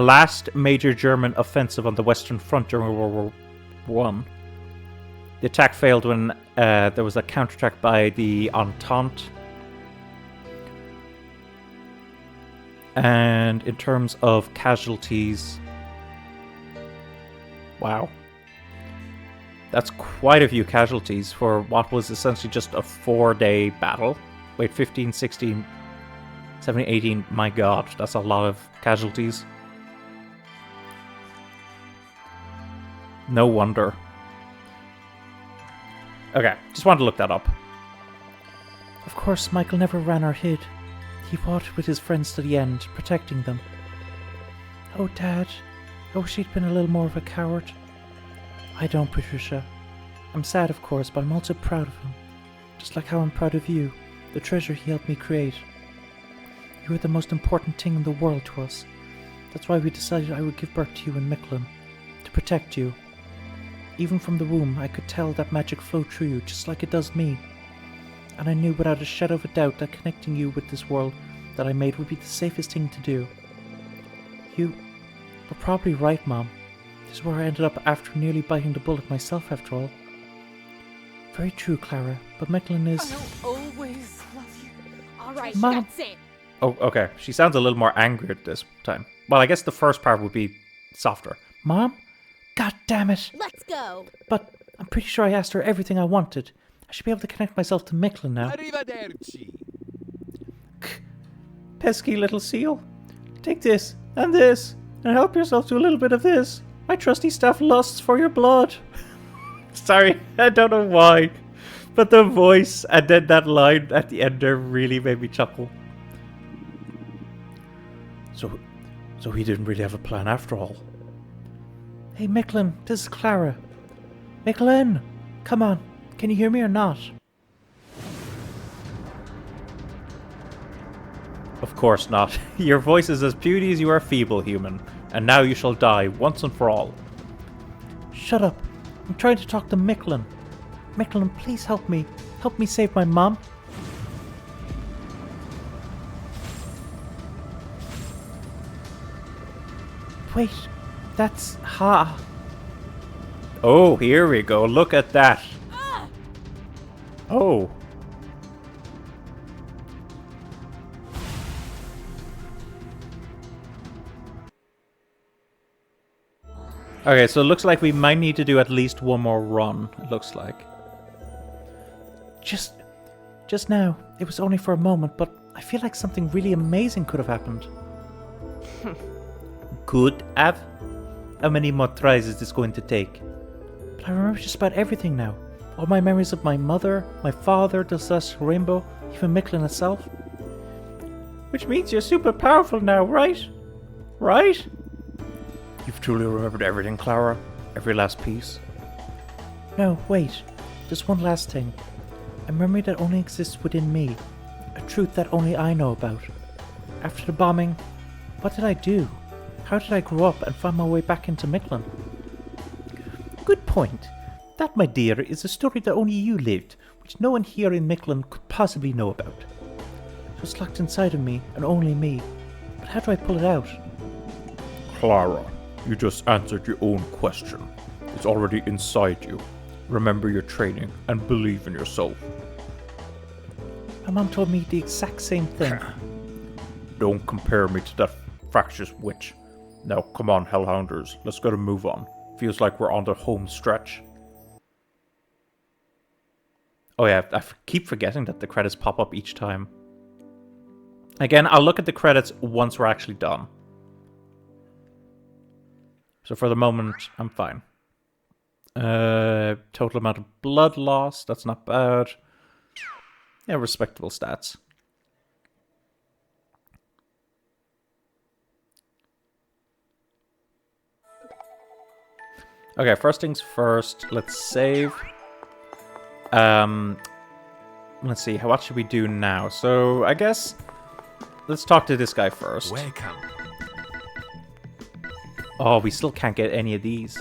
last major German offensive on the Western Front during World War One. The attack failed when there was a counterattack by the Entente. And in terms of casualties... Wow. That's quite a few casualties for what was essentially just a 4-day battle. Wait, 15, 16, 17, 18. My god, that's a lot of casualties. No wonder. Okay, just wanted to look that up. Of course, Michael never ran or hid. He fought with his friends to the end, protecting them. Oh, Dad, I wish he'd been a little more of a coward. I don't, Patricia. I'm sad, of course, but I'm also proud of him. Just like how I'm proud of you, the treasure he helped me create. You are the most important thing in the world to us. That's why we decided I would give birth to you in Micklin, to protect you. Even from the womb, I could tell that magic flowed through you, just like it does me. And I knew without a shadow of a doubt that connecting you with this world that I made would be the safest thing to do. You were probably right, Mom. This is where I ended up after nearly biting the bullet myself, after all. Very true, Clara, but Micklin is... I'll always love you. All right, Mom. that's it. Oh, okay. She sounds a little more angry at this time. Well, I guess the first part would be softer. Mom? God damn it! Let's go. But I'm pretty sure I asked her everything I wanted. I should be able to connect myself to Micklin now. Arrivederci. Pesky little seal. Take this, and help yourself to a little bit of this. My trusty staff lusts for your blood. Sorry, I don't know why. But the voice and then that line at the end there really made me chuckle. So he didn't really have a plan after all. Hey Micklin, this is Clara. Micklin, come on. Can you hear me or not? Of course not. Your voice is as puny as you are feeble, human. And now you shall die, once and for all. Shut up. I'm trying to talk to Micklin. Micklin, please help me. Help me save my mom. Wait, that's Ha. Oh, here we go. Look at that. Oh. Okay, so it looks like we might need to do at least one more run, it looks like. Just now, it was only for a moment, but I feel like something really amazing could have happened. Could have? How many more tries is this going to take? But I remember just about everything now. All my memories of my mother, my father, the Celestial Rainbow, even Micklin itself. Which means you're super powerful now, right? Right? You've truly remembered everything, Clara? Every last piece? No, wait. There's one last thing. A memory that only exists within me. A A truth that only I know about. After the bombing, what did I do? How did I grow up and find my way back into Mictlan? Good point. That, my dear, is a story that only you lived, which no one here in Mictlan could possibly know about. It was locked inside of me, and only me. But how do I pull it out? Clara, you just answered your own question. It's already inside you. Remember your training and believe in yourself. My mom told me the exact same thing. Don't compare me to that fractious witch. Now, come on, Hellhounders, let's get a move on. Feels like we're on the home stretch. Oh yeah, I keep forgetting that the credits pop up each time. Again, I'll look at the credits once we're actually done. So for the moment, I'm fine. Total amount of blood loss, that's not bad. Yeah, respectable stats. Okay, first things first, let's save. Let's see, what should we do now? So, I guess, let's talk to this guy first. Welcome. Oh, we still can't get any of these.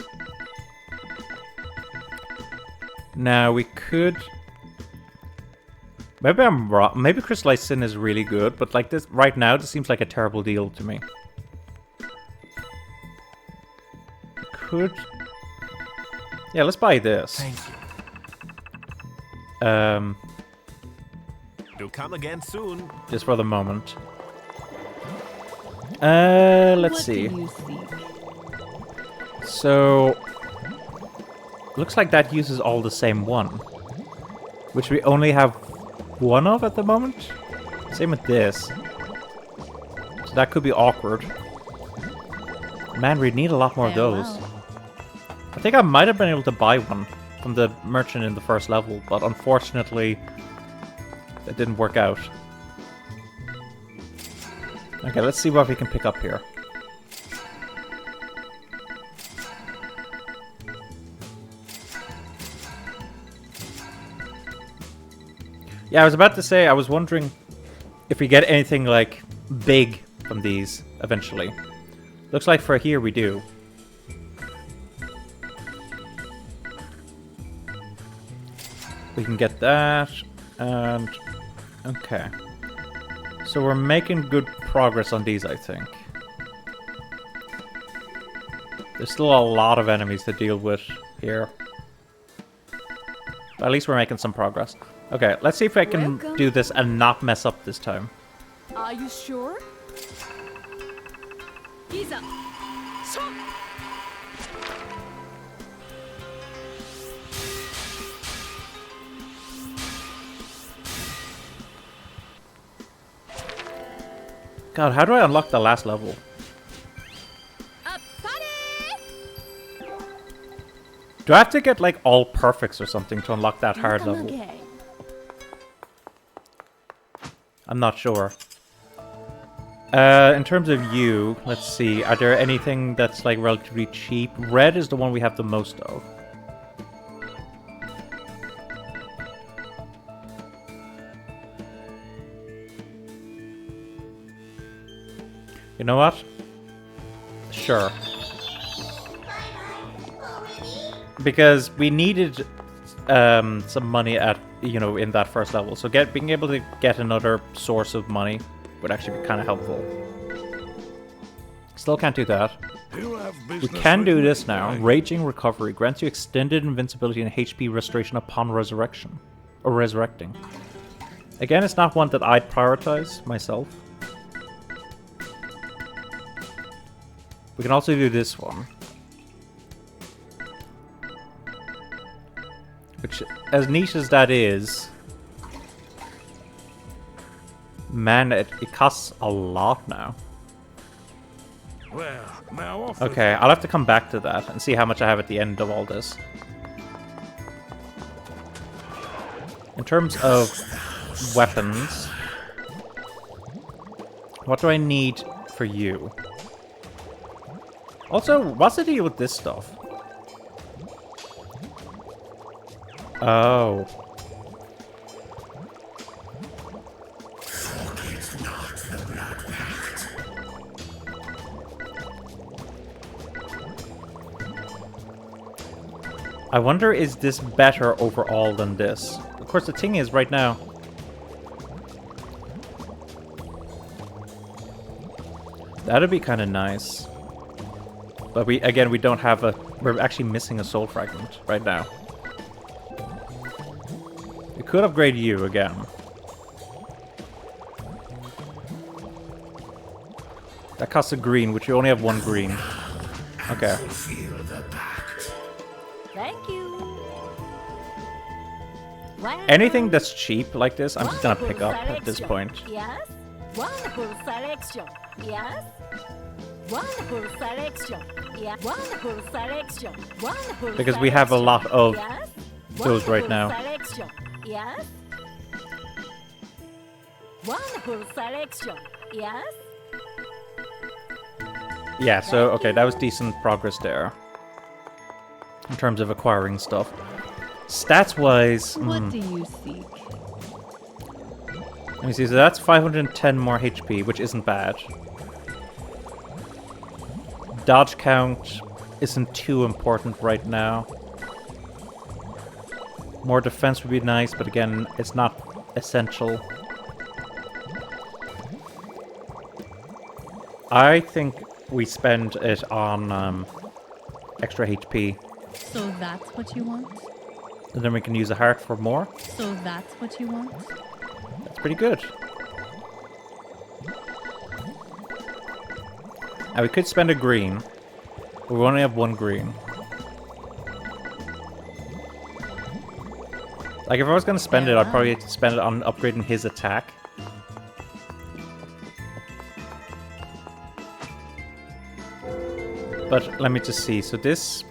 Now, we could... Maybe I'm wrong. Maybe Crystallized Sin is really good, but like this, right now, this seems like a terrible deal to me. Could... Yeah, let's buy this. Thank you. Do come again soon. Just for the moment. Let's see. So, looks like that uses all the same one, which we only have one of at the moment. Same with this. So that could be awkward. Man, we'd need a lot more of those. I think I might have been able to buy one from the merchant in the first level, but unfortunately, that didn't work out. Okay, let's see what we can pick up here. Yeah, I was about to say, I was wondering if we get anything, like, big from these eventually. Looks like for here we do. We can get that, and... Okay. So we're making good progress on these, I think. There's still a lot of enemies to deal with here. But at least we're making some progress. Okay, let's see if I can do this and not mess up this time. Are you sure? Giza. Chop. God, how do I unlock the last level? Do I have to get, like, all perfects or something to unlock that hard level? I'm not sure. In terms of you, let's see. Are there anything that's, like, relatively cheap? Red is the one we have the most of. You know what? Sure. Because we needed some money at, you know, in that first level. So being able to get another source of money would actually be kind of helpful. Still can't do that. We can do this now. Raging Recovery grants you extended invincibility and HP restoration upon resurrection. Or resurrecting. Again, it's not one that I'd prioritize myself. We can also do this one. Which, as niche as that is... Man, it costs a lot now. Well, now Okay, I'll have to come back to that and see how much I have at the end of all this. In terms of weapons... What do I need for you? Also, what's the deal with this stuff? Oh. I wonder, is this better overall than this? Of course, the thing is, right now... That'd be kind of nice. But we don't have a... We're actually missing a soul fragment right now. We could upgrade you again. That costs a green, which we only have one green. Okay. Thank you. Well, Anything that's cheap like this, I'm just gonna pick wonderful up at this selection. point. Yes. Wonderful selection. Yes. Wonderful selection. Yeah. Wonderful selection. Wonderful Because we have a lot of yes. those right Wonderful now. Selection. Yes. Wonderful selection. Yes. Yeah, so, okay, that was decent progress there. In terms of acquiring stuff. Stats-wise... What do you seek? Let me see, so that's 510 more HP, which isn't bad. Dodge count isn't too important right now. More defense would be nice, but again, it's not essential. I think we spend it on extra HP, So that's what you want? and then we can use a heart for more. So that's what you want? That's pretty good. Now we could spend a green, but we only have one green. Like, if I was going to spend it, I'd probably spend it on upgrading his attack. But let me just see. So this...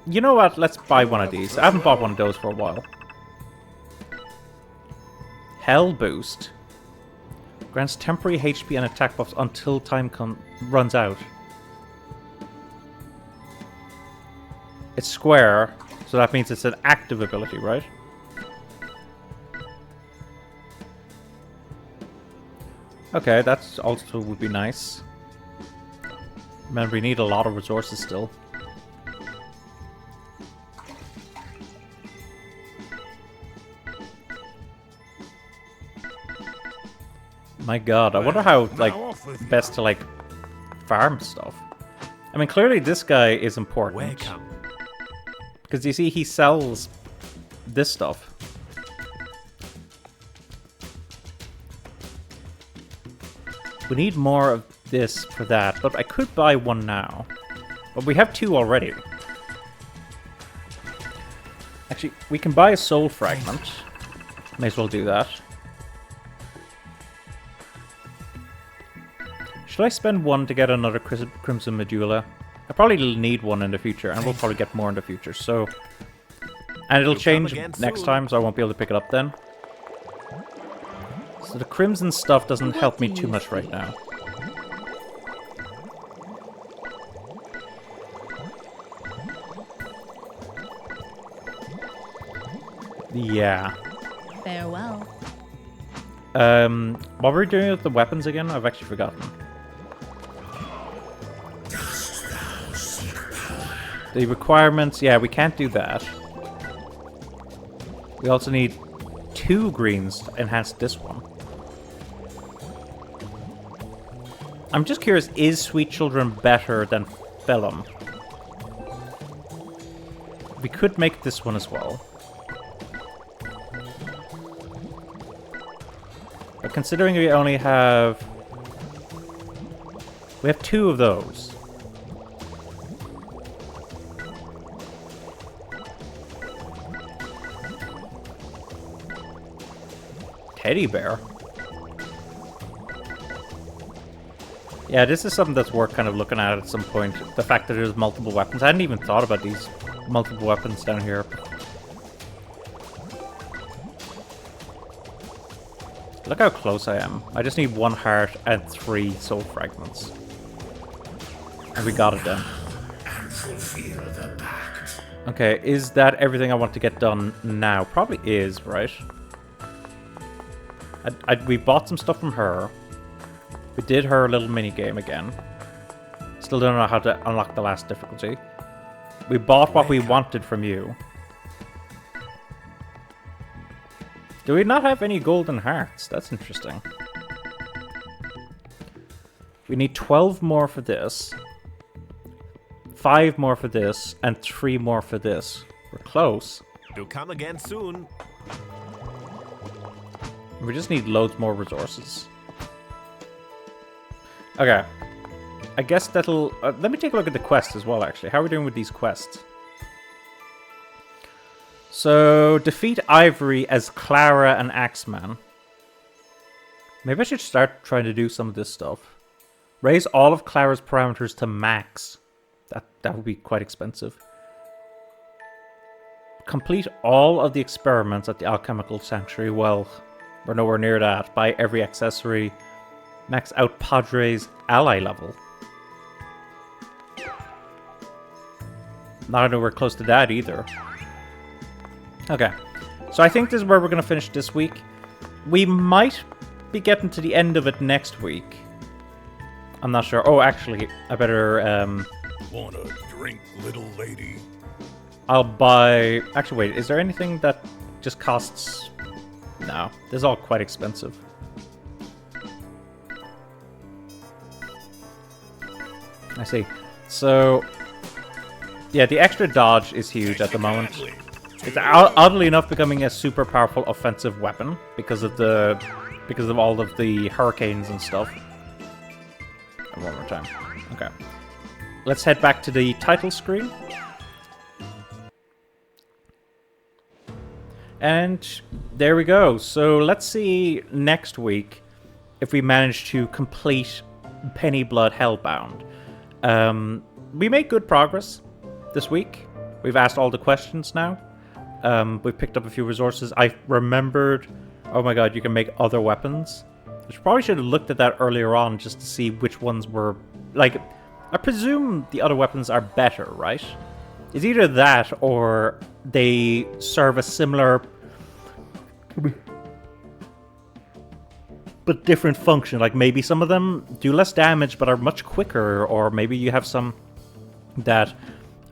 You know what? Let's buy one of these. I haven't bought one of those for a while. Hell Boost. Grants temporary HP and attack buffs until time runs out. It's square, so that means it's an active ability, right? Okay, that's also would be nice. Man, we need a lot of resources still. My god, I wonder how, like, best to, like, farm stuff. I mean, clearly this guy is important. Welcome. Because you see, he sells this stuff. We need more of this for that, but I could buy one now. But we have two already. Actually, we can buy a soul fragment. May as well do that. Should I spend one to get another Crimson Medulla? I probably need one in the future, and we'll probably get more in the future, so... And it'll change next time, so I won't be able to pick it up then. So the Crimson stuff doesn't help me too much right now. Yeah. Farewell. What were we doing with the weapons again? I've actually forgotten. The requirements, yeah, we can't do that. We also need 2 greens to enhance this one. I'm just curious, is Sweet Children better than Vellum? We could make this one as well. But considering we only have... We have 2 of those. Teddy bear? Yeah, this is something that's worth kind of looking at some point. The fact that there's multiple weapons. I hadn't even thought about these multiple weapons down here. Look how close I am. I just need 1 heart and 3 soul fragments. And we got it done. Okay, is that everything I want to get done now? Probably is, right? We bought some stuff from her. We did her little mini game again. Still don't know how to unlock the last difficulty. We bought what we wanted from you. Do we not have any golden hearts? That's interesting. We need 12 more for this, 5 more for this, and 3 more for this. We're close. Do come again soon. We just need loads more resources. Okay. I guess that'll... let me take a look at the quest as well, actually. How are we doing with these quests? So, defeat Ivory as Clara and Axeman. Maybe I should start trying to do some of this stuff. Raise all of Clara's parameters to max. That would be quite expensive. Complete all of the experiments at the Alchemical Sanctuary. Well, we're nowhere near that. Buy every accessory. Max out Padre's ally level. Not anywhere close to that either. Okay. So I think this is where we're going to finish this week. We might be getting to the end of it next week. I'm not sure. Oh, actually, I better... Wanna drink, little lady? I'll buy... Actually, wait. Is there anything that just costs... No. This is all quite expensive. I see. So... Yeah, the extra dodge is huge at the moment. It's oddly enough becoming a super powerful offensive weapon because of all of the hurricanes and stuff. And one more time. Okay. Let's head back to the title screen. And there we go. So let's see next week if we manage to complete Pennyblood Hellbound. We made good progress this week. We've asked all the questions now. We've picked up a few resources. I remembered, oh my god, you can make other weapons. Which probably should have looked at that earlier on just to see which ones were... Like, I presume the other weapons are better, right? It's either that or they serve a similar... but different function. Like, maybe some of them do less damage but are much quicker, or maybe you have some that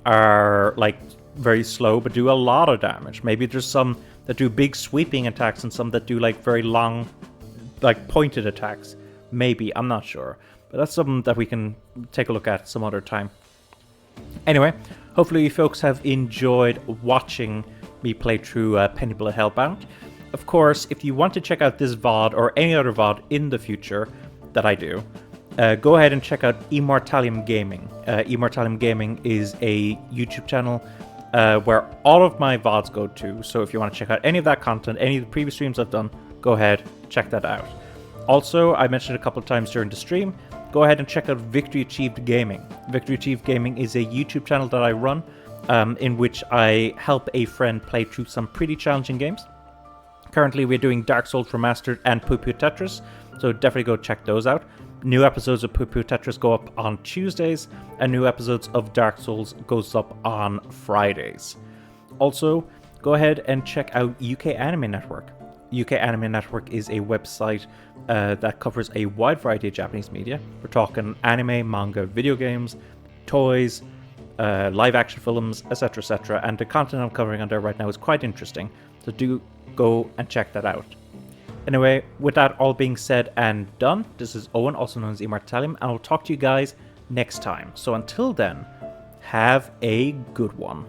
are, like, very slow but do a lot of damage. Maybe there's some that do big sweeping attacks and some that do, like, very long, like, pointed attacks. Maybe, I'm not sure. But that's something that we can take a look at some other time. Anyway, hopefully you folks have enjoyed watching me play through Pennyblood Hellbound. Of course, if you want to check out this VOD or any other VOD in the future that I do, go ahead and check out Immortallium Gaming. Immortallium Gaming is a YouTube channel where all of my VODs go to. So if you want to check out any of that content, any of the previous streams I've done, go ahead, check that out. Also, I mentioned a couple of times during the stream, go ahead and check out Victory Achieved Gaming. Victory Achieved Gaming is a YouTube channel that I run in which I help a friend play through some pretty challenging games. Currently, we're doing Dark Souls Remastered and Poo Poo Tetris, so definitely go check those out. New episodes of Poo Poo Tetris go up on Tuesdays, and new episodes of Dark Souls goes up on Fridays. Also, go ahead and check out UK Anime Network. UK Anime Network is a website that covers a wide variety of Japanese media. We're talking anime, manga, video games, toys, live action films, etc., etc. And the content I'm covering on there right now is quite interesting, so do go and check that out. Anyway, with that all being said and done, this is Owen, also known as Immortallium, and I'll talk to you guys next time. So until then, have a good one.